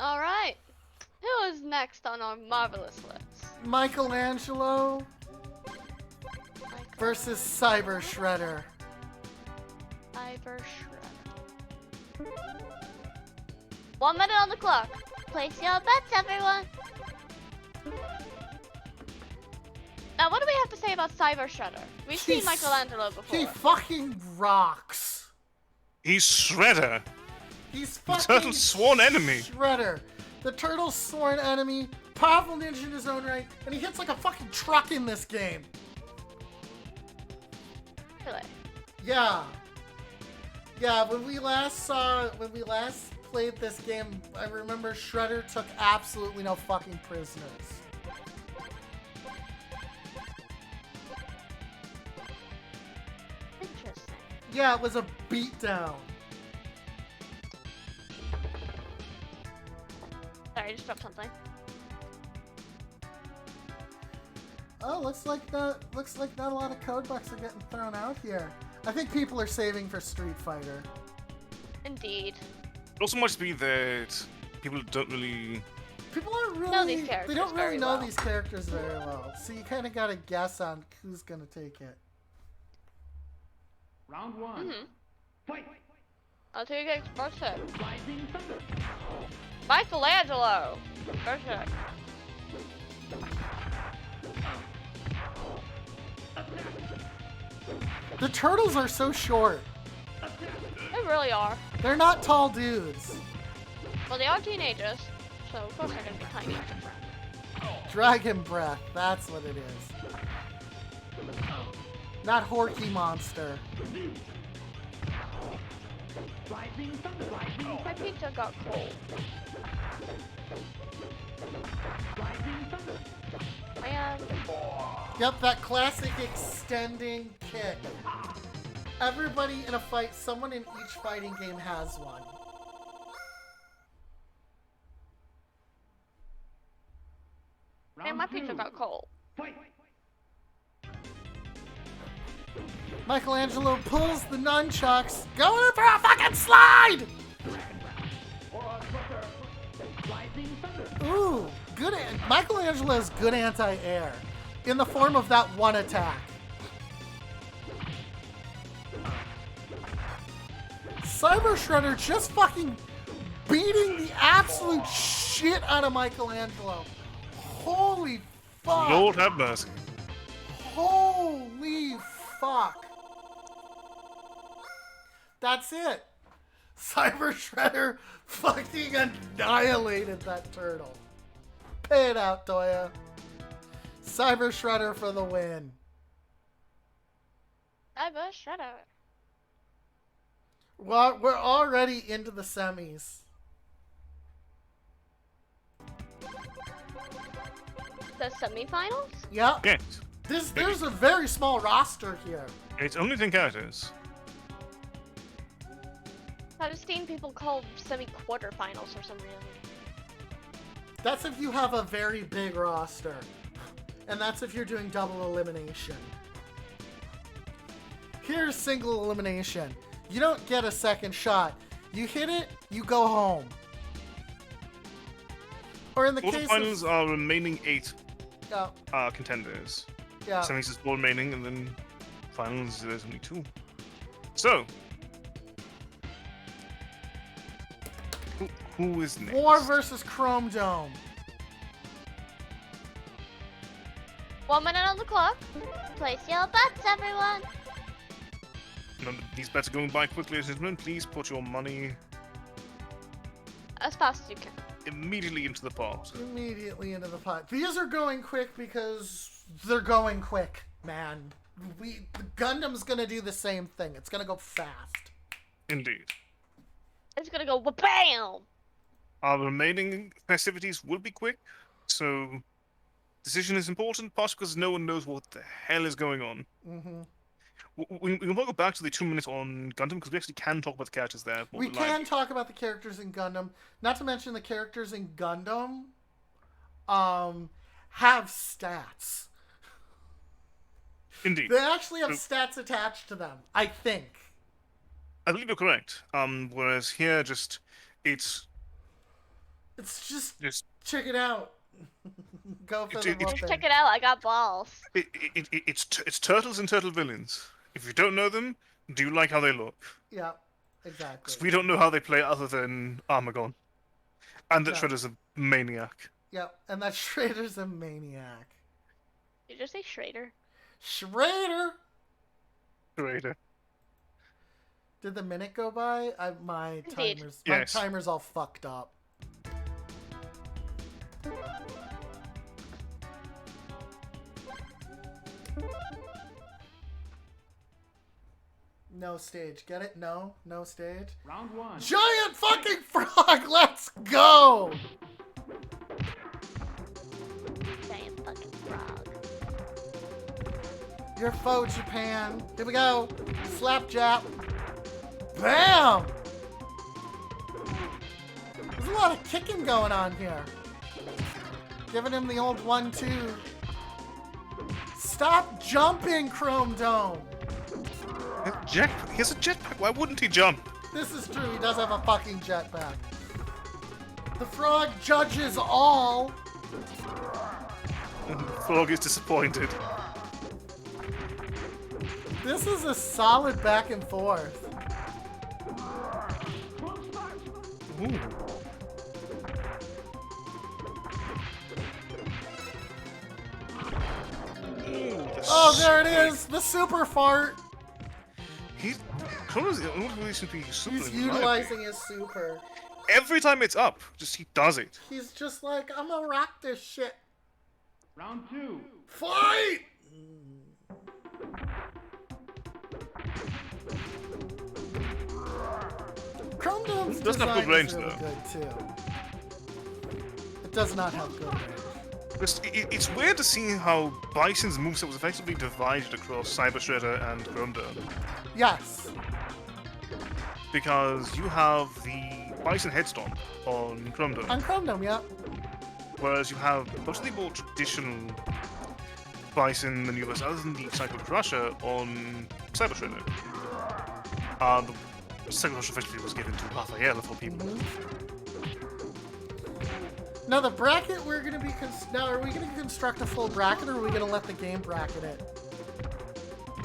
Alright. Who is next on our marvelous list? Michelangelo versus Cyber Shredder. Cyber Shredder. 1 minute on the clock. Place your bets, everyone. Now, what do we have to say about Cyber Shredder? We've seen Michelangelo before. He fucking rocks. He's Shredder. He's The fucking turtle's sworn enemy. Shredder. The turtle's sworn enemy. Powerful ninja in his own right. And he hits like a fucking truck in this game. Really? Yeah. Yeah, when we last played this game, I remember Shredder took absolutely no fucking prisoners. Interesting. Yeah, it was a beatdown. Sorry, I just dropped something. Oh, looks like not a lot of code bucks are getting thrown out here. I think people are saving for Street Fighter. Indeed. It also must be that people don't really... People aren't really... Know these characters they don't really very know well. these characters very well. So you kind of got to guess on who's going to take it. Round one. Mm-hmm. Fight! I'll take it first hit. Rising thunder. Michelangelo. First hit. The turtles are so short. They really are. They're not tall dudes. Well, they are teenagers, so of course they're gonna be tiny. Dragon breath, that's what it is. Not Horky Monster. Rising thunder. Rising My pizza got cold. Rising thunder. Man. Yep, that classic extending kick. Everybody in a fight, someone in each fighting game has one. Man, my pizza got cold. Fight! Michelangelo pulls the nunchucks, going in for a fucking slide! Rising thunder. Ooh, good. Michelangelo's good anti-air in the form of that one attack. Cyber Shredder just fucking beating the absolute shit out of Michelangelo. Holy fuck. Lord have mercy. Holy fuck. That's it. Cyber Shredder fucking annihilated that turtle. Pay it out, Toya. Cyber Shredder for the win. Cyber Shredder. Well, we're already into the semis. The semifinals? Yep. Yes. There's a very small roster here. It's only 10 characters. I've seen people call semi-quarterfinals for some reason. That's if you have a very big roster. And that's if you're doing double elimination. Here's single elimination. You don't get a second shot. You hit it, you go home. Or in the case Quarterfinals of... are remaining 8 Yeah, contenders. yeah. Semis is 4 remaining, and then finals there's only 2. So, Who is next? War versus Chrome Dome. 1 minute on the clock. Place your bets, everyone. None of these bets are going by quickly, ladies and gentlemen. Please put your money As fast as you can. immediately into the pot. Immediately into the pot. These are going quick because they're going quick, man. The Gundam's gonna do the same thing. It's gonna go fast. Indeed. It's gonna go BAM! Our remaining festivities will be quick, so decision is important, partially because no one knows what the hell is going on. Mm-hmm. We can go back to the 2 minutes on Gundam because we actually can talk about the characters there. more We than can likely. talk about the characters in Gundam. Not to mention the characters in Gundam have stats. Indeed. They actually have stats attached to them, I think. I believe you're correct. Whereas here, it's It's just just check it out. Go for It's- the it's- whooping. Just check it out, I got balls. it's turtles and turtle villains. If you don't know them, do you like how they look? Yeah, exactly. Because we don't know how they play other than Armagon, and that Yeah. Shredder's a maniac. Yep, and that Schrader's a maniac. Did you just say Schrader? Schrader! Shredder. Did the minute go by? My Indeed. Yes. timer's all fucked up. No stage. Get it? No stage. Round one. Giant fucking frog! Let's go! Giant fucking frog. Your foe, Japan. Here we go. Slapjap. Bam! There's a lot of kicking going on here. Giving him the old 1-2. Stop jumping, Chrome Dome. He has a jetpack. Why wouldn't he jump? This is true. He does have a fucking jetpack. The frog judges all. Frog is disappointed. This is a solid back and forth. Ooh. Ooh, the Oh, there it spike. is. The super fart. Chrono's the only reason to be super He's reliable. utilizing his super. Every time it's up, he does it. He's just like, I'm gonna rock this shit. Round two. Fight! Chrome Dome's It doesn't have good design range, is really though. good too. It does not have good range. It's weird to see how Bison's moveset was effectively divided across Cyber Shredder and Grundle. Yes. Because you have the Bison Headstomp on Grundle, On Chrome Dome, yeah. whereas you have most of the more traditional Bison in the universe, other than the Psycho Crusher, on Cyber Shredder. The Psycho Crusher effectively was given to Raphael for people. Now the bracket we're gonna be now are we gonna construct a full bracket or are we gonna let the game bracket it?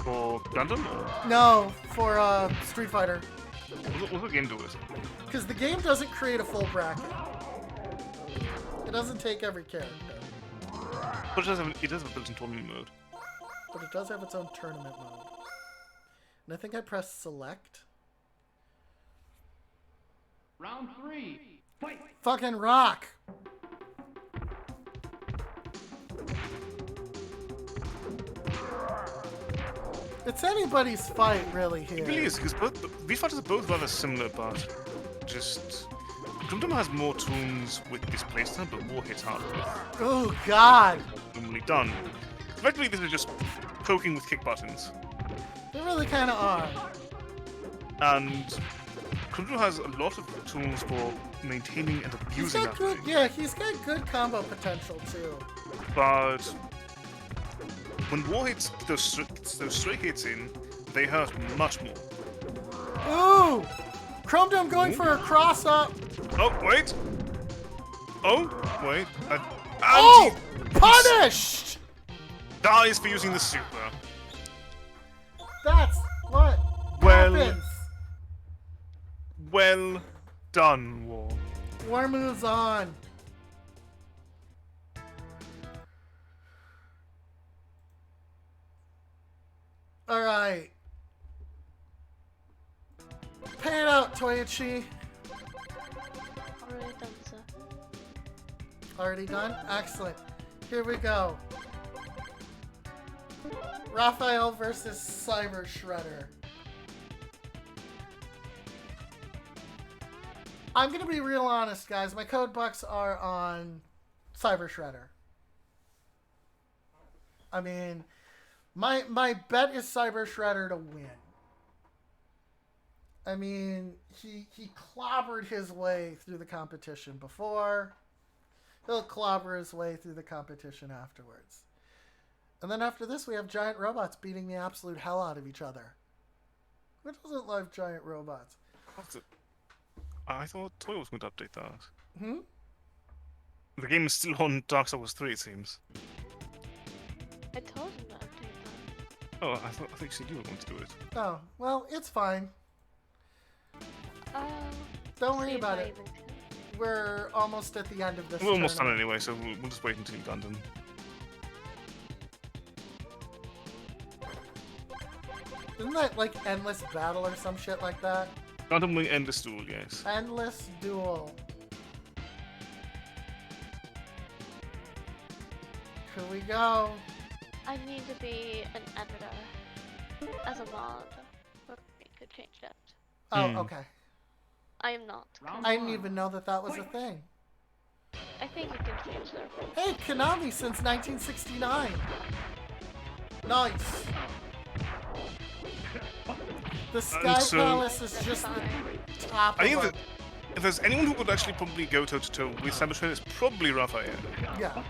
For Gundam? No, for Street Fighter. We'll look into it. Because the game doesn't create a full bracket. It doesn't take every character. But it does have a built-in tournament mode. But it does have its own tournament mode. And I think I pressed select. Round three. Fight. Fucking rock! It's anybody's fight, really, here. It really is, because these fighters are both rather similar, but just... Gundam has more tunes with this playstyle, but more hits harder. Oh, God! Normally done. Effectively, these are just poking with kick buttons. They really kind of are. And Gundam has a lot of tools for maintaining and He's abusing got that good, thing. yeah, he's got good combo potential, too. But when war hits those stray hits in, they hurt much more. Ooh! Chrome Dome going for a cross-up. Oh, wait! Oh, wait. And Oh! he Punished! dies for using the super. That's what Well- happens. Well done, War. War moves on. Alright. Pay it out, Toyochi. Already done, sir. Already done? Excellent. Here we go. Raphael versus Cyber Shredder. I'm gonna be real honest, guys. My code bucks are on Cyber Shredder. I mean, my bet is Cyber Shredder to win. I mean, he clobbered his way through the competition before. He'll clobber his way through the competition afterwards. And then after this, we have giant robots beating the absolute hell out of each other. Who doesn't love giant robots? What's it? I thought Toy was going to update that. Hmm? The game is still on Dark Souls 3, it seems. I told him to update Oh, I thought you said you were going to do it. Oh, well, it's fine. that. Don't worry see if about I it. even can. We're almost at the end of this We're almost done tournament. anyway, so we'll just wait until you're done. Isn't that like Endless Battle or some shit like that? Gundam Wing Endless Duel, yes. Endless Duel. Here we go. I need to be an editor as a mod. But we could change that. Oh, Hmm. okay. I am not. Round I didn't one. even know that that was a thing. I think you can change that. Hey, Konami since 1969. Nice. The Sky so- Palace is just the top I think of that if there's anyone who would actually probably go toe-to-toe with Cyber Shredder, it's probably Raphael. Yeah.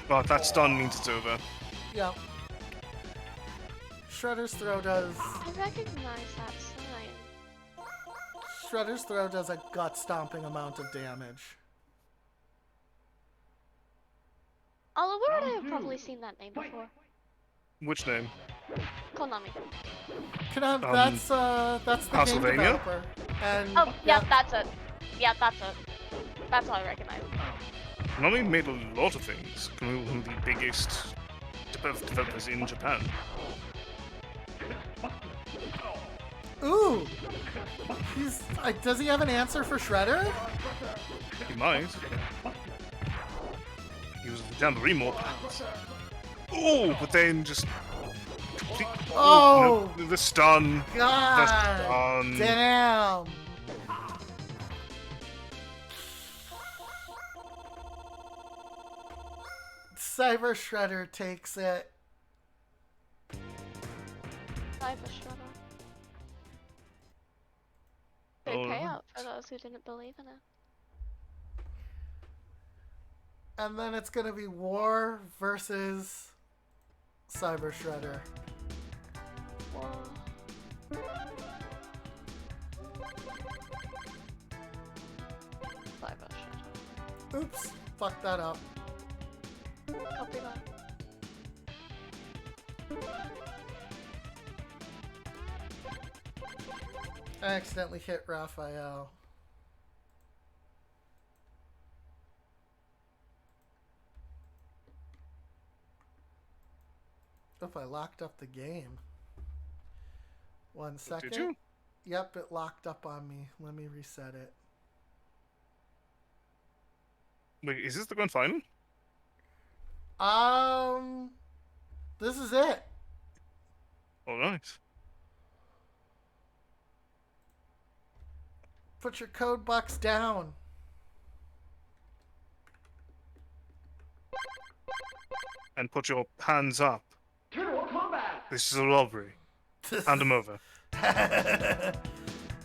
But that stun means it's over. Yeah. Shredder's Throw does... I recognize that sign. Shredder's Throw does a gut-stomping amount of damage. Although where would I Round have two. probably seen that name before? Which name? Konami. That's the game Castlevania? developer. And Oh, yeah, that's it. Yeah, that's it. That's all I recognize. Konami made a lot of things. Konami was one of the biggest developers in Japan. Ooh! Does he have an answer for Shredder? He might. He was down the remorph. Oh, but then just complete. Oh! No, the stun. God stun. damn! Cyber Shredder takes it. Cyber Shredder. Big Alright. payout for those who didn't believe in it. And then it's gonna be War versus Cyber Shredder. Whoa. Cyber Shredder. Oops, fucked that up. Copy that. I accidentally hit Raphael. If I locked up the game. 1 second. Did you? Yep, it locked up on me. Let me reset it. Wait, is this the grand final? This is it. Alright. Put your code box down. And put your hands up. Turtle combat! This is a robbery. Hand them over.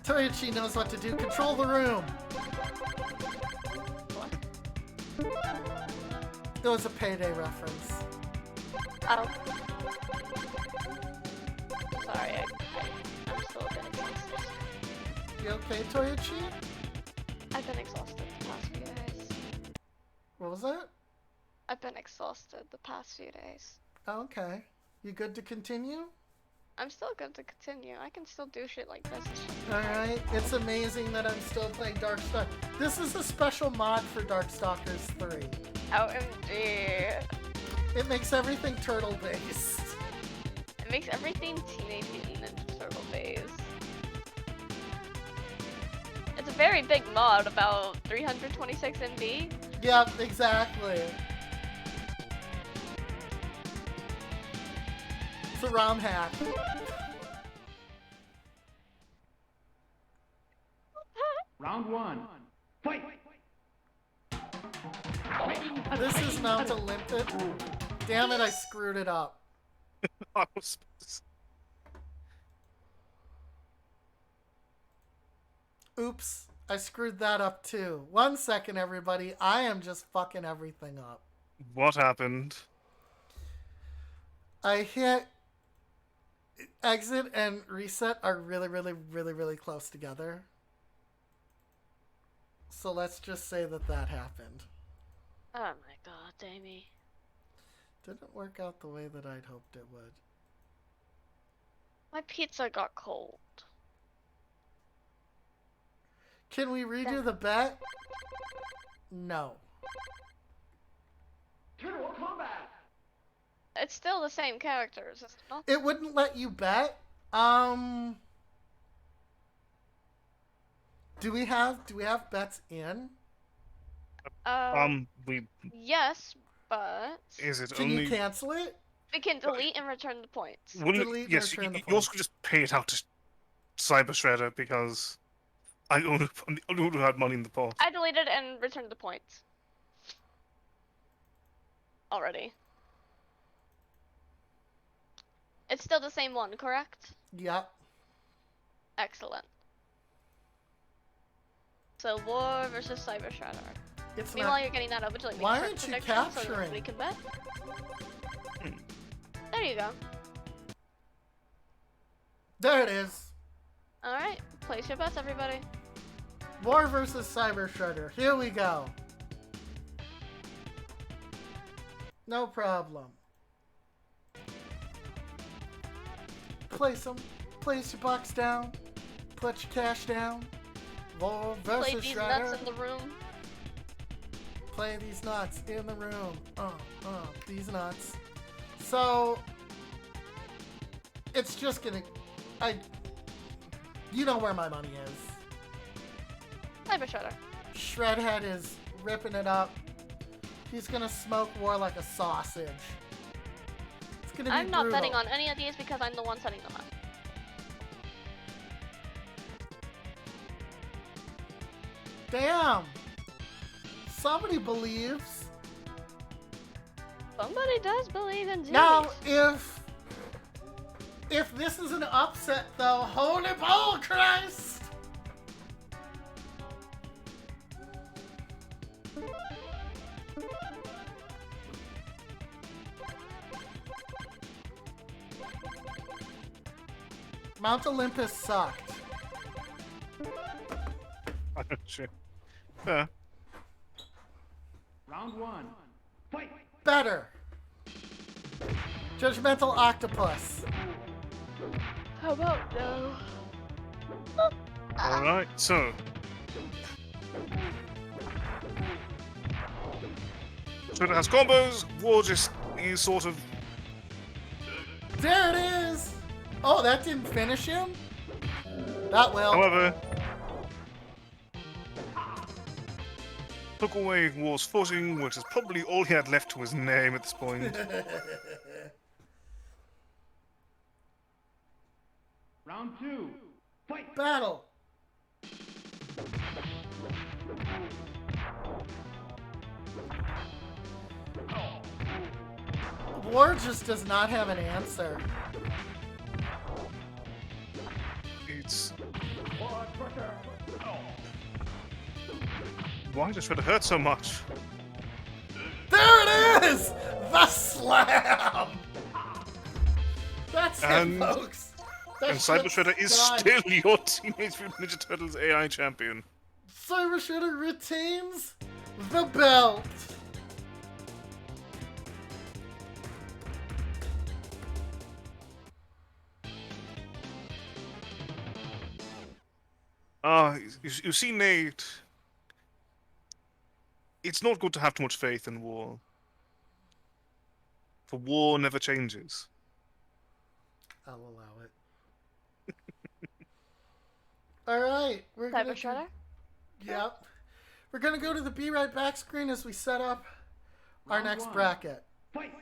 Toyochi knows what to do. Control the room. It was a Payday reference. Oh. Sorry, I'm still a bit exhausted. You okay, Toyochi? I've been exhausted the past few days. What was that? I've been exhausted the past few days. Oh, okay. You good to continue? I'm still good to continue. I can still do shit like this. Alright, it's amazing that I'm still playing Darkstalkers. This is a special mod for Darkstalkers 3. OMG. It makes everything turtle-based. It makes everything Teenage Mutant Ninja Turtle based. It's a very big mod, about 326 MB. Yep, exactly. It's a ROM hack. Round 1. Fight! This is Mount Olympus. Damn it, I screwed it up. I was- Oops, I screwed that up too. 1 second, everybody. I am just fucking everything up. What happened? I hit exit and reset are really close together. So let's just say that that happened. Oh my god, Damie. Didn't work out the way that I'd hoped it would. My pizza got cold. Can we redo the bet? No. Turtle combat! It's still the same characters, is it not? It wouldn't let you bet. Do we have bets in? We Yes, but is it Can only? you cancel it? we can delete and return the points. Wouldn't delete it, and yes, return the you also points? could just pay it out to Cyber Shredder because I'm the only one who had money in the pot. I deleted and returned the points. Already. It's still the same one, correct? Yep. Excellent. So War versus Cyber Shredder. It's Meanwhile, not. you're getting that over to like Why make aren't you predictions so that capturing? we can bet. Hmm. There you go. There it is. All right, place your bets, everybody. War versus Cyber Shredder. Here we go. No problem. Place them. Place your bucks down. Put your cash down. War Play versus these Shredder. nuts in the room. Play these nuts in the room. These nuts. So it's just gonna. You know where my money is. Cyber Shredder. Shredhead is ripping it up. He's gonna smoke War like a sausage. It's gonna be I'm not brutal. betting on any of these because I'm the one setting them up. Damn! Somebody believes. Somebody does believe in Now, Zeus. if this is an upset, though, holy ball Christ! Mount Olympus sucked. I'm not sure. Yeah. Round 1. Fight! Better. Judgmental Octopus. How about no? All right. So. Shredder has combos. War just is sort of. There it is! Oh, that didn't finish him? That will. However, took away War's footing, which is probably all he had left to his name at this point. Round 2. Fight! Battle. War just does not have an answer. It's. Why does Shredder hurt so much? There it is! The slam! That's it, And- folks. That And Cyber shit's Shredder is done. still your Teenage Mutant Ninja Turtles AI champion. Cyber Shredder retains the belt. You see, Nate, it's not good to have too much faith in war. For war never changes. I'll allow it. All right, we're Cyber gonna do. Shredder? Yep. We're gonna go to the Be Right Back screen as we set up our Round next one. bracket. Fight!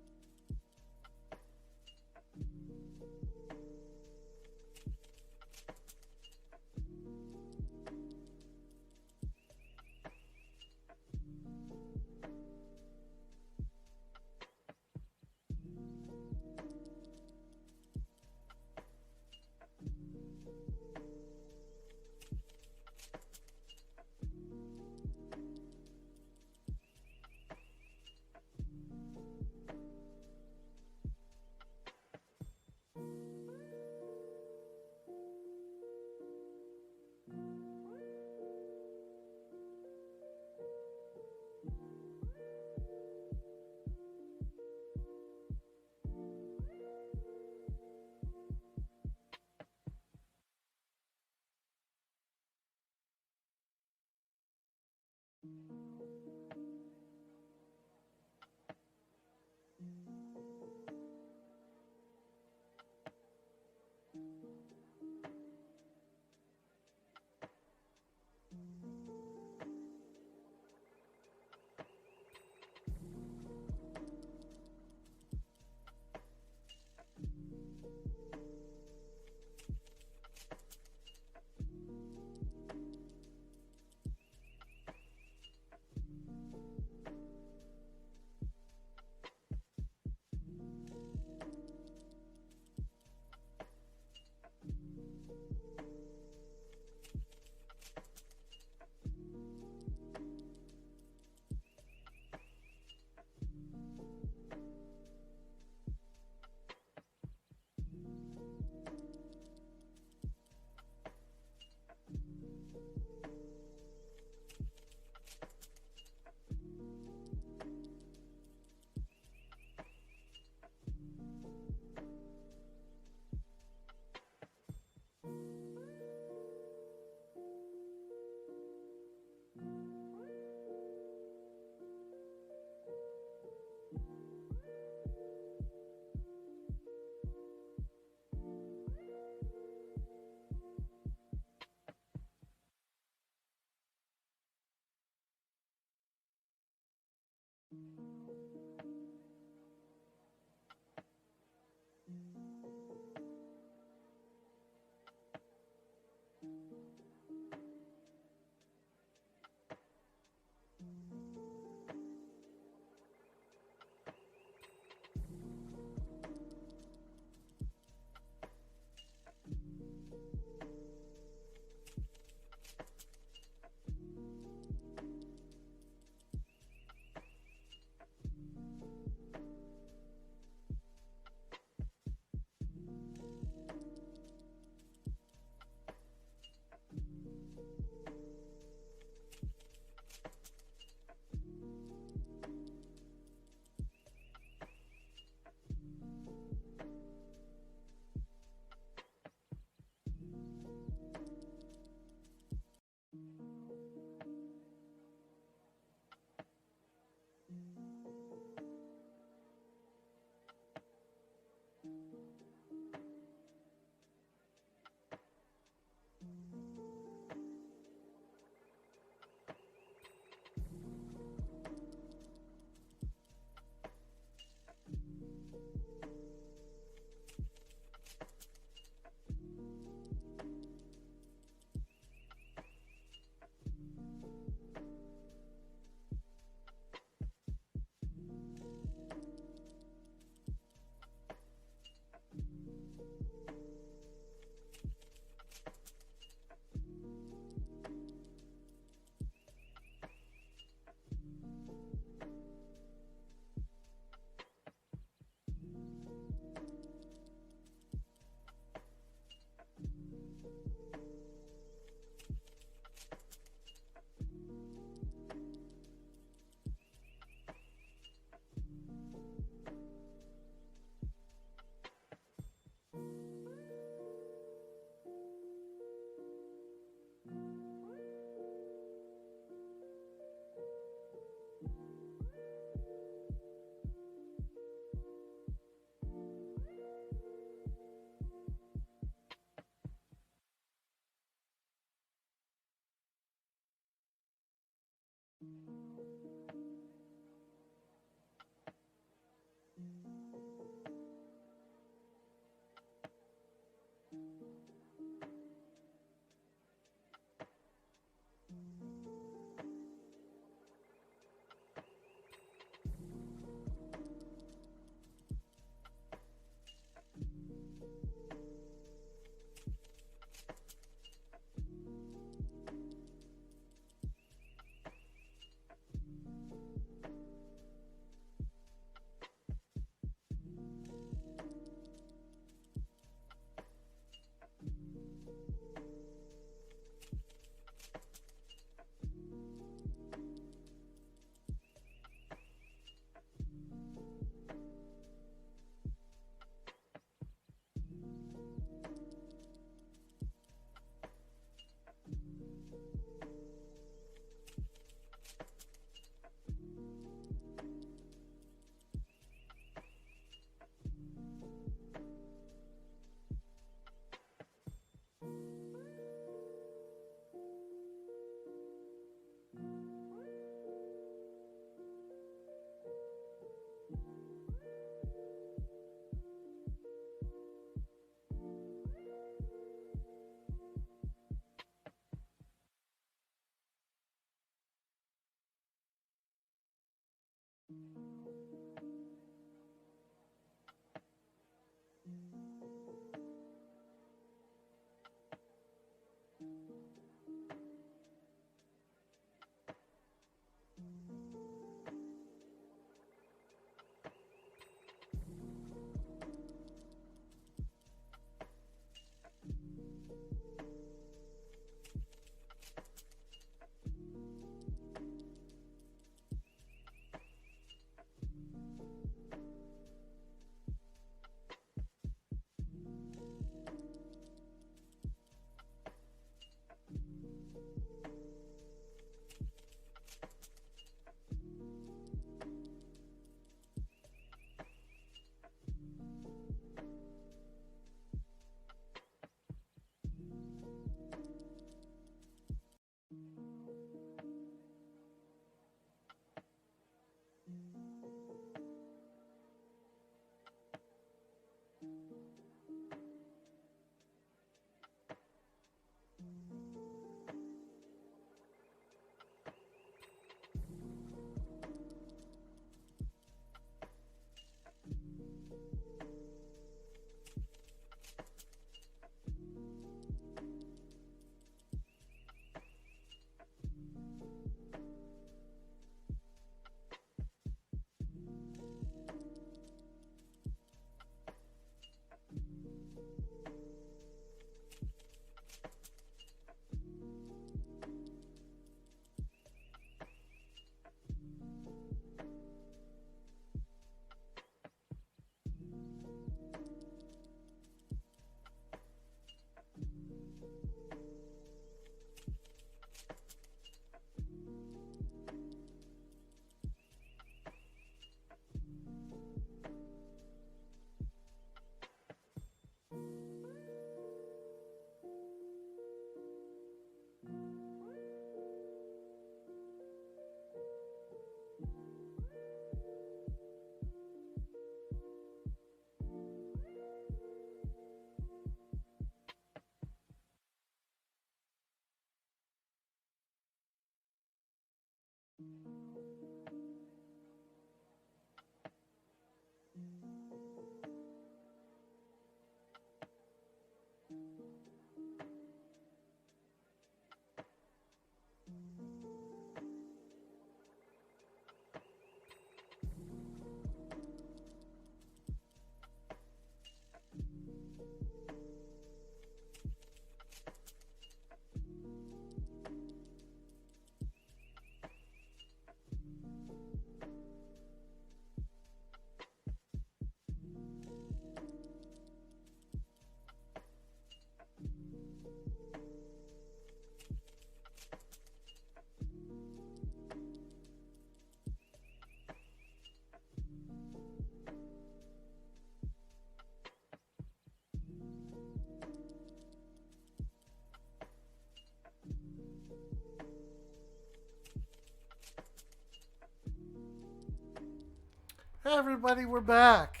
everybody, we're back.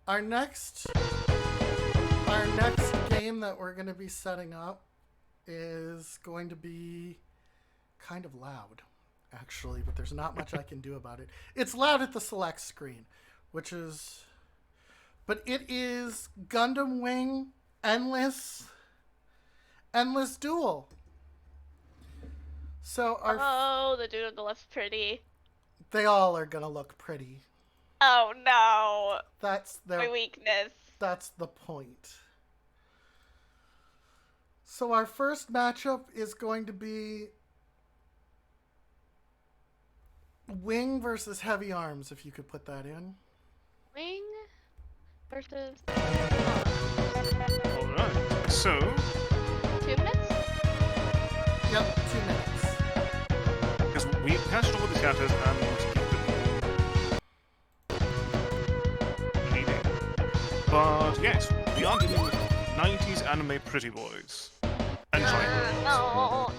Our next game that we're going to be setting up is going to be kind of loud, actually, but there's not much I can do about it. It's loud at the select screen, but it is Gundam Wing Endless Duel. So the dude on the left's pretty. they all are going to look pretty. Oh no. That's My weakness. That's the point. So our first matchup is going to be Wing versus Heavy Arms, if you could put that in. Wing versus. Alright, so. 2 minutes? Yep, 2 minutes. Because we can start with the characters and keep it leading. But yes, we are dealing with 90s anime pretty boys. And giant boys. No.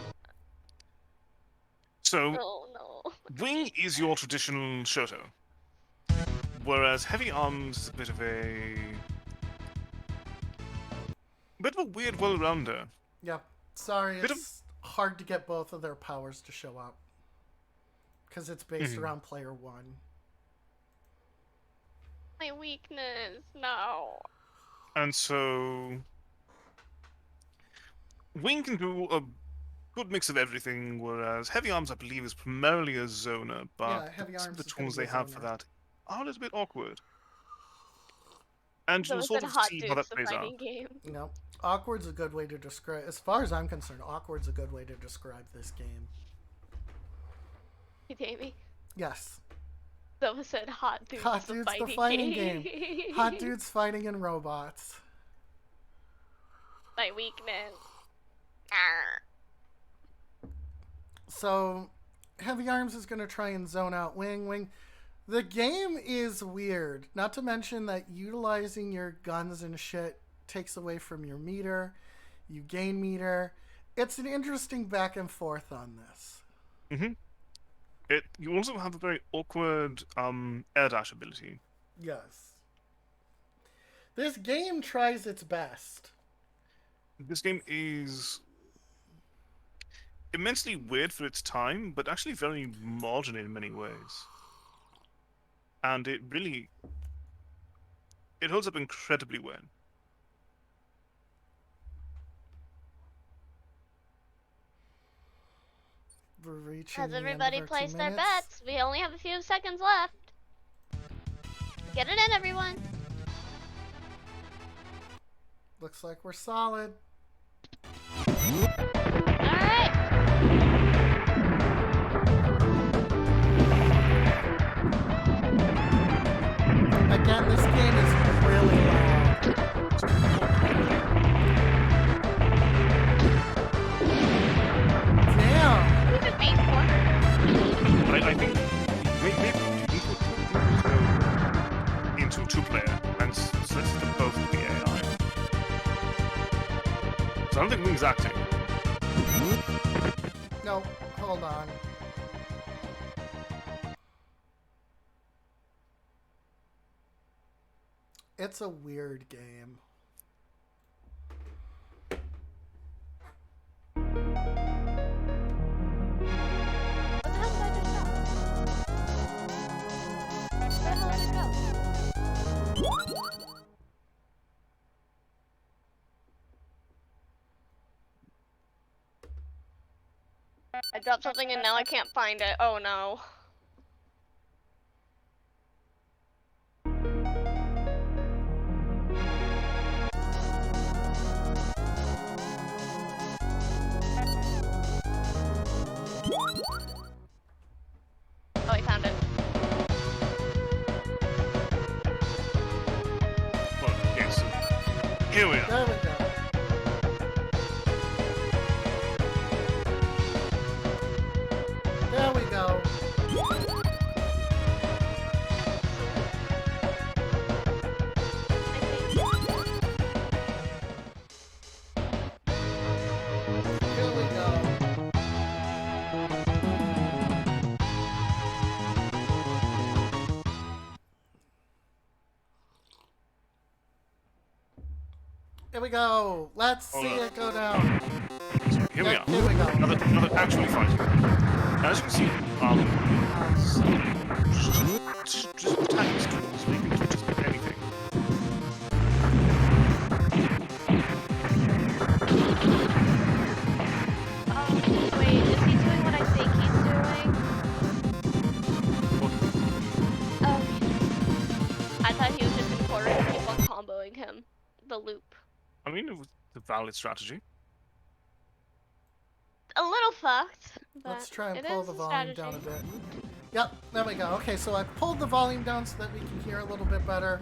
So, No. Wing is your traditional Shoto. Whereas Heavy Arms is a bit of a weird well-rounder. Yep. Sorry, Bit it's hard to get both of their powers to show up. Because it's based around player 1. My weakness. No. And so Wing can do a good mix of everything, whereas Heavy Arms, I believe, is primarily a zoner, but Yeah, Heavy Arms the is gonna tools be they a have zoner. for that are a little bit awkward. And So you'll is sort it of Hot see how Dudes that the plays out. fighting game? No. Awkward's a good way to describe... As far as I'm concerned, awkward's a good way to describe this game. You hate me? Yes. Someone said Hot Dudes Hot the Dudes, fighting, the fighting game. Hot Dudes fighting in robots. My weakness. Arr. So, Heavy Arms is going to try and zone out Wing. The game is weird. Not to mention that utilizing your guns and shit takes away from your meter. You gain meter. It's an interesting back and forth on this. Mm-hmm. You also have a very awkward air dash ability. Yes. This game tries its best. This game is immensely weird for its time, but actually very modern in many ways. And it holds up incredibly well. We're reaching Has the end of everybody our 2 placed their minutes. bets? We only have a few seconds left. Get it in, everyone. Looks like we're solid. Alright. Again, this game is really long. Damn. We've been beat for. I think maybe you could go into 2-player and switch them both to the AI. So I don't think Wing's acting. No, hold on. It's a weird game. What the hell did I just go? Where the hell did it go? I dropped something and now I can't find it. Oh no. Oh, I found it. Well, yes. Here we are. There we go. There we go. Here we go. Here we go. Let's see it go down. So here we are. Here we go. Another actually fighting. Now, as you can see, just attacking tools, we can do just about anything. Wait, is he doing what I think he's doing? Oh. I thought he was just in quarter and keep on comboing him. The loop. I mean, it was a valid strategy. A little fucked. But Let's try and it pull is the a volume strategy. down a bit. Yep, there we go. Okay, so I pulled the volume down so that we can hear a little bit better.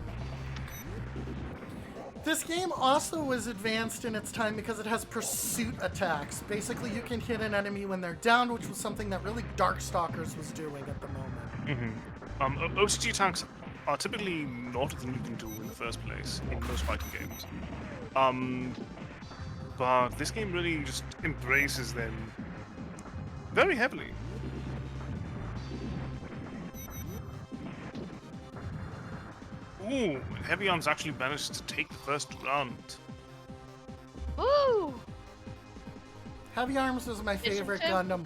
This game also was advanced in its time because it has pursuit attacks. Basically, you can hit an enemy when they're down, which was something that really Darkstalkers was doing at the moment. OCG attacks are typically not a thing you can do in the first place in most fighting games. But this game really just embraces them very heavily. Ooh, Heavy Arms actually managed to take the first round. Woo! Heavy Arms was my favorite too. Gundam.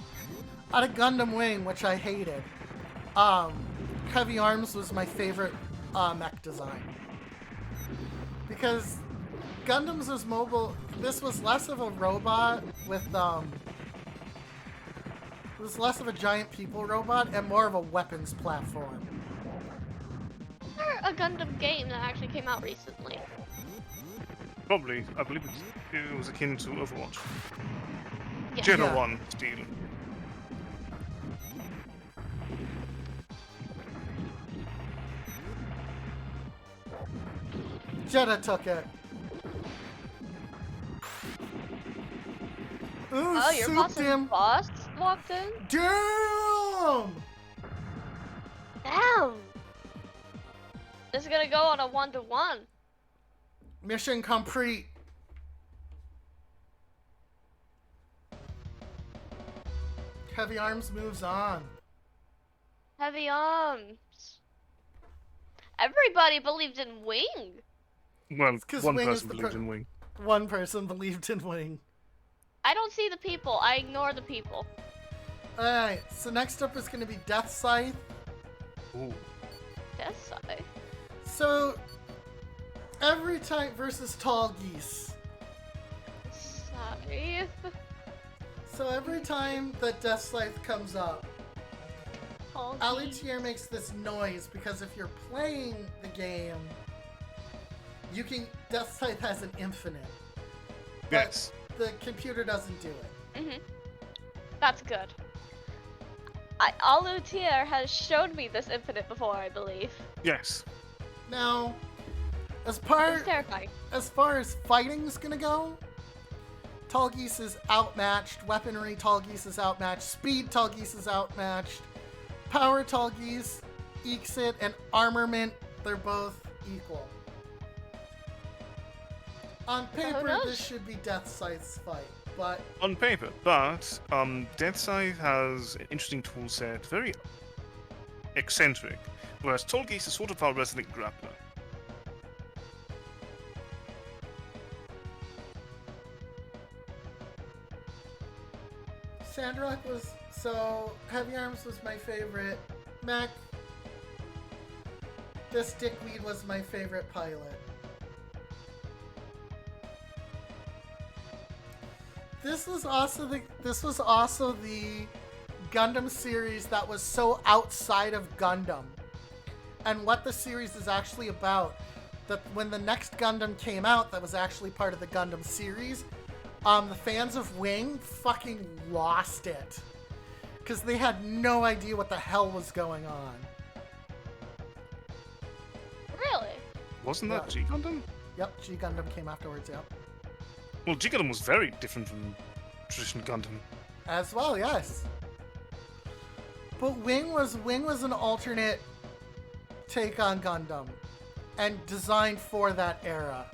Out of Gundam Wing, which I hated, Heavy Arms was my favorite mech design. Because Gundams was mobile. This was less of a robot with it was less of a giant people robot and more of a weapons platform. A Gundam game that actually came out recently. Probably, I believe it was akin to Overwatch. Yeah. Gen Yeah. 1 steel. Jeddah took it. Ooh, Oh, your souped him. boss walked in? Damn! Damn! This is gonna go on a 1-to-1. Mission complete. Heavy Arms moves on. Heavy Arms. Everybody believed in Wing. Well, 'cause one Wing is person the believed in Wing. One person believed in Wing. I don't see the people. I ignore the people. Alright, so next up is going to be Death Scythe. Ooh. Death Scythe. So, every time versus Tall Geese. Scythe. So every time that Death Scythe comes up, Tall geese. Alitier makes this noise because if you're playing the game, you can. Death Scythe has an infinite. But Yes. the computer doesn't do it. Mhm. That's good. Alutier has showed me this infinite before, I believe. Yes. Now, It's terrifying. as far as fighting's gonna go, Tall Geese is outmatched. Weaponry, Tall Geese is outmatched. Speed, Tall Geese is outmatched. Power, Tall Geese ekes it. And armament, they're both equal. On paper, knows? this should be Death Scythe's fight, but On paper, but Death Scythe has an interesting tool set, very eccentric, whereas Tall Geese is sort of our resident grappler. Sandrock was so Heavy Arms was my favorite mech. This Dickweed was my favorite pilot. This was also the Gundam series that was so outside of Gundam. And what the series is actually about, that when the next Gundam came out that was actually part of the Gundam series, the fans of Wing fucking lost it. Because they had no idea what the hell was going on. Really? Wasn't that Yeah. G Gundam? Yep, G Gundam came afterwards, yep. Well, G Gundam was very different from traditional Gundam. As well, yes. But Wing was an alternate take on Gundam and designed for that era.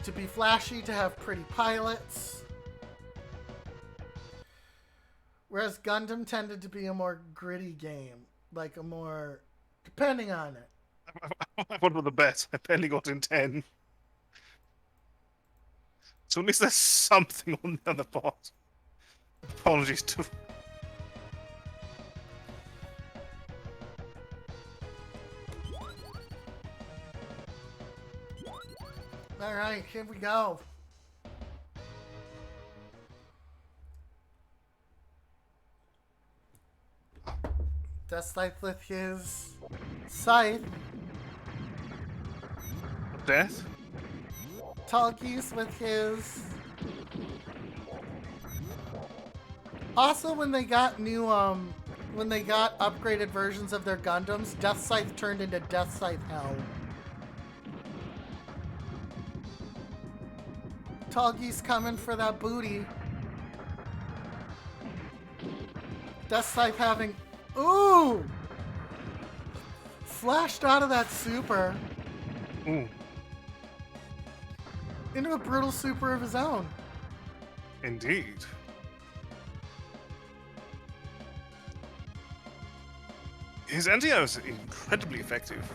To be flashy, to have pretty pilots. Whereas Gundam tended to be a more gritty game, like a more, depending on it. I went with the bet. I barely got in 10. So at least there's something on the other part. Apologies to. All right, here we go. Death Scythe with his scythe. Death? Tall Geese with his. Also, when they got new, when they got upgraded versions of their Gundams, Death Scythe turned into Death Scythe Hell. Tall Geese coming for that booty. Death Scythe having. Ooh! Flashed out of that super. Ooh. Into a brutal super of his own. Indeed. His anti-air is incredibly effective.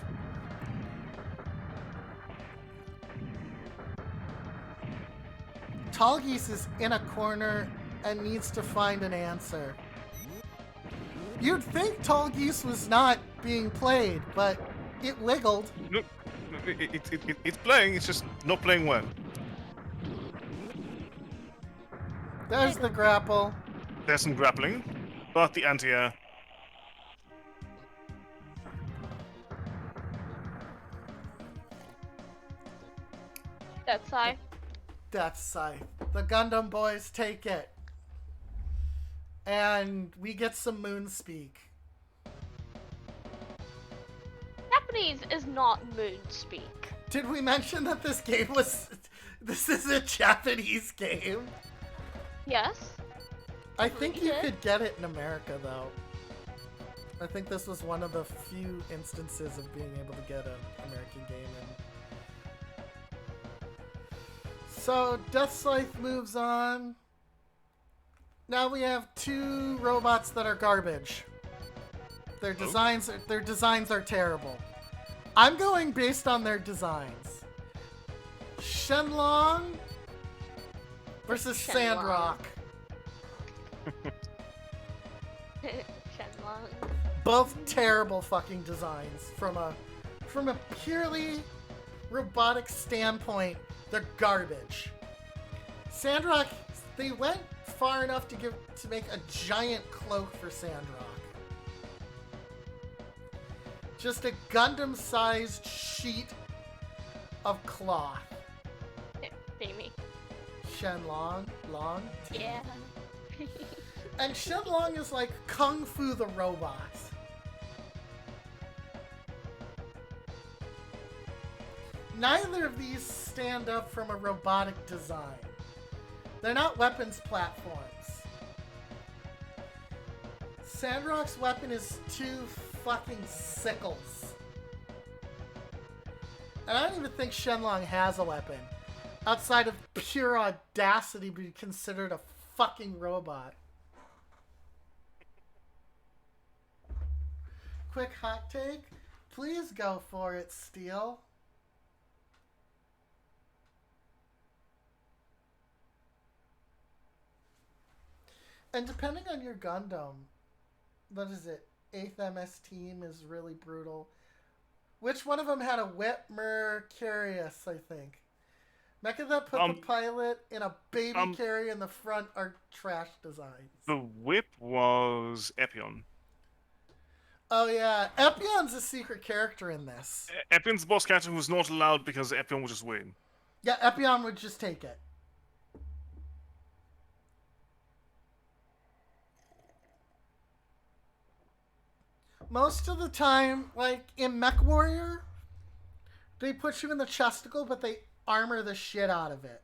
Tall Geese is in a corner and needs to find an answer. You'd think Tall Geese was not being played, but it wiggled. No, it's playing, it's just not playing well. There's the grapple. There's some grappling, but the anti-air. That's high. Death Scythe. The Gundam boys take it. And we get some moon speak. Japanese is not moon speak. Did we mention that this game was... This is a Japanese game? Yes. I think We you did. could get it in America, though. I think this was one of the few instances of being able to get an American game in. So, Death Scythe moves on. Now we have two robots that are garbage. Their designs are terrible. I'm going based on their designs. Shenlong versus Shenlong. Sandrock. Shenlong. Both terrible fucking designs from a purely robotic standpoint. They're garbage. Sandrock, they went far enough to make a giant cloak for Sandrock. Just a Gundam-sized sheet of cloth. Amy. Shenlong, long. Yeah. And Shenlong is like Kung Fu the robot. Neither of these stand up from a robotic design. They're not weapons platforms. Sandrock's weapon is two fucking sickles. And I don't even think Shenlong has a weapon. Outside of pure audacity to be considered a fucking robot. Quick hot take. Please go for it, Steel. And depending on your Gundam, what is it? 8th MS team is really brutal. Which one of them had a whip? Mercurius, I think. Mecha that put the pilot in a baby carry in the front are trash designs. The whip was Epion. Oh yeah, Epion's a secret character in this. Epion's the boss character who was not allowed because Epion would just win. Yeah, Epion would just take it. Most of the time, like in Mech Warrior, they put you in the chesticle, but they armor the shit out of it.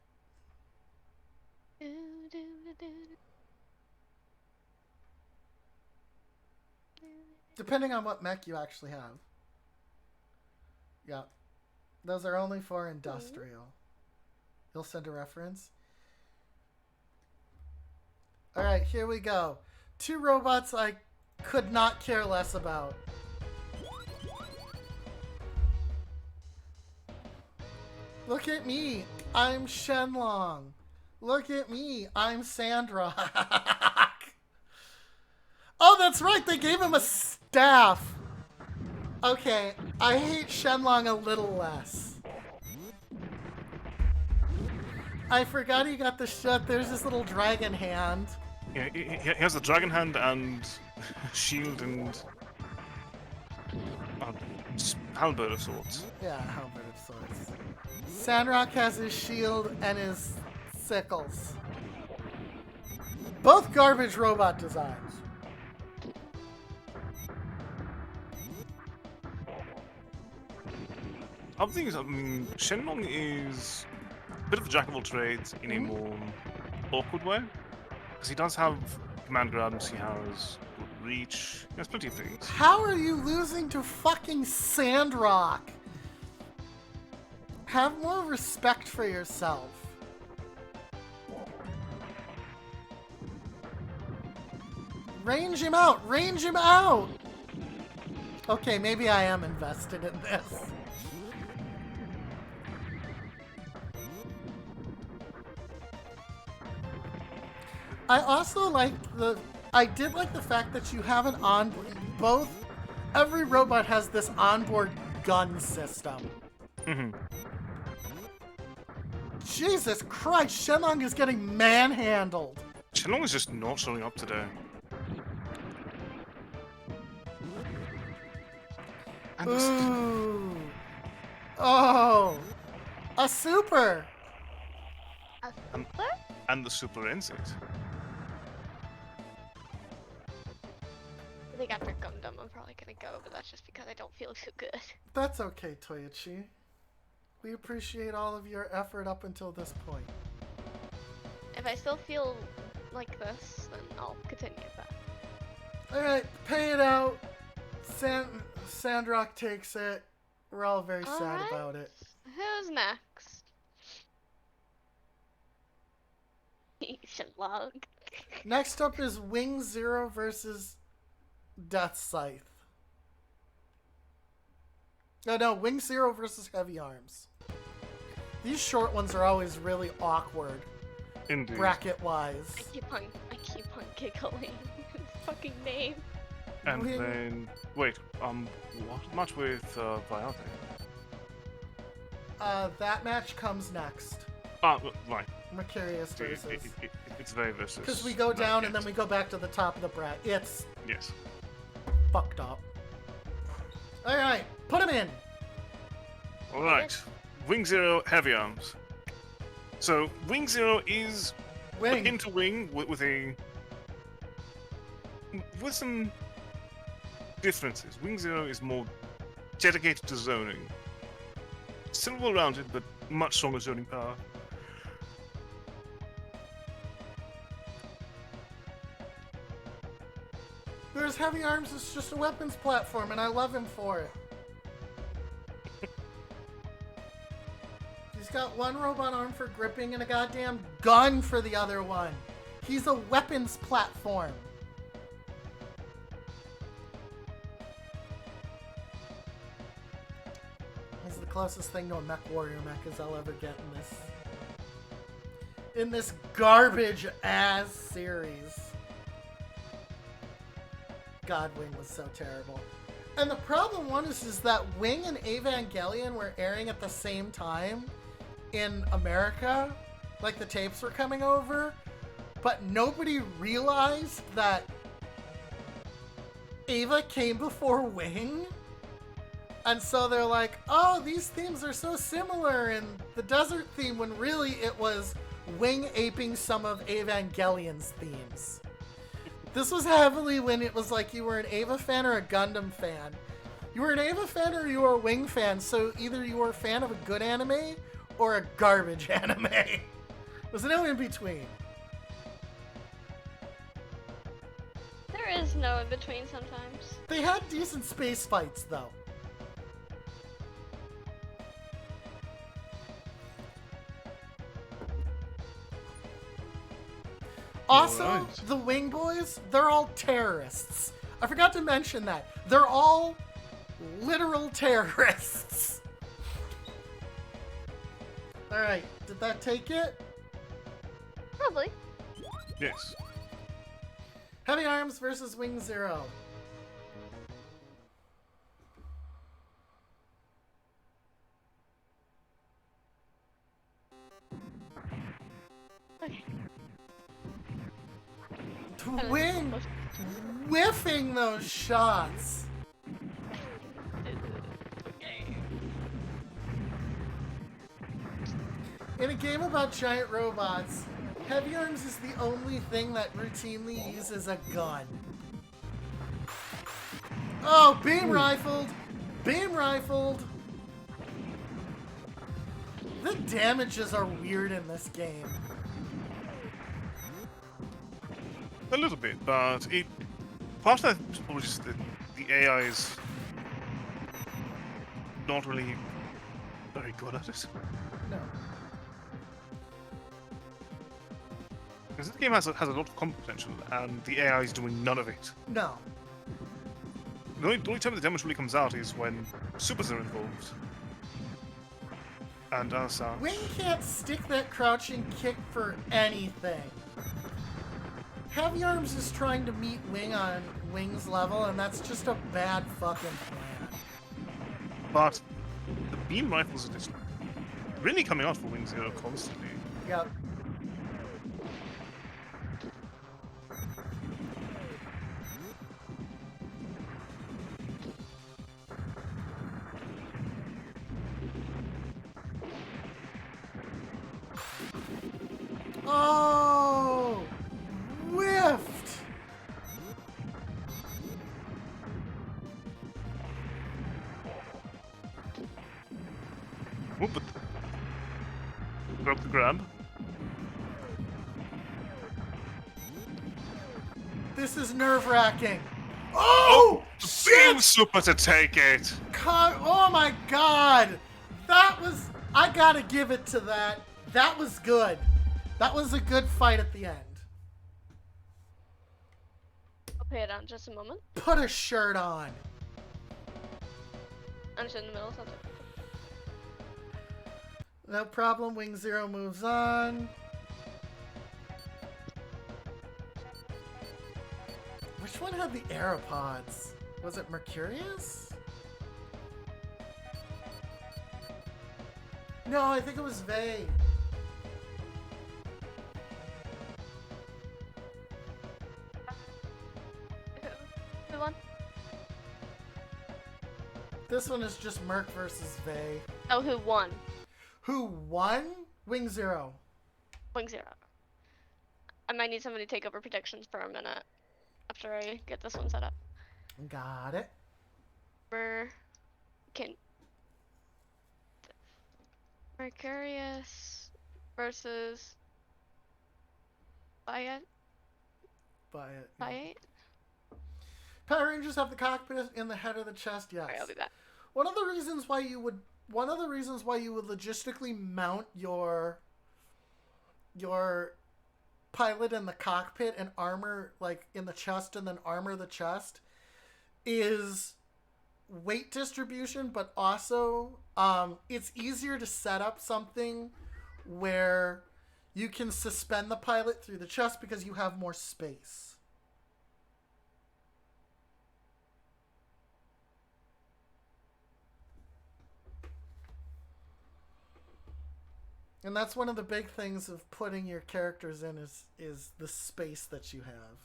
Depending on what mech you actually have. Yeah. Those are only for industrial. You'll send a reference. Alright, here we go. Two robots I could not care less about. Look at me. I'm Shenlong. Look at me. I'm Sandrock. Oh, that's right. They gave him a staff. Okay, I hate Shenlong a little less. I forgot he got the shut. There's this little dragon hand. Yeah, he has the dragon hand and shield and halberd of sorts. Yeah, halberd of sorts. Sandrock has his shield and his sickles. Both garbage robot designs. Other thing is, I mean, Shenlong is a bit of a jack of all trades in a more awkward way. Because he does have command grabs, he has reach, he has plenty of things. How are you losing to fucking Sandrock? Have more respect for yourself. Range him out! Range him out! Okay, maybe I am invested in this. I also like I did like the fact that you have an every robot has this onboard gun system. Mm-hmm. Jesus Christ, Shenlong is getting manhandled. Shenlong is just not showing up today. And Ooh. Oh. A super. and the super ends it. I think after Gundam, I'm probably gonna go, but that's just because I don't feel too good. That's okay, Toyoichi. We appreciate all of your effort up until this point. If I still feel like this, then I'll continue that. Alright, pay it out. Sandrock takes it. We're all very sad Alright. about it. Who's next? Shenlong. Next up is Wing Zero versus Death Scythe. No, Wing Zero versus Heavy Arms. These short ones are always really awkward, Indeed. bracket-wise. I keep on giggling. His fucking name. And Wing- then wait, what match with Viate? That match comes next. Right. Mercurius versus. It's very versus. Because we go down and then we go back to the top of the bracket. It's Yes. fucked up. Alright, put him in! Alright. Wing Zero, Heavy Arms. So, Wing Zero is Wing. into Wing with some differences. Wing Zero is more dedicated to zoning. Still well-rounded, but much stronger zoning power. There's Heavy Arms, it's just a weapons platform, and I love him for it. He's got one robot arm for gripping and a goddamn gun for the other one. He's a weapons platform. He's the closest thing to a mech warrior mech as I'll ever get in this garbage ass series. God, Wing was so terrible. And the problem is that Wing and Evangelion were airing at the same time in America. Like, the tapes were coming over. But nobody realized that Eva came before Wing. And so they're like, oh, these themes are so similar. And the desert theme, when really it was Wing aping some of Evangelion's themes. This was heavily when it was like you were an Eva fan or a Gundam fan. You were an Eva fan or you were a Wing fan, so either you were a fan of a good anime or a garbage anime. There's no in between. There is no in between sometimes. They had decent space fights, though. Also, Alright. the Wing Boys, they're all terrorists. I forgot to mention that. They're all literal terrorists. Alright, did that take it? Probably. Yes. Heavy Arms versus Wing Zero. Okay. Wing whiffing those shots. Okay. In a game about giant robots, Heavy Arms is the only thing that routinely uses a gun. Oh, beam rifled! Beam rifled! The damages are weird in this game. A little bit, but it. Part of that is probably just the AI is not really very good at it. No. Because this game has a lot of combat potential, and the AI is doing none of it. No. The only time the damage really comes out is when supers are involved. And as such, Wing can't stick that crouching kick for anything. Heavy Arms is trying to meet Wing on Wing's level, and that's just a bad fucking plan. but the beam rifles are just really coming out for Wing Zero constantly. Yep. Oh! Whiffed! Oh, but broke the grab. This is nerve-wracking. Oh! Beam Shit! super to take it. Oh my god! That was... I gotta give it to that. That was good. That was a good fight at the end. I'll pay it down just a moment. Put a shirt on. I'm just in the middle. Something. No problem. Wing Zero moves on. Which one had the aeropods? Was it Mercurius? No, I think it was Vey. Who won? This one is just Merc versus Vey. Oh, who won? Who won? Wing Zero. Wing Zero. I might need somebody to take over predictions for a minute after I get this one set up. Got it. Mercurius versus Bayet. Bayet? Power Rangers have the cockpit in the head of the chest. Yes. Alright, I'll be back. One of the reasons why you would logistically mount your pilot in the cockpit and armor like in the chest and then armor the chest is weight distribution, but also it's easier to set up something where you can suspend the pilot through the chest because you have more space. And that's one of the big things of putting your characters in is the space that you have.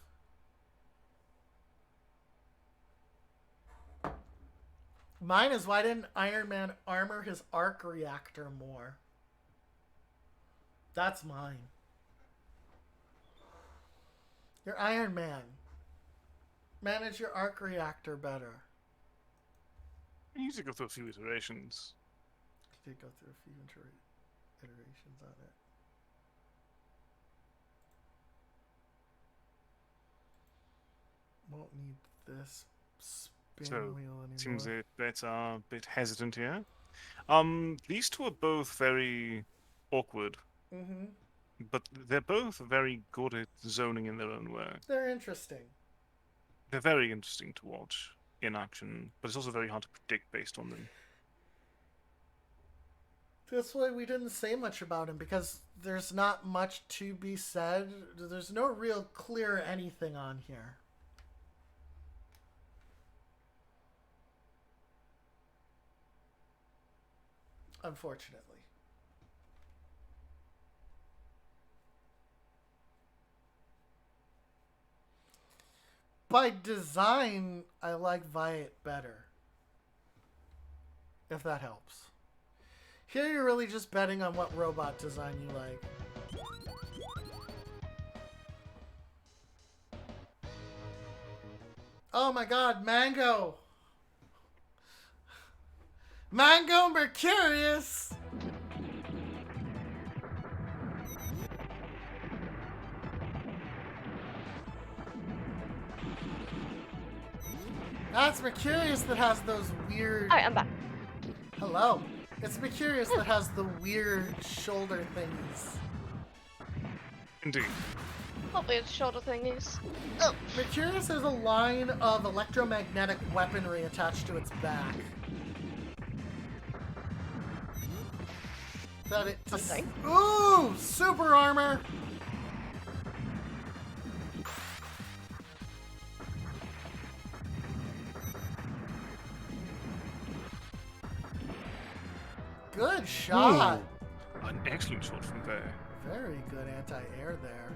Mine is, why didn't Iron Man armor his arc reactor more? That's mine. You're Iron Man. Manage your arc reactor better. You need to go through a few iterations. He did go through a few iterations on it. Won't need this spin So, wheel anymore. Seems a bit hesitant here. These two are both very awkward, Mm-hmm. but they're both very good at zoning in their own way. They're interesting. They're very interesting to watch in action, but it's also very hard to predict based on them. That's why we didn't say much about him, because there's not much to be said. There's no real clear anything on here. Unfortunately. By design, I like Viet better. If that helps. Here you're really just betting on what robot design you like. Oh my god, Mango! Mango Mercurius! That's Mercurius that has those weird... Alright, I'm back. Hello. It's Mercurius that has the weird shoulder thingies. Indeed. Hopefully it's shoulder thingies. Mercurius has a line of electromagnetic weaponry attached to its back. That it just... Something. Ooh! Super armor! Good shot! Ooh, an excellent shot from there. Very good anti-air there.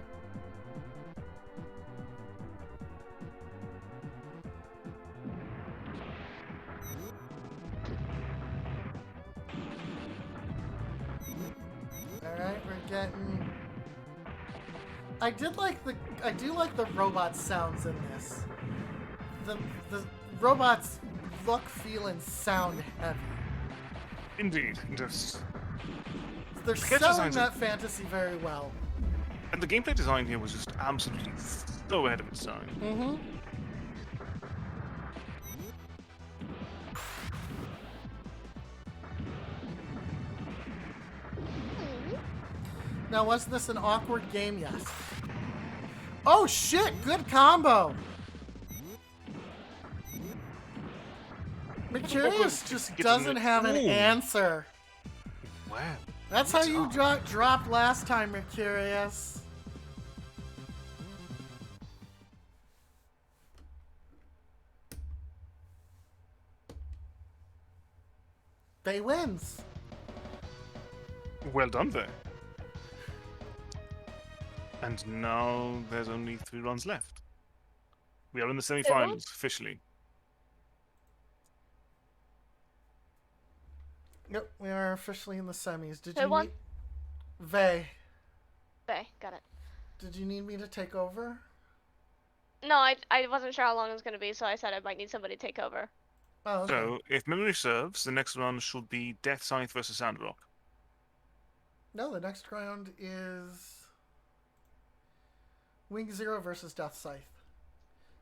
Alright, we're getting... I do like the robot sounds in this. The robots look, feel, and sound heavy. Indeed, just They're sketch selling designs that fantasy very well. and the gameplay design here was just absolutely so ahead of its time. Mm-hmm. Now, was this an awkward game? Yes. Oh shit! Good combo! Mercurius just doesn't have an answer. Wow. That's how you dropped last time, Mercurius. They wins. Well done there. And now there's only 3 runs left. We are in the semi-finals officially. Yep, we are officially in the semis. Did Who you won? need... Vey. Okay, got it. Did you need me to take over? No, I wasn't sure how long it was going to be, so I said I might need somebody to take over. Oh, okay. So, if memory serves, the next run should be Death Scythe versus Sandrock. No, the next round is Wing Zero versus Death Scythe.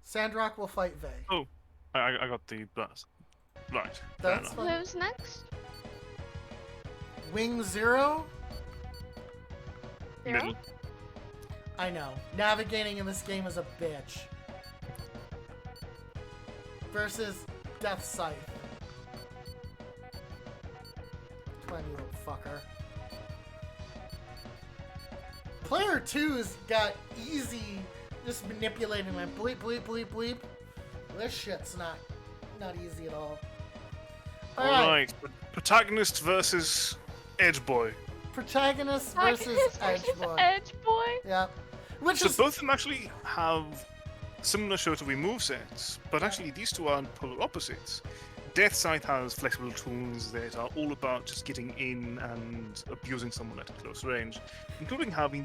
Sandrock will fight Vey. Oh, I got the buzz. Right. fair That's enough. fine. Who's next? Wing Zero? Zero? Middle. I know. Navigating in this game is a bitch. Versus Death Scythe. Come on, you little fucker. Player 2's got easy just manipulating my bleep bleep bleep bleep. This shit's not easy at all. Alright, protagonist versus Edge Boy. Protagonist versus Edge Boy. Edge Boy? Yeah. Which So is both of them actually have similar show-to-be movesets, but actually these two are polar opposites. Death Scythe has flexible tools that are all about just getting in and abusing someone at a close range, including having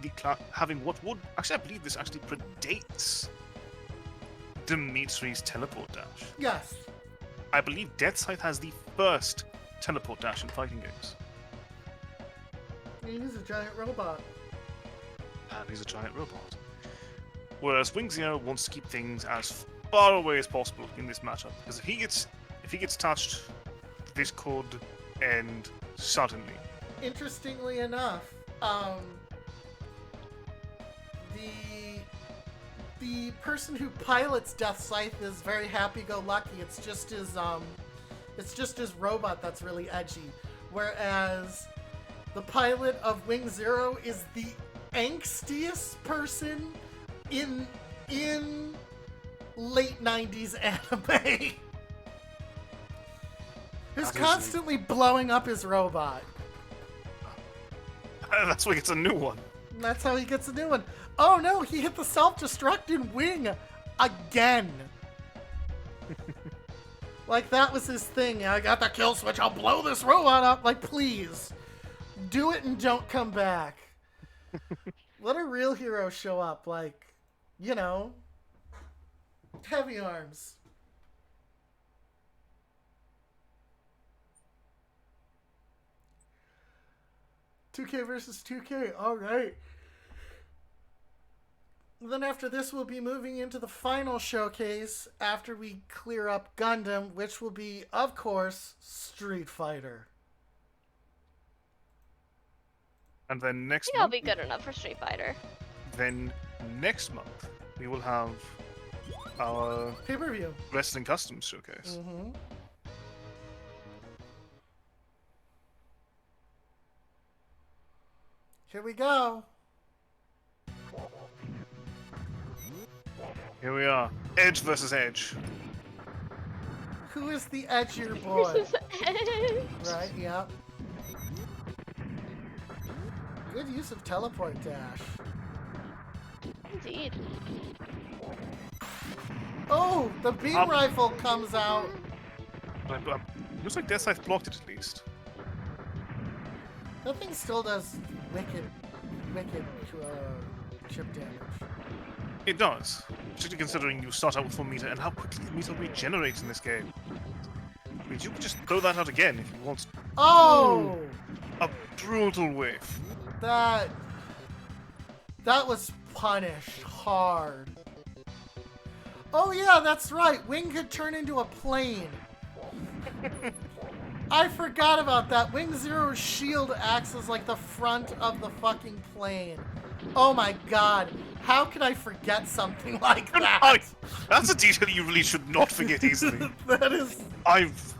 having what would actually, I believe this actually predates Dimitri's teleport dash. yes. I believe Death Scythe has the first teleport dash in fighting games, He's a giant robot. and he's a giant robot. Whereas Wing Zero wants to keep things as far away as possible in this matchup, because if he gets touched, this could end suddenly. Interestingly enough, the person who pilots Death Scythe is very happy-go-lucky. It's just his robot that's really edgy. Whereas the pilot of Wing Zero, is the angstiest person in late 90s anime. Who's That is- constantly blowing up his robot. That's why it's a new one. And that's how he gets a new one. Oh no, he hit the self-destruct in Wing again. Like, that was his thing. I got the kill switch, I'll blow this robot up. Like, please. Do it and don't come back. Let a real hero show up, like, you know, Heavy Arms. $2K versus $2K, alright. Then after this, we'll be moving into the final showcase after we clear up Gundam, which will be, of course, Street Fighter. And then next I think I'll month, be good enough for Street Fighter. then next month, we will have our Pay-per-view. Wrestling Customs showcase. Mm-hmm. Here we go. Here we are. Edge versus Edge. Who is the edgier boy? This is Edge. Right, yep. Good use of teleport dash. Indeed. Oh, the beam rifle comes out. Looks like Death Scythe blocked it at least. That thing still does wicked chip damage. It does. Particularly considering you start out with 4 meter and how quickly the meter regenerates in this game. I mean, you can just throw that out again if you want. Oh! A brutal whiff. That was punished hard. Oh yeah, that's right. Wing could turn into a plane. I forgot about that. Wing Zero's shield acts as like the front of the fucking plane. Oh my god. How could I forget something like that? That's a detail you really should not forget easily. That is... I've...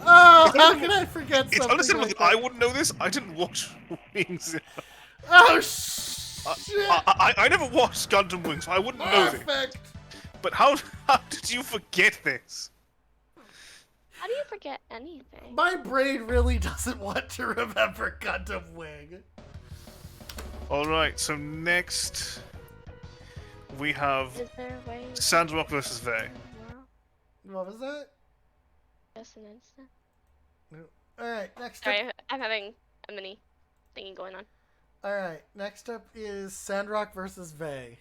Oh, how can I forget It's something understandable like that I that? wouldn't know this. I didn't watch Wings. Oh, shit! I never watched Gundam Wings, so I wouldn't know this. Perfect! But how did you forget this? How do you forget anything? My brain really doesn't want to remember Gundam Wing. Alright, so next we have Is there a way? Sandrock versus Vey. What was that? Just an instant. Alright, next Sorry, up. I'm having a mini thingy going on. Alright, next up is Sandrock versus Vey.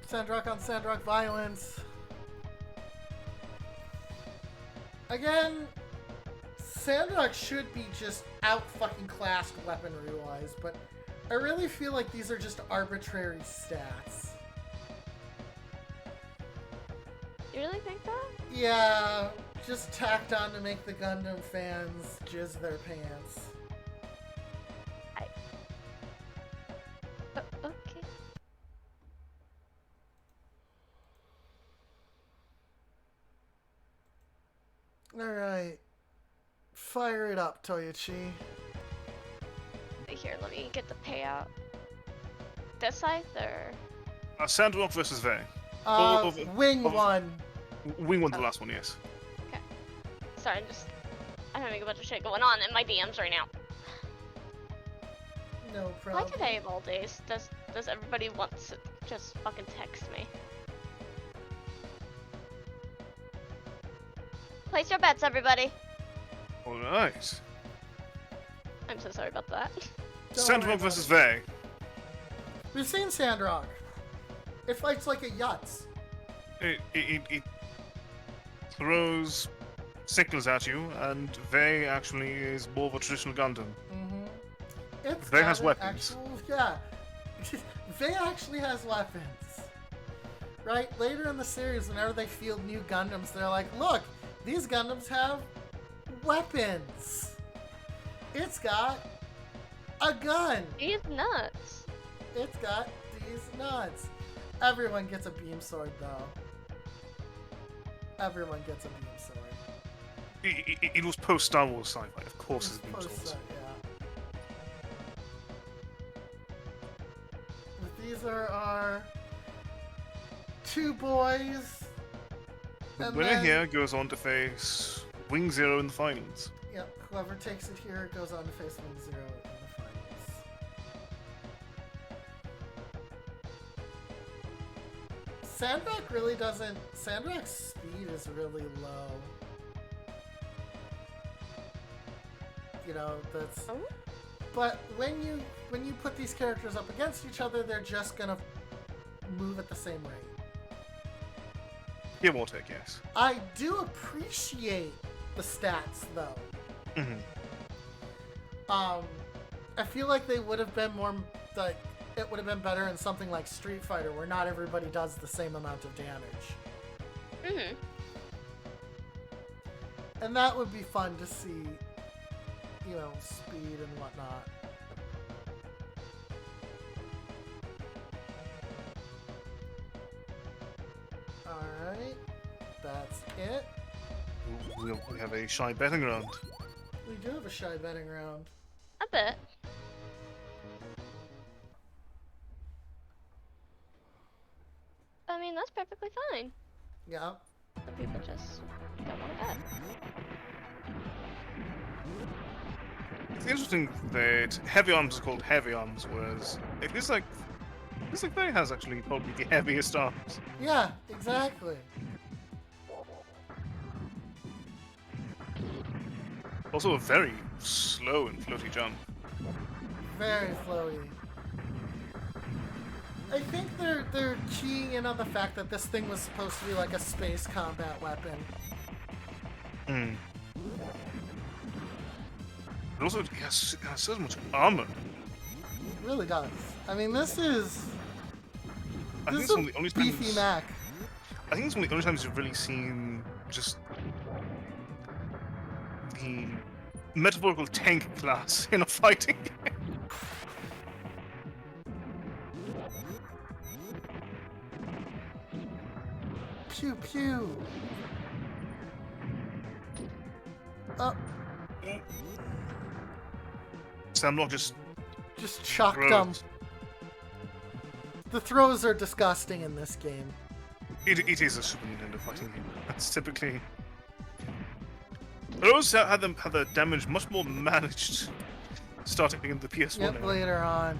Sandrock on Sandrock violence. Again, Sandrock should be just out fucking classed weaponry wise, but I really feel like these are just arbitrary stats. You really think that? Yeah, just tacked on to make the Gundam fans jizz their pants. Okay. Alright. Fire it up, Toyochi. Wait, here, let me get the payout. This scythe or Sandrock versus Vey. Oh, Wing oh, one. Wing won the last one, yes. sorry, I'm having a bunch of shit going on in my DMs right now. No Why problem. today of all days does everybody want to just fucking text me? Place your bets, everybody. Alright. I'm so sorry about that. Don't worry Sandrock about versus it. Vey. We've seen Sandrock. It fights like a Yutz. It throws signals at you, and Vey actually is more of a traditional Gundam. Mm-hmm. It's Vey got has an weapons. yeah. Vey actually has weapons. Right? Later in the series, whenever they field new Gundams, they're like, look, These Gundams have weapons. It's got a gun. He's nuts. It's got these nuts. Everyone gets a beam sword, though. Everyone gets a beam sword. It was post Star Wars sci-fi, of course. It's beam Post- swords. yeah. But these are our two boys. The And winner then- here goes on to face Wing Zero in the finals. Yep, whoever takes it here goes on to face Wing Zero in the finals. Sandrock really doesn't. Sandrock's speed is really low. You know, that's. Oh? But when you put these characters up against each other, they're just gonna move at the same rate. Give or take, yes. I do appreciate the stats though. Hmm. I feel like they would have been more like it would have been better in something like Street Fighter where not everybody does the same amount of damage. Mhm. And that would be fun to see, you know, speed and whatnot. Alright, that's it. We have a shy betting round. We do have a shy betting round. A bit. I mean, that's perfectly fine. Yeah. The people just don't want to bet. It's interesting that Heavy Arms is called Heavy Arms, whereas it feels like they has actually probably the heaviest arms. Yeah, exactly. Also a very slow and floaty jump. Very floaty. I think they're keying in on the fact that this thing was supposed to be like a space combat weapon. Hmm. But also, it has so much armor. It really does. I mean, this is I think this it's is one of the only a beefy times. Mac. I think it's one of the only times you've really seen just the metaphorical tank class in a fighting game. Pew pew. Oh, Samlock just just chucked them. throws. The throws are disgusting in this game. It is a Super Nintendo fighting game. That's typically. Those had the damage much more managed, starting in the PS1 Yep, era. later on.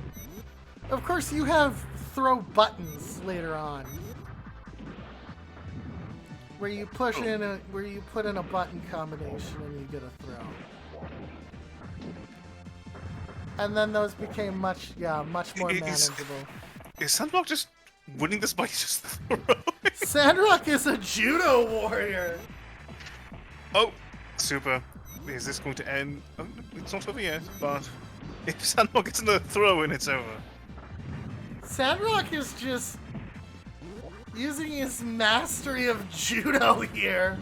Of course, you have throw buttons later on, where you push where you put in a button combination and you get a throw. And then those became much more Is- manageable. Is Sandrock just winning this by just throwing? Sandrock is a judo warrior. Oh, super. Is this going to end? Oh, it's not over yet, but if Sandrock gets another throw in, it's over. Sandrock is just using his mastery of judo here.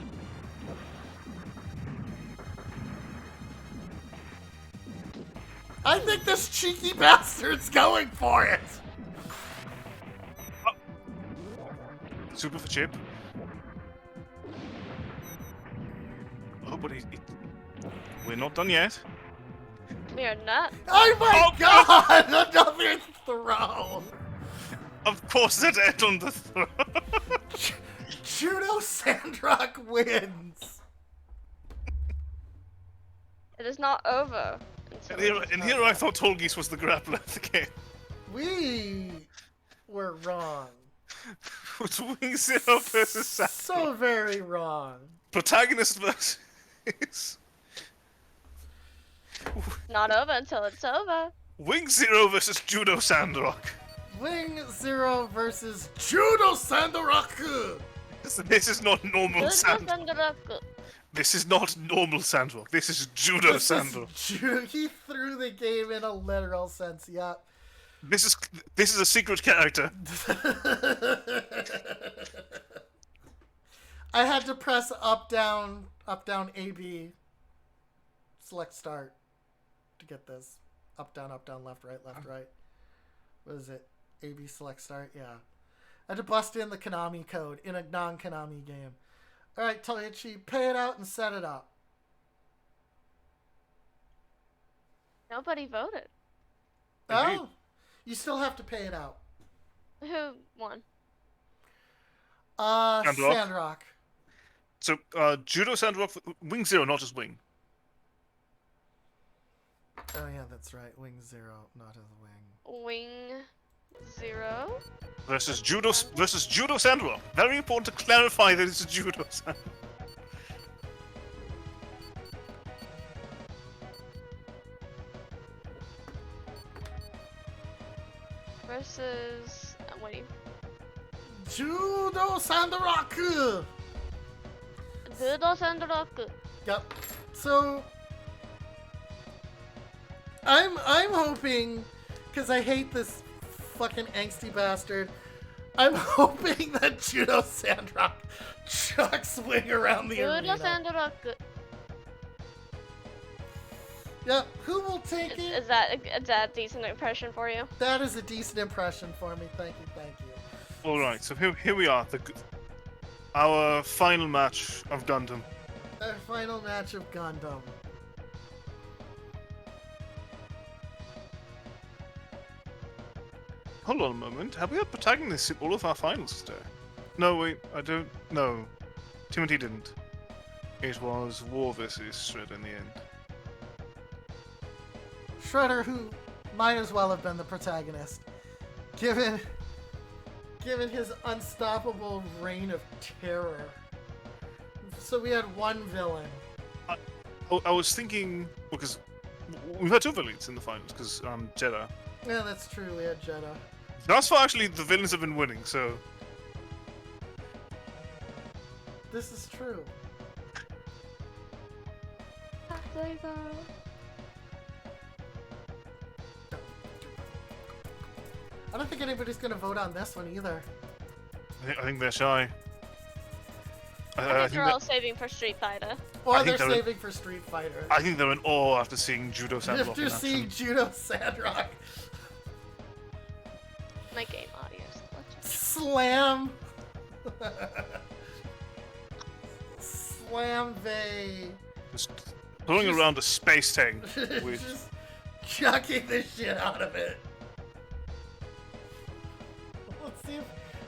I think this cheeky bastard's going for it. Super for Chip. Oh, but we're not done yet. We are not. Oh my Oh, god! Another throw! Of course, it end on the throw. Judo Sandrock wins! It is not over. And here I thought Tolgis was the grappler of the game. We were wrong. It's Wing Zero versus Sandrock. So very wrong. Protagonist versus Not over until it's over. Wing Zero versus Judo Sandrock. Wing Zero versus Judo Sandrock! This is not normal Judo Sandrock. Sandrock. This is not normal Sandrock. This is Judo This is Sandrock. He threw the game in a literal sense, yep. This is a secret character. I had to press up down Up, down, A, B. Select start to get this. Up, down, left, right. What is it? A, B, select start? Yeah. I had to bust in the Konami code in a non-Konami game. Alright, Toichi, pay it out and set it up. Nobody voted. Oh! You still have to pay it out. Who won? Sandrock. So, Judo Sandrock, Wing Zero, not just Wing. Oh yeah, that's right. Wing Zero, not as Wing. Wing 0 Versus Judo Sandrock. Very important to clarify that it's Judo Sandrock. versus. I'm waiting. Judo Sandrock! Judo Sandrock. Yep. So I'm hoping, because I hate this fucking angsty bastard, I'm hoping that Judo Sandrock chucks Wing around the Judo arena. Sandrock. Yep. Who will take it? Is that a decent impression for you? That is a decent impression for me. Thank you. Alright, so here we are. Our final match of Gundam. Our final match of Gundam. Hold on a moment. Have we had protagonists in all of our finals today? No, wait. I don't. No. Timothy didn't. It was War versus Shredder in the end. Shredder, who might as well have been the protagonist, given his unstoppable reign of terror. So we had one villain. I was thinking, because we've had two villains in the finals, because Jeddah. Yeah, that's true. We had Jeddah. Thus far, actually, the villains have been winning, so. This is true. I don't think anybody's gonna vote on this one either. I think they're shy. I think they're all saving for Street Fighter. Or I they're think they're- saving for Street Fighter. I think they're in awe after seeing Judo Sandrock After in seeing action. Judo Sandrock My game audio is glitching. slam, slam they, Just throwing around a space tank with. just chucking the shit out of it.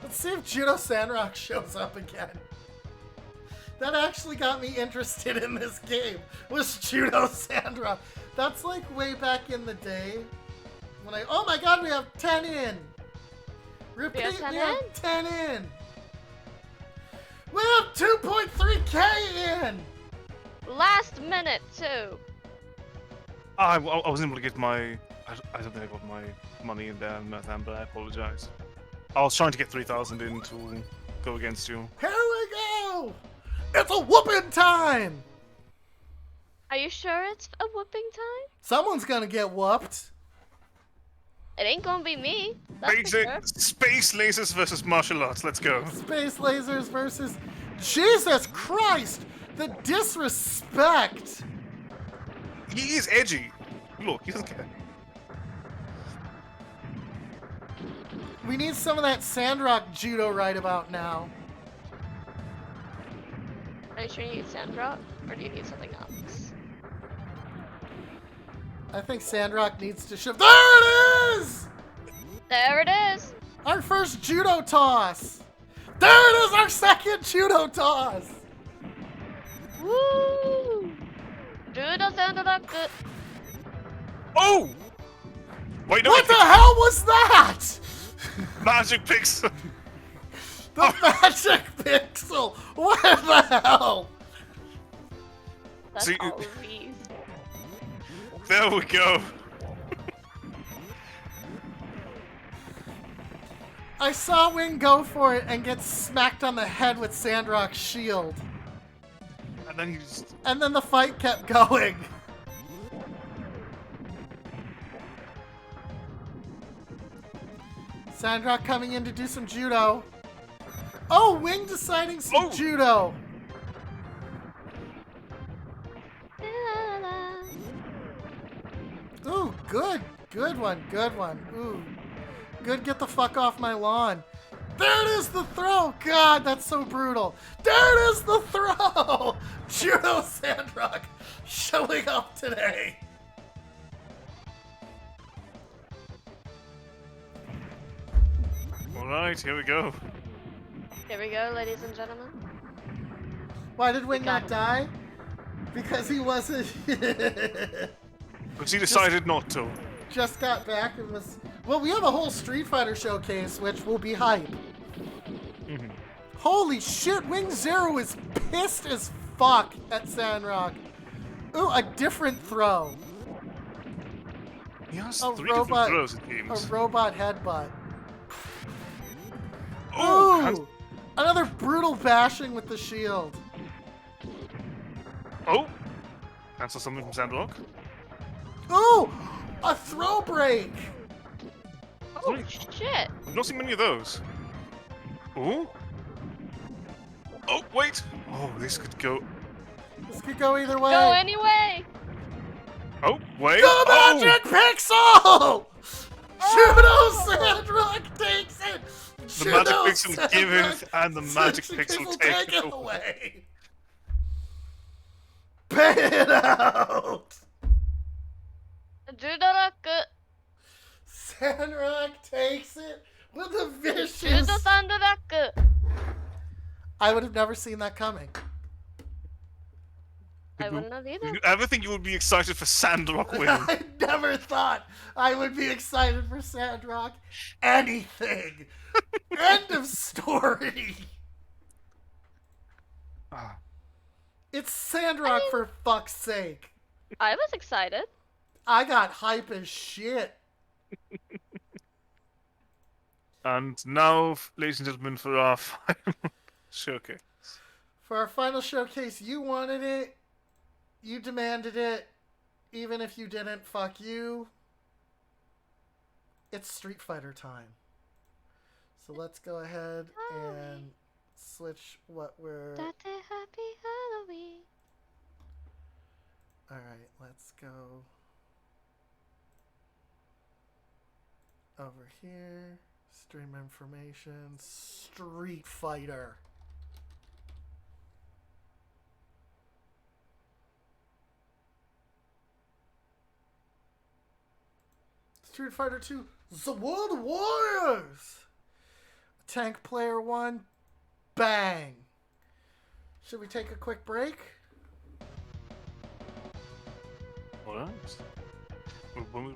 Let's see if Judo Sandrock shows up again. That actually got me interested in this game, was Judo Sandrock. That's like way back in the day when oh my god, we have 10 in. Repeat, we have 10 in. We have 2.3k in. Last minute too. I wasn't able to get my. I don't think I got my money in there, Nathan, but I apologize. I was trying to get 3,000 in to go against you. Here we go. It's a whooping time. Are you sure it's a whooping time? Someone's gonna get whooped. It ain't gonna be me. That's for Basic sure. space lasers versus martial arts. Let's go. Space lasers versus... Jesus Christ! The disrespect! He is edgy. Look, he doesn't care. We need some of that Sandrock judo right about now. Are you sure you need Sandrock? Or do you need something else? I think Sandrock needs to shift. There it is! There it is! Our first judo toss! There it is, our second judo toss! Woo! Judo Sandrock. Oh! Wait, no. What the hell was that? Magic pixel. The magic pixel! What the hell? That's See, all of these. There we go. I saw Wing go for it and get smacked on the head with Sandrock's shield. And then he just. And then the fight kept going. Sandrock coming in to do some judo. Oh, Wing deciding some Oh! judo. good. Good one. Good one. Ooh. Good, get the fuck off my lawn. There it is, the throw! God, that's so brutal. There it is, the throw! Judo Sandrock showing up today. Alright, here we go. Here we go, ladies and gentlemen. Why did Wing got not die? Because he wasn't... But he decided not to. just got back and was... Well, we have a whole Street Fighter showcase, which will be hype. Mhm. Holy shit, Wing Zero is pissed as fuck at Sandrock. Ooh, a different throw. He has A 3 robot- different throws, it A seems. robot headbutt. Oh! Ooh! Another brutal bashing with the shield. Oh! Cancel something from Sandrock. Ooh! A throw break! Oh, shit. I've not seen many of those. Oh? Oh, wait! Oh, this could go... This could go either way. Go anyway. Oh, wait! The Oh! Magic Pixel! Judo Sandrock takes it! The Magic Pixel giveth, and the Magic Pixel take taketh it away. away! Pay it out! Judoraku. Sandrock takes it with a vicious... Judo Sandaraku. I would have never seen that coming. I wouldn't have either. Did you ever think you would be excited for Sandrock winning? I never thought I would be excited for Sandrock anything. End of story. Ah. It's Sandrock for fuck's sake. I was excited. I got hype as shit. And now, ladies and gentlemen, for our final showcase. For our final showcase, you wanted it. You demanded it. Even if you didn't, fuck you. It's Street Fighter time. So let's go ahead and switch what we're... Tate happy Halloween. Alright, let's go over here. Stream information. Street Fighter. Street Fighter 2, The World Warriors! Tank Player 1, bang! Should we take a quick break? Alright. When we...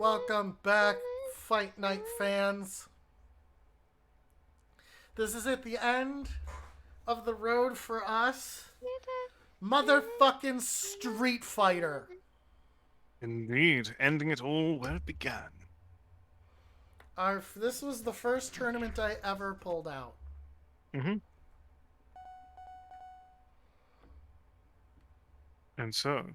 Welcome back, Fight Night fans. This is at the end of the road for us. Motherfucking Street Fighter. Indeed, ending it all where it began. This was the first tournament I ever pulled out. Mm-hmm. And so,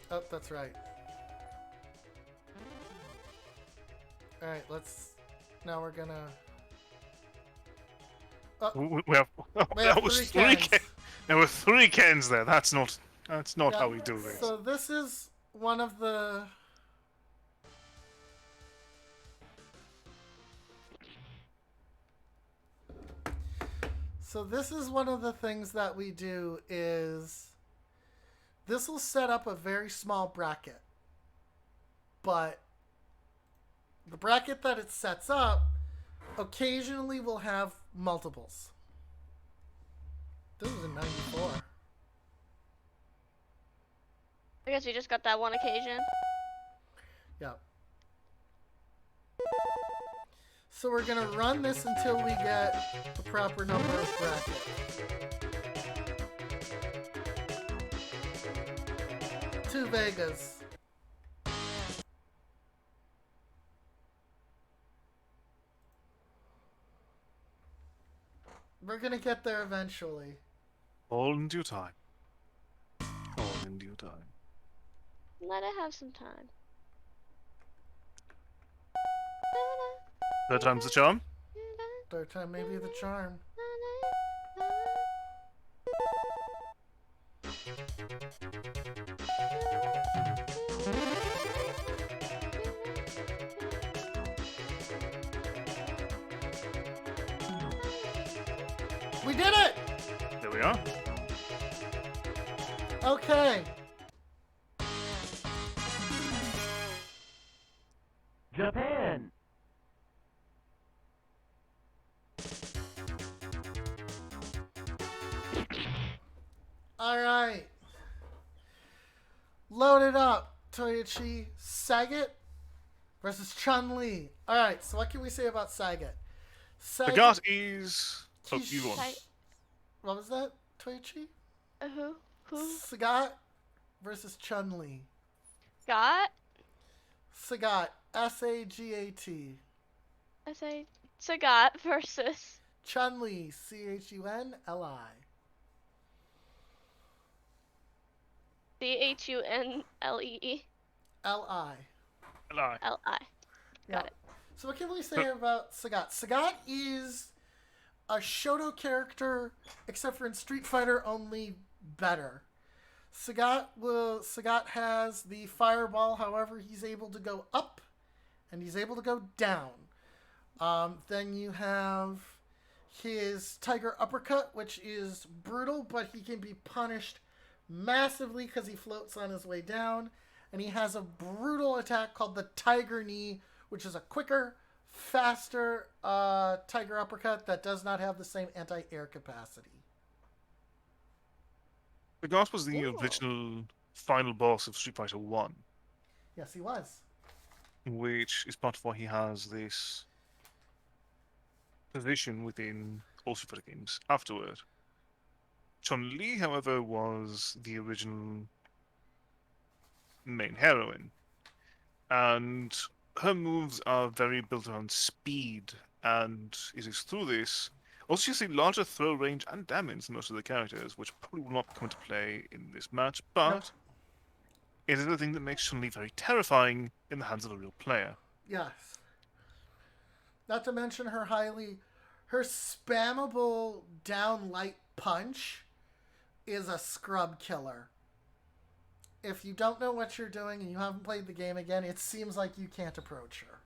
Oh, that's right. Alright, now we're gonna... we have. We have that was three three. cans. There were 3 cans there. That's not Yeah, how we do this. So this is one of the... So this is one of the things that we do is... This will set up a very small bracket. But the bracket that it sets up occasionally will have multiples. This was in 94. I guess we just got that one occasion. Yeah. So we're gonna run this until we get the proper number of brackets. 2 Vegas. We're gonna get there eventually. All in due time. All in due time. Let it have some time. Third time's the charm. Third time may be the charm. We did it! There we are. Okay. Japan. Alright. Load it up. Toyoichi Sagat versus Chun-Li. Alright, so what can we say about Sagat? Sagat is. Oh, you He's- want. What was that, Toyoichi? Who? Sagat versus Chun-Li. Scott? Sagat. S-A-G-A-T. I say Sagat versus. Chun-Li. C-H-U-N-L-I. CHUNLEE. L-I. Lie. LI. Got it. So what can we say about Sagat? Sagat is a Shoto character, except for in Street Fighter, only better. Sagat has the fireball, however, he's able to go up, and he's able to go down. Then you have his Tiger Uppercut, which is brutal, but he can be punished massively because he floats on his way down. And he has a brutal attack called the Tiger Knee, which is a quicker, faster Tiger Uppercut that does not have the same anti-air capacity. Sagat was the Ooh. original final boss of Street Fighter 1, Yes, he was. which is part of why he has this position within all Street Fighter games afterward. Chun-Li, however, was the original main heroine, and her moves are very built around speed, and it is through this. Also, she has a larger throw range and damage than most of the characters, which probably will not come into play in this match, but Nope. it is the thing that makes Chun-Li very terrifying in the hands of a real player. Yes. Not to mention her spammable down light punch is a scrub killer. If you don't know what you're doing and you haven't played the game again, it seems like you can't approach her.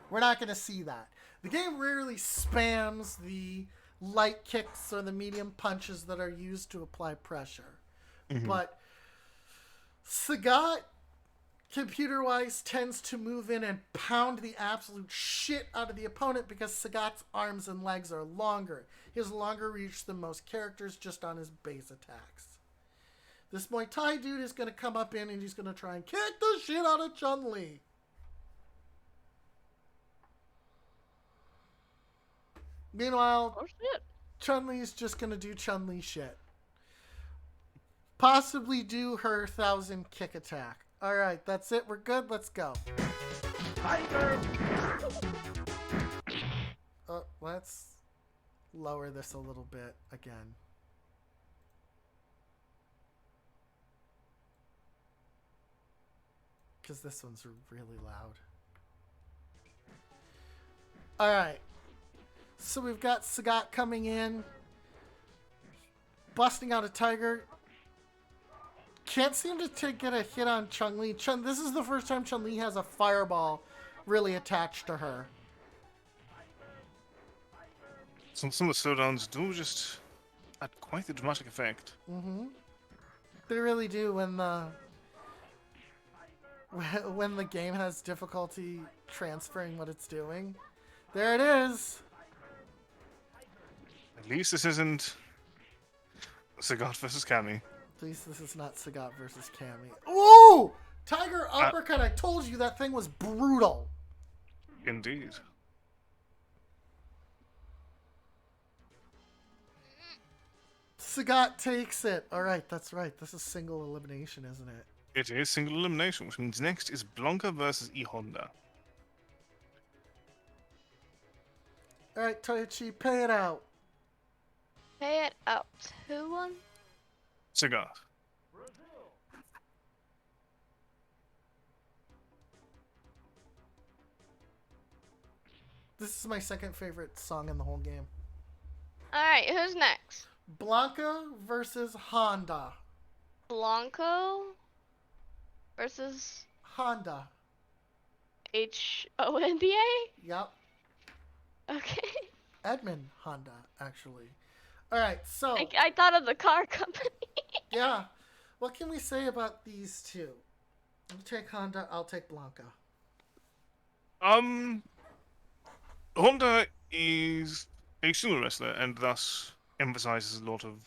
We're not going to see that. The game rarely spams the light kicks or the medium punches that are used to apply pressure. Mhm. But Sagat computer-wise, tends to move in and pound the absolute shit out of the opponent because Sagat's arms and legs are longer. He has longer reach than most characters just on his base attacks. This Muay Thai dude is going to come up in and he's going to try and kick the shit out of Chun-Li. Meanwhile, Oh shit. Chun-Li is just going to do Chun-Li shit. Possibly do her 1,000 kick attack. Alright, that's it. We're good. Let's go. Tiger! Let's lower this a little bit again. Because this one's really loud. Alright. So we've got Sagat coming in. Busting out a tiger. Can't seem to get a hit on Chun-Li. This is the first time Chun-Li has a fireball really attached to her. Some of the slowdowns do just add quite the dramatic effect. Mm-hmm. They really do when the game has difficulty transferring what it's doing. There it is. At least this isn't Sagat versus Cammy. At least this is not Sagat versus Cammy. Ooh! Tiger uppercut. I told you that thing was brutal. Indeed. Sagat takes it. Alright, that's right. This is single elimination, isn't it? It is single elimination, which means next is Blanca versus E Honda. Alright, Toyochi, pay it out. Pay it out. Who won? Sagat. This is my second favorite song in the whole game. Alright, who's next? Blanca versus Honda. Blanco versus Honda. Honda? Yep. Okay. Edmund Honda, actually. Alright, so... I thought of the car company. yeah. What can we say about these two? You take Honda, I'll take Blanca. Honda is a sumo wrestler and thus emphasizes a lot of...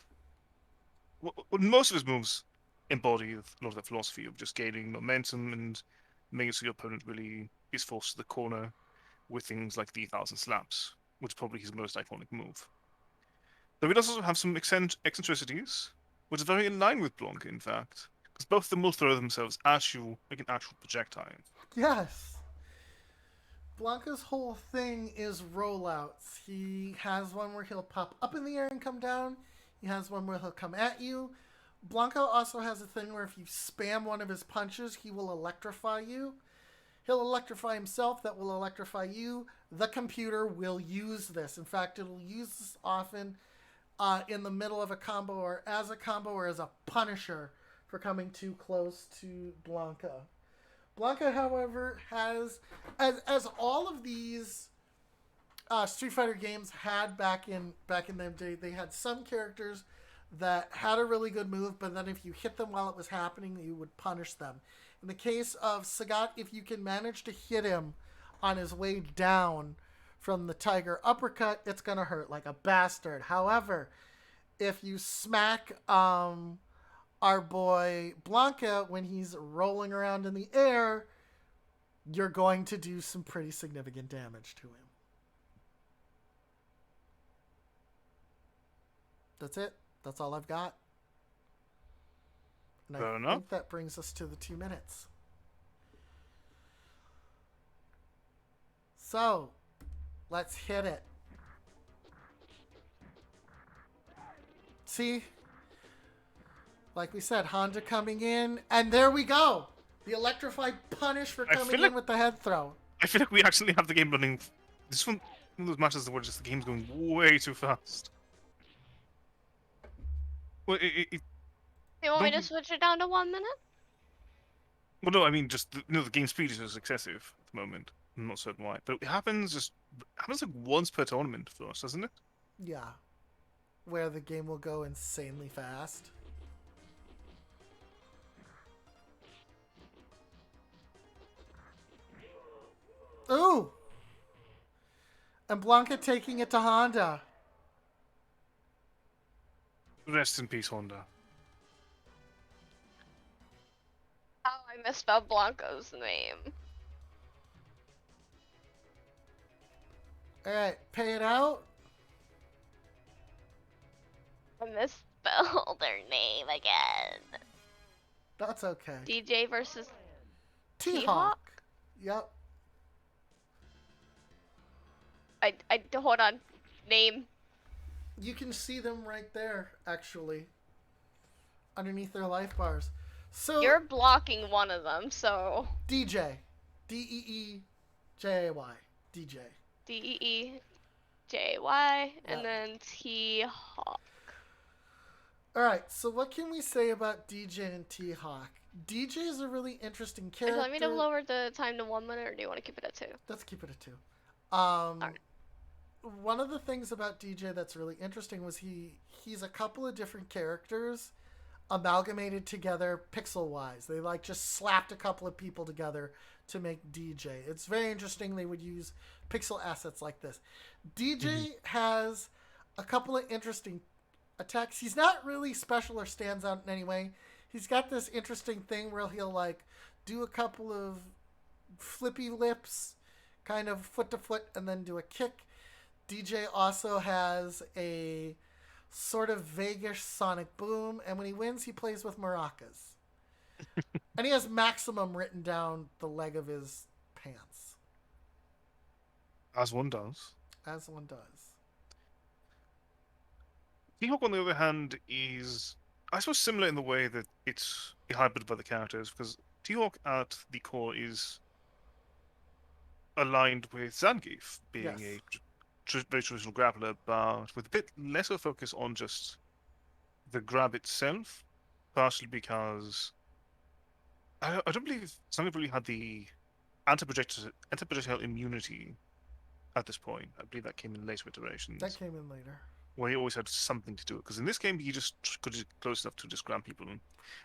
most of his moves embody a lot of the philosophy of just gaining momentum and making so your opponent really is forced to the corner with things like the 1,000 slaps, which is probably his most iconic move. Though he does also have some eccentricities, which is very in line with Blanca, in fact, because both of them will throw themselves at you like an actual projectile. Yes. Blanca's whole thing is rollouts. He has one where he'll pop up in the air and come down. He has one where he'll come at you. Blanca also has a thing where if you spam one of his punches, he will electrify you. He'll electrify himself, that will electrify you. The computer will use this. In fact, it'll use this often in the middle of a combo or as a combo or as a punisher for coming too close to Blanca. Blanca, however, has, as all of these Street Fighter games had back in the day, they had some characters that had a really good move, but then if you hit them while it was happening, you would punish them. In the case of Sagat, if you can manage to hit him on his way down from the Tiger uppercut, it's going to hurt like a bastard. However, if you smack our boy Blanca when he's rolling around in the air, you're going to do some pretty significant damage to him. That's it. That's all I've got. And Fair I enough. think that brings us to the 2 minutes. So, let's hit it. See? Like we said, Honda coming in, and there we go! The electrified punish for I coming feel in like- with the head throw. I feel like we actually have the game running. This one of those matches where just the game's going way too fast. Well, You want me Don't to you- switch it down to 1 minute? well, no, I mean just the game speed is just excessive at the moment. I'm not certain why, but it happens like once per tournament for us, doesn't it? Yeah. Where the game will go insanely fast. Ooh! And Blanca taking it to Honda. Rest in peace, Honda. Oh, I misspelled Blanco's name. Alright, pay it out. I misspelled their name again. That's okay. DJ versus T-Hawk. T-Hawk? Yep. Hold on. Name. You can see them right there, actually. Underneath their life bars. So You're blocking one of them, so. DJ. D-E-E-J-A-Y. DJ. D-E-E-J-Y, and Yeah. then T-Hawk. Alright, so what can we say about DJ and T-Hawk? DJ is a really interesting Would character. you like me to lower the time to 1 minute, or do you want to keep it at 2? Let's keep it at 2. Alright. One of the things about DJ that's really interesting was he's a couple of different characters amalgamated together pixel-wise. They like just slapped a couple of people together to make DJ. It's very interesting they would use pixel assets like this. DJ has a couple of interesting attacks. He's not really special or stands out in any way. He's got this interesting thing where he'll like do a couple of flippy lips, kind of foot to foot, and then do a kick. DJ also has a sort of vaguish sonic boom, and when he wins, he plays with maracas. And he has maximum written down the leg of his pants. As one does. As one does. T-Hawk, on the other hand, is, I suppose, similar in the way that it's a hybrid of other characters, because T-Hawk at the core is aligned with Zangief, being Yes. a very traditional grappler, but with a bit less of a focus on just the grab itself, partially because I don't believe Zangief really had the anti-projectile immunity at this point. I believe that came in later iterations, That came in later. where he always had something to do it. Because in this game, he just could get close enough to just grab people. And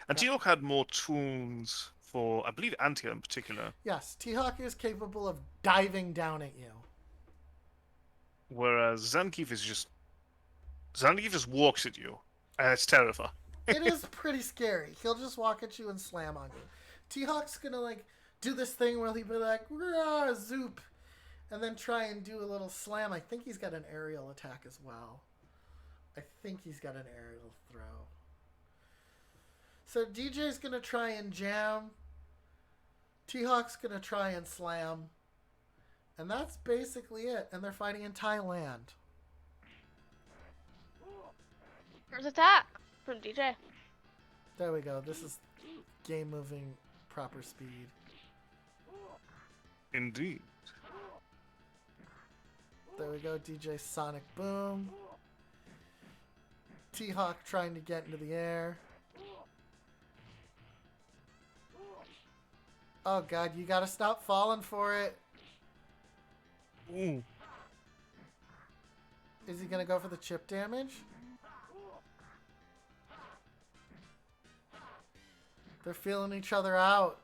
Yeah. T-Hawk had more tools for, I believe, Antia in particular, Yes, T-Hawk is capable of diving down at you. whereas Zangief just walks at you, and it's terrifying. It is pretty scary. He'll just walk at you and slam on you. T-Hawk's gonna like do this thing where he'll be like, "Rah, zoop," and then try and do a little slam. I think he's got an aerial attack as well. I think he's got an aerial throw. So DJ's gonna try and jam. T-Hawk's gonna try and slam. And that's basically it. And they're fighting in Thailand. First attack from DJ. There we go. This is game moving proper speed. Indeed. There we go. DJ Sonic Boom. T-Hawk trying to get into the air. Oh god, you gotta stop falling for it. Ooh. Is he gonna go for the chip damage? They're feeling each other out.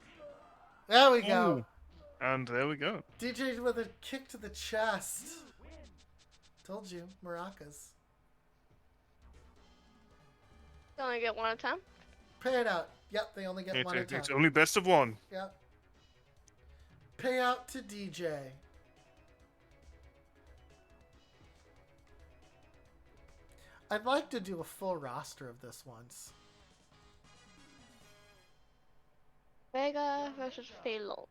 There we go. Ooh. And there we go. DJ with a kick to the chest. Told you, maracas. Only get 1 attempt. Pay it out. Yep, they only get one It's attempt. only best of one. Yep. Pay out to DJ. I'd like to do a full roster of this once. Vega versus Phelon.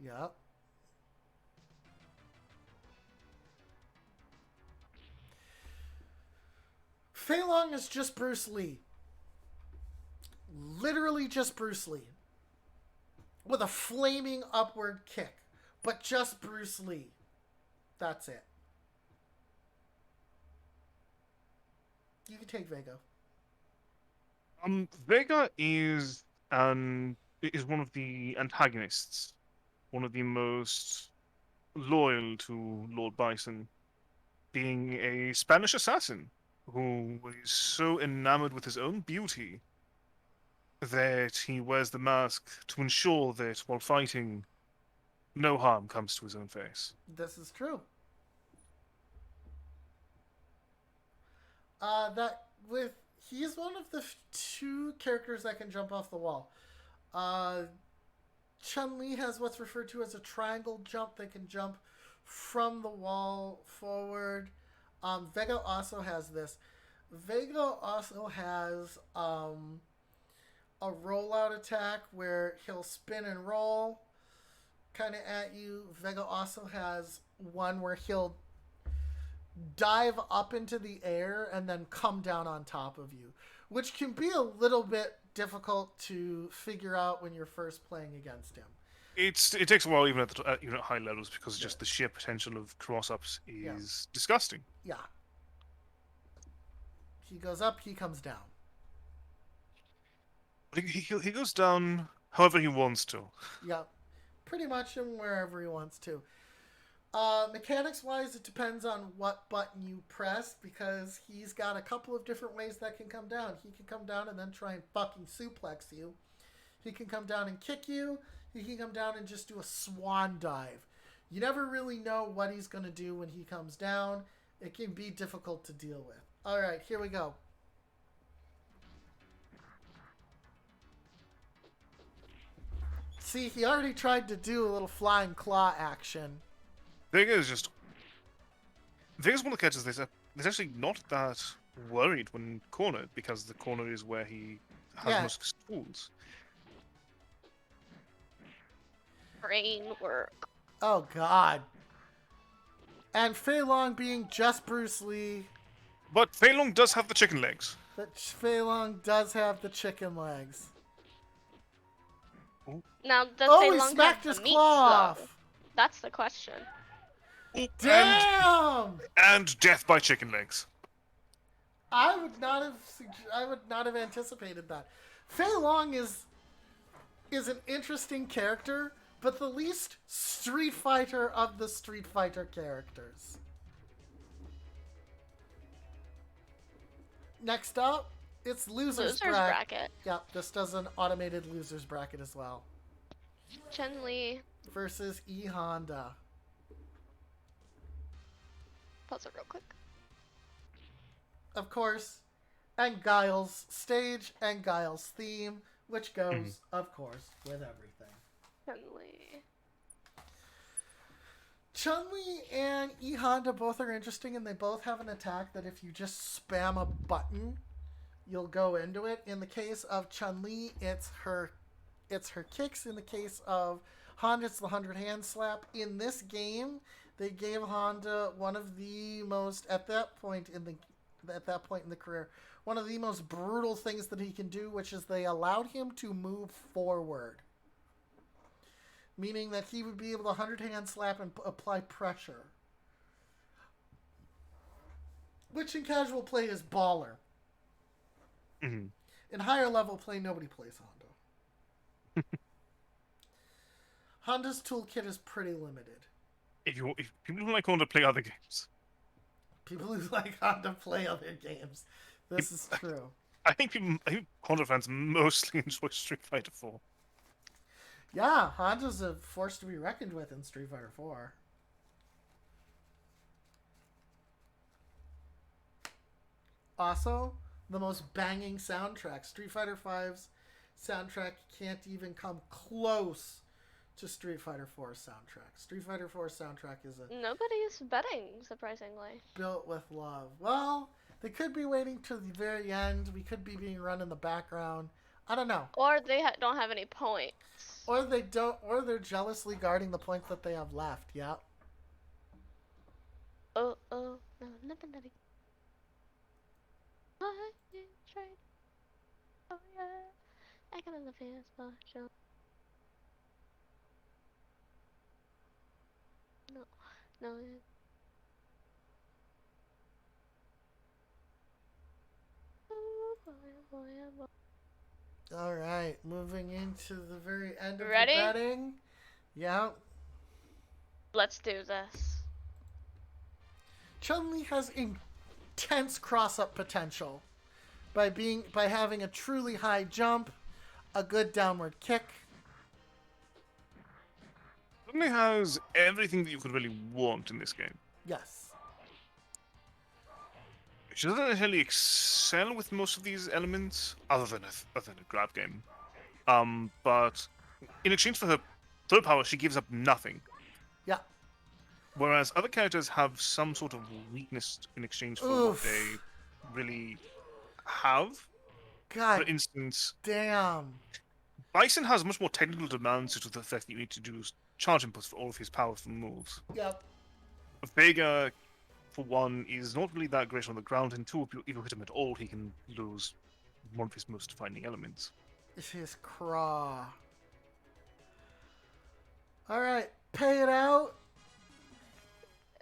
Yep. Fei Long is just Bruce Lee. Literally just Bruce Lee. With a flaming upward kick. But just Bruce Lee. That's it. You can take Vega. Vega is one of the antagonists, one of the most loyal to Lord Bison, being a Spanish assassin who is so enamored with his own beauty that he wears the mask to ensure that while fighting, no harm comes to his own face. This is true. He's one of the two characters that can jump off the wall. Chun-Li has what's referred to as a triangle jump. They can jump from the wall forward. Vega also has this. Vega also has a rollout attack where he'll spin and roll kind of at you. Vega also has one where he'll dive up into the air and then come down on top of you, which can be a little bit difficult to figure out when you're first playing against him. It takes a while even at high levels because just the sheer potential of cross-ups is disgusting. Yeah. He goes up, he comes down. He goes down however he wants to. Yeah. Pretty much in wherever he wants to. Mechanics-wise, it depends on what button you press, because he's got a couple of different ways that can come down. He can come down and then try and fucking suplex you. He can come down and kick you. He can come down and just do a swan dive. You never really know what he's going to do when he comes down. It can be difficult to deal with. Alright, here we go. See, he already tried to do a little flying claw action. Vega's one of the characters that's actually not that worried when cornered, because the corner is where he has most of his tools. Brain work. Oh, God. And Fei Long being just Bruce Lee. But Fei Long does have the chicken legs. But Fei Long does have the chicken legs. Now, does Oh, Fei he Long smacked have his the meats, claw though? off. That's the question. Damn! And death by chicken legs. I would not have anticipated that. Fei Long is an interesting character, but the least Street Fighter of the Street Fighter characters. Next up, it's Losers Bracket. Yep, this does an automated Losers Bracket as well. Chun-Li. Versus E Honda. Pause it real quick. Of course, and Guile's stage and Guile's theme, which goes, of course, with everything. Chun-Li. Chun-Li and E Honda both are interesting, and they both have an attack that if you just spam a button, you'll go into it. In the case of Chun-Li, it's her kicks. In the case of Honda, it's the 100 hand slap. In this game, they gave Honda one of the most, at that point in the career, one of the most brutal things that he can do, which is they allowed him to move forward. Meaning that he would be able to 100 hand slap and apply pressure. Which in casual play is baller. Mm-hmm. In higher level play, nobody plays Honda. Honda's toolkit is pretty limited. If people don't like Honda, play other games. People who like Honda play other games. This is true. I think Honda fans mostly enjoy Street Fighter 4. Yeah, Honda's a force to be reckoned with in Street Fighter 4. Also, the most banging soundtrack. Street Fighter V's soundtrack can't even come close to Street Fighter 4's soundtrack. Street Fighter 4's soundtrack is Nobody's betting, surprisingly. built with love. Well, they could be waiting to the very end. We could be being run in the background. I don't know. Or they don't have any points. Or they don't. Or they're jealously guarding the points that they have left. Yep. Oh, no, nothing. I tried. Oh yeah, I got in the fast special. No. Oh boy. All right, moving into the very end of Ready? the betting. Yeah. Let's do this. Chun-Li has intense cross-up potential by having a truly high jump, a good downward kick. certainly has everything that you could really want in this game. Yes. She doesn't necessarily excel with most of these elements, other than a grab game. But in exchange for her throw power, she gives up nothing. Yeah. Whereas other characters have some sort of weakness in exchange for what Oof. they really have. For God instance, damn. Bison has much more technical demands due to the fact that you need to do charge inputs for all of his powerful moves. Yep. Vega, for one, is not really that great on the ground, and two, if you hit him at all, he can lose one of his most defining elements. His craw. Alright, pay it out.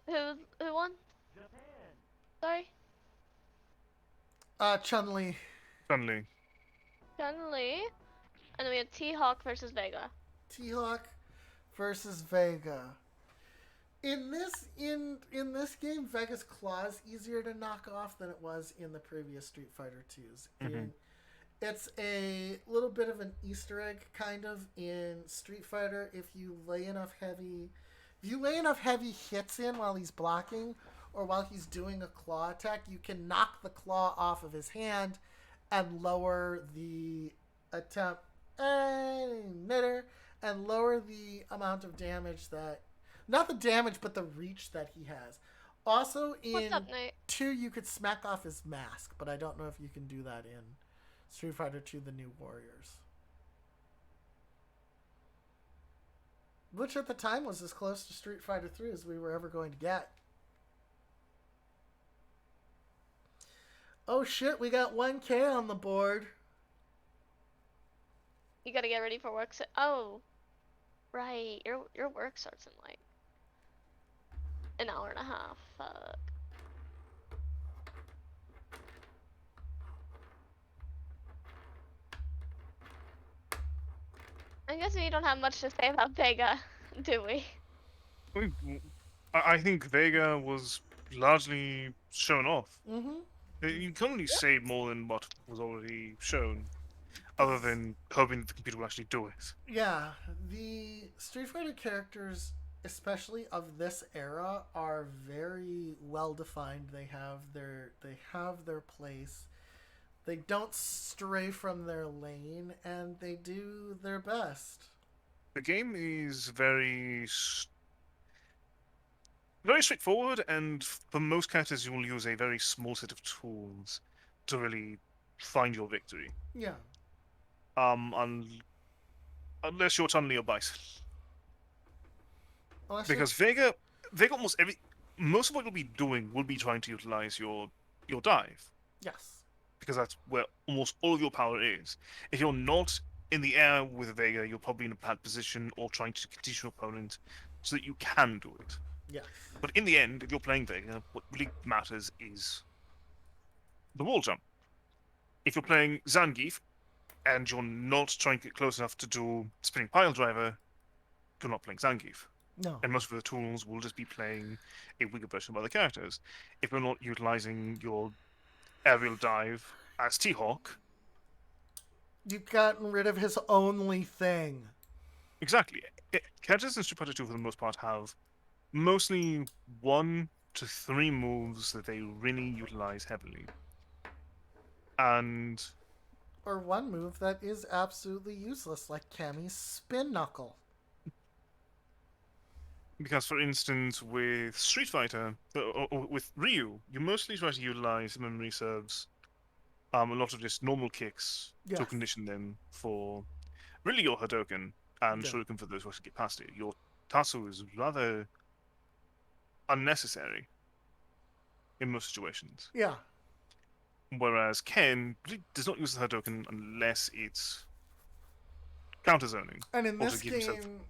Who won? Sorry? Chun-Li. Suddenly, Chun-Li. And then we have T-Hawk versus Vega. T-Hawk versus Vega. In this game, Vega's claw is easier to knock off than it was in the previous Street Fighter 2s. It's a little bit of an Easter egg, kind of, in Street Fighter. If you lay enough heavy hits in while he's blocking, or while he's doing a claw attack, you can knock the claw off of his hand and lower the attempt and lower the amount of damage that, not the damage, but the reach that he has. Also, What's in up, Nate? 2, you could smack off his mask, but I don't know if you can do that in Street Fighter 2: The New Warriors. Which at the time was as close to Street Fighter 3 as we were ever going to get. Oh shit, we got 1K on the board. You gotta get ready for work. Oh, right. Your work starts in like an hour and a half. Fuck. I guess we don't have much to say about Vega, do we? I think Vega was largely shown off. Mm-hmm. You can't really say more than what was already shown, other than hoping that the computer will actually do it. Yeah, the Street Fighter characters, especially of this era, are very well defined. They have their place. They don't stray from their lane, and they do their best. The game is very straightforward, and for most characters, you will use a very small set of tools to really find your victory. Yeah. Unless you're Chun-Li or Bison. Unless Because Vega most of what you'll be doing will be trying to utilize your dive, yes. because that's where almost all of your power is. If you're not in the air with Vega, you're probably in a bad position or trying to teach your opponent so that you can do it. Yes. But in the end, if you're playing Vega, what really matters is the wall jump. If you're playing Zangief and you're not trying to get close enough to do spinning pile driver, you're not playing Zangief. No. And most of the tools will just be playing a weaker version of other characters. If you're not utilizing your aerial dive as T-Hawk, You've gotten rid of his only thing. exactly. Characters in Street Fighter 2 for the most part have mostly 1 to 3 moves that they really utilize heavily. And Or one move that is absolutely useless, like Cammy's spin knuckle. because, for instance, with Street Fighter, or with Ryu, you mostly try to utilize, if memory serves, a lot of just normal kicks to Yes. condition them for really your Hadouken and Yeah. Shuriken for those who actually get past it. Your Tatsu is rather unnecessary in most situations. Yeah. Whereas Ken really does not use the Hadouken unless it's counter zoning. And in Or to this give himself- game,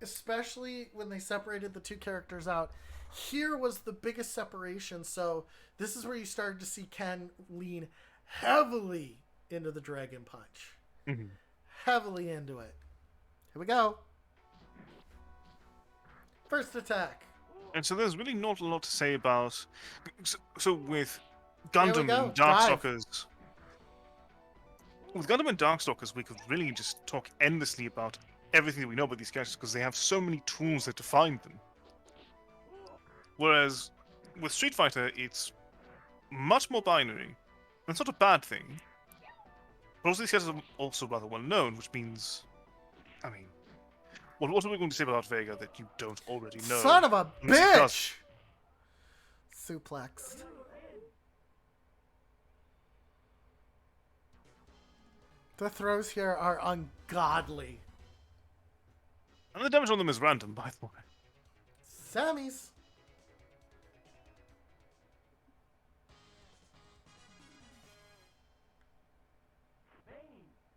especially when they separated the two characters out, here was the biggest separation. So this is where you started to see Ken lean heavily into the Dragon Punch. Mhm. Heavily into it. Here we go. First attack. And so there's really not a lot to say about. So with There we Gundam go, and dive. Darkstalkers, with Gundam and Darkstalkers, we could really just talk endlessly about everything that we know about these characters because they have so many tools that define them. Whereas with Street Fighter, it's much more binary. That's not a bad thing. But also these characters are also rather well known, which means, I mean, what are we going to say about Vega that you don't already know? Son of a Unless it does. bitch! Suplexed. The throws here are ungodly. And the damage on them is random, by the way. Sammy's.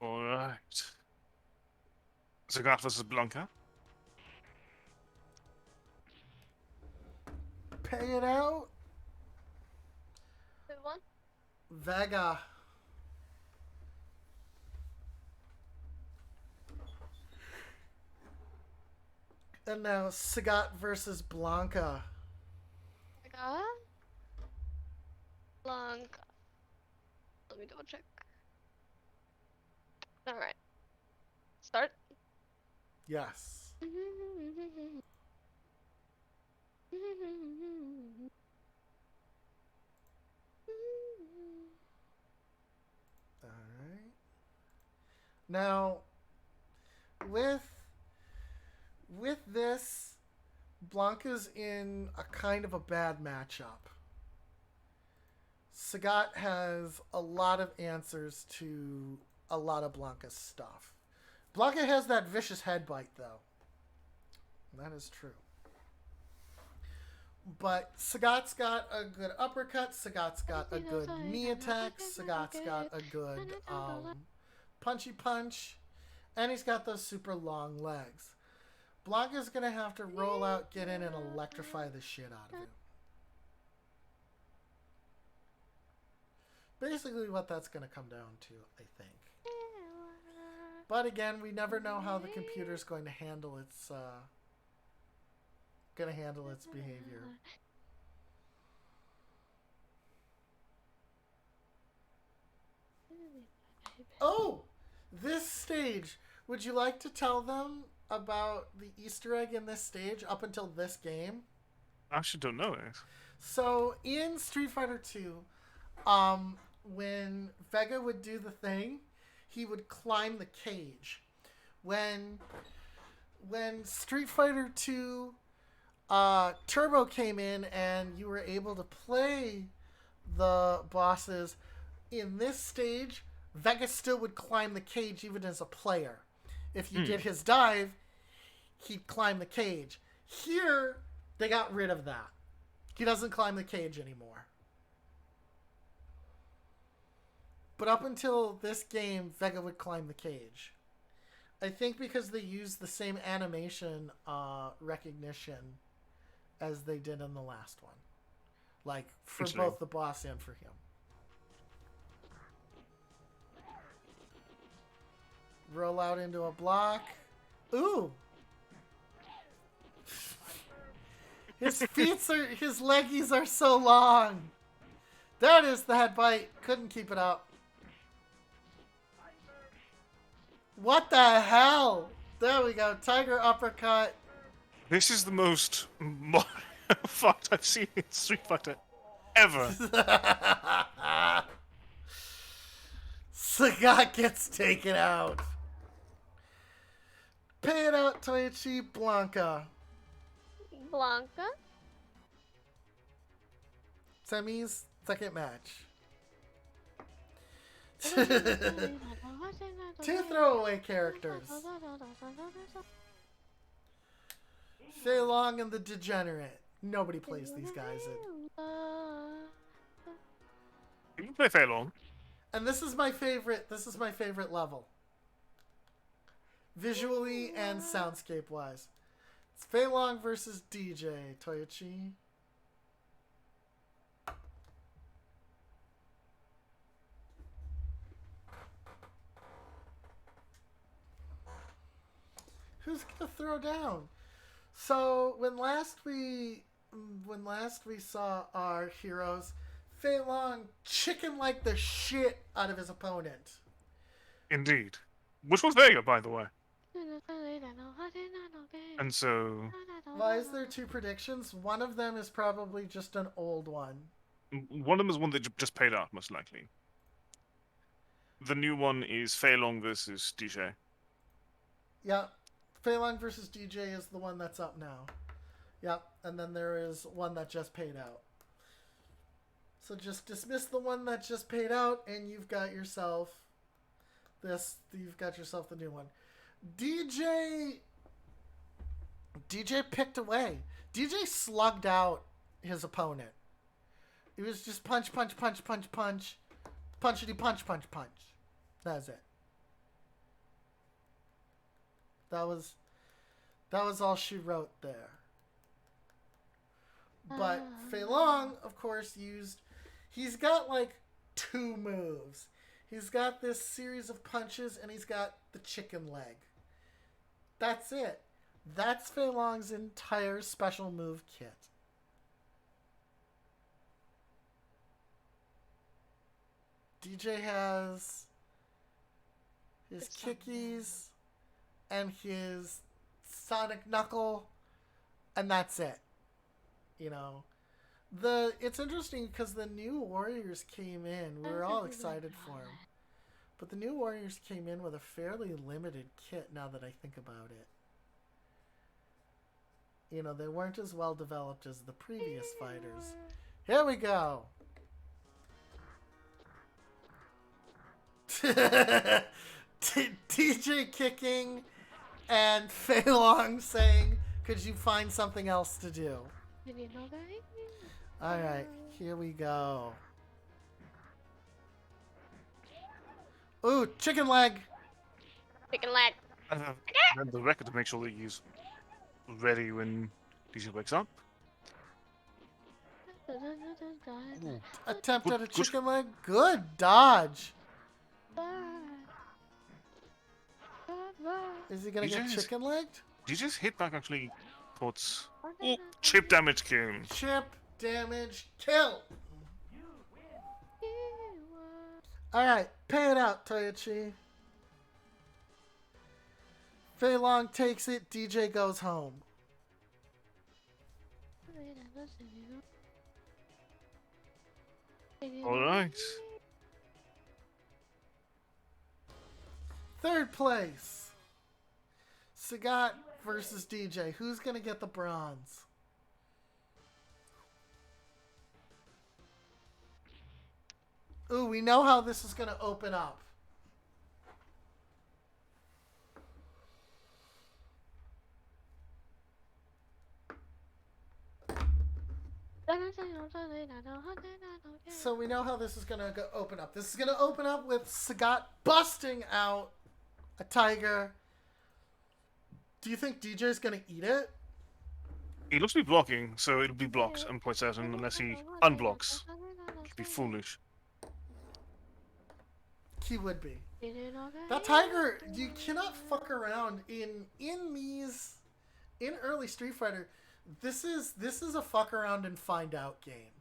Alright. Zagat versus Blanca. Pay it out. Who won? Vega. And now Sagat versus Blanca. Vega? Blanca. Let me double check. Alright. Start. Yes. Alright. Now, with this, Blanca's in a kind of a bad matchup. Sagat has a lot of answers to a lot of Blanca's stuff. Blanca has that vicious head bite, though. That is true. But Sagat's got a good uppercut. Sagat's got a good knee attack. Sagat's got a good punchy punch. And he's got those super long legs. Blanca's going to have to roll out, get in, and electrify the shit out of him. Basically what that's going to come down to, I think. But again, we never know how the computer's going to handle its behavior. Oh, this stage. Would you like to tell them about the Easter egg in this stage up until this game? I actually don't know it. So in Street Fighter 2, when Vega would do the thing, he would climb the cage. When Street Fighter 2 Turbo came in and you were able to play the bosses in this stage, Vega still would climb the cage even as a player. If you did his dive, he'd climb the cage. Here, they got rid of that. He doesn't climb the cage anymore. But up until this game, Vega would climb the cage. I think because they used the same animation recognition as they did in the last one. Like, for both the boss and for him. Roll out into a block. Ooh! His leggies are so long. That is the head bite. Couldn't keep it up. What the hell? There we go. Tiger uppercut. This is the most fucked I've seen in Street Fighter ever. Sagat gets taken out. Pay it out, Toichi. Blanca. Blanca? Semis, second match. Two throwaway characters. Fei Long and the Degenerate. Nobody plays these guys. You can play Fei Long. And this is my favorite. This is my favorite level. Visually and soundscape wise. It's Fei Long versus DJ Toichi. Who's gonna throw down? So when last we saw our heroes, Fei Long chicken like the shit out of his opponent. Indeed. Which was Vega, by the way. And so Why is there two predictions? One of them is probably just an old one. one of them is one that just paid out, most likely. The new one is Fei Long versus DJ. Yeah, Fei Long versus DJ is the one that's up now. Yep, and then there is one that just paid out. So just dismiss the one that just paid out, and you've got yourself this. You've got yourself the new one. DJ picked away. DJ slugged out his opponent. It was just punch, punch, punch, punch, punch, punchity punch, punch, punch. That's it. That was all she wrote there. But Fei Long, of course, he's got like two moves. He's got this series of punches, and he's got the chicken leg. That's it. That's Fei Long's entire special move kit. DJ has his kickies and his sonic knuckle, and that's it. You know, it's interesting because the new Warriors came in. We were all excited for them, but the new Warriors came in with a fairly limited kit. Now that I think about it, you know, they weren't as well developed as the previous fighters. Here we go. DJ kicking and Fei Long saying, "Could you find something else to do?" Alright, here we go. Ooh, chicken leg! Chicken leg. And the record to make sure that he's ready when DJ wakes up. Attempt Good- at a good. chicken leg. Good dodge. Is he gonna get DJ's chicken legged? DJ's hit back actually puts chip damage came. Chip, damage, kill! Alright, pay it out, Toyochi. Fei Long takes it, DJ goes home. Alright. Third place. Sagat versus DJ. Who's gonna get the bronze? Ooh, we know how this is gonna open up. So we know how this is gonna open up. This is gonna open up with Sagat busting out a tiger. Do you think DJ's gonna eat it? He looks to be blocking, so it'll be blocked, I'm quite certain, unless he unblocks. It'd be foolish. He would be. That tiger, you cannot fuck around in early Street Fighter. This is a fuck around and find out game.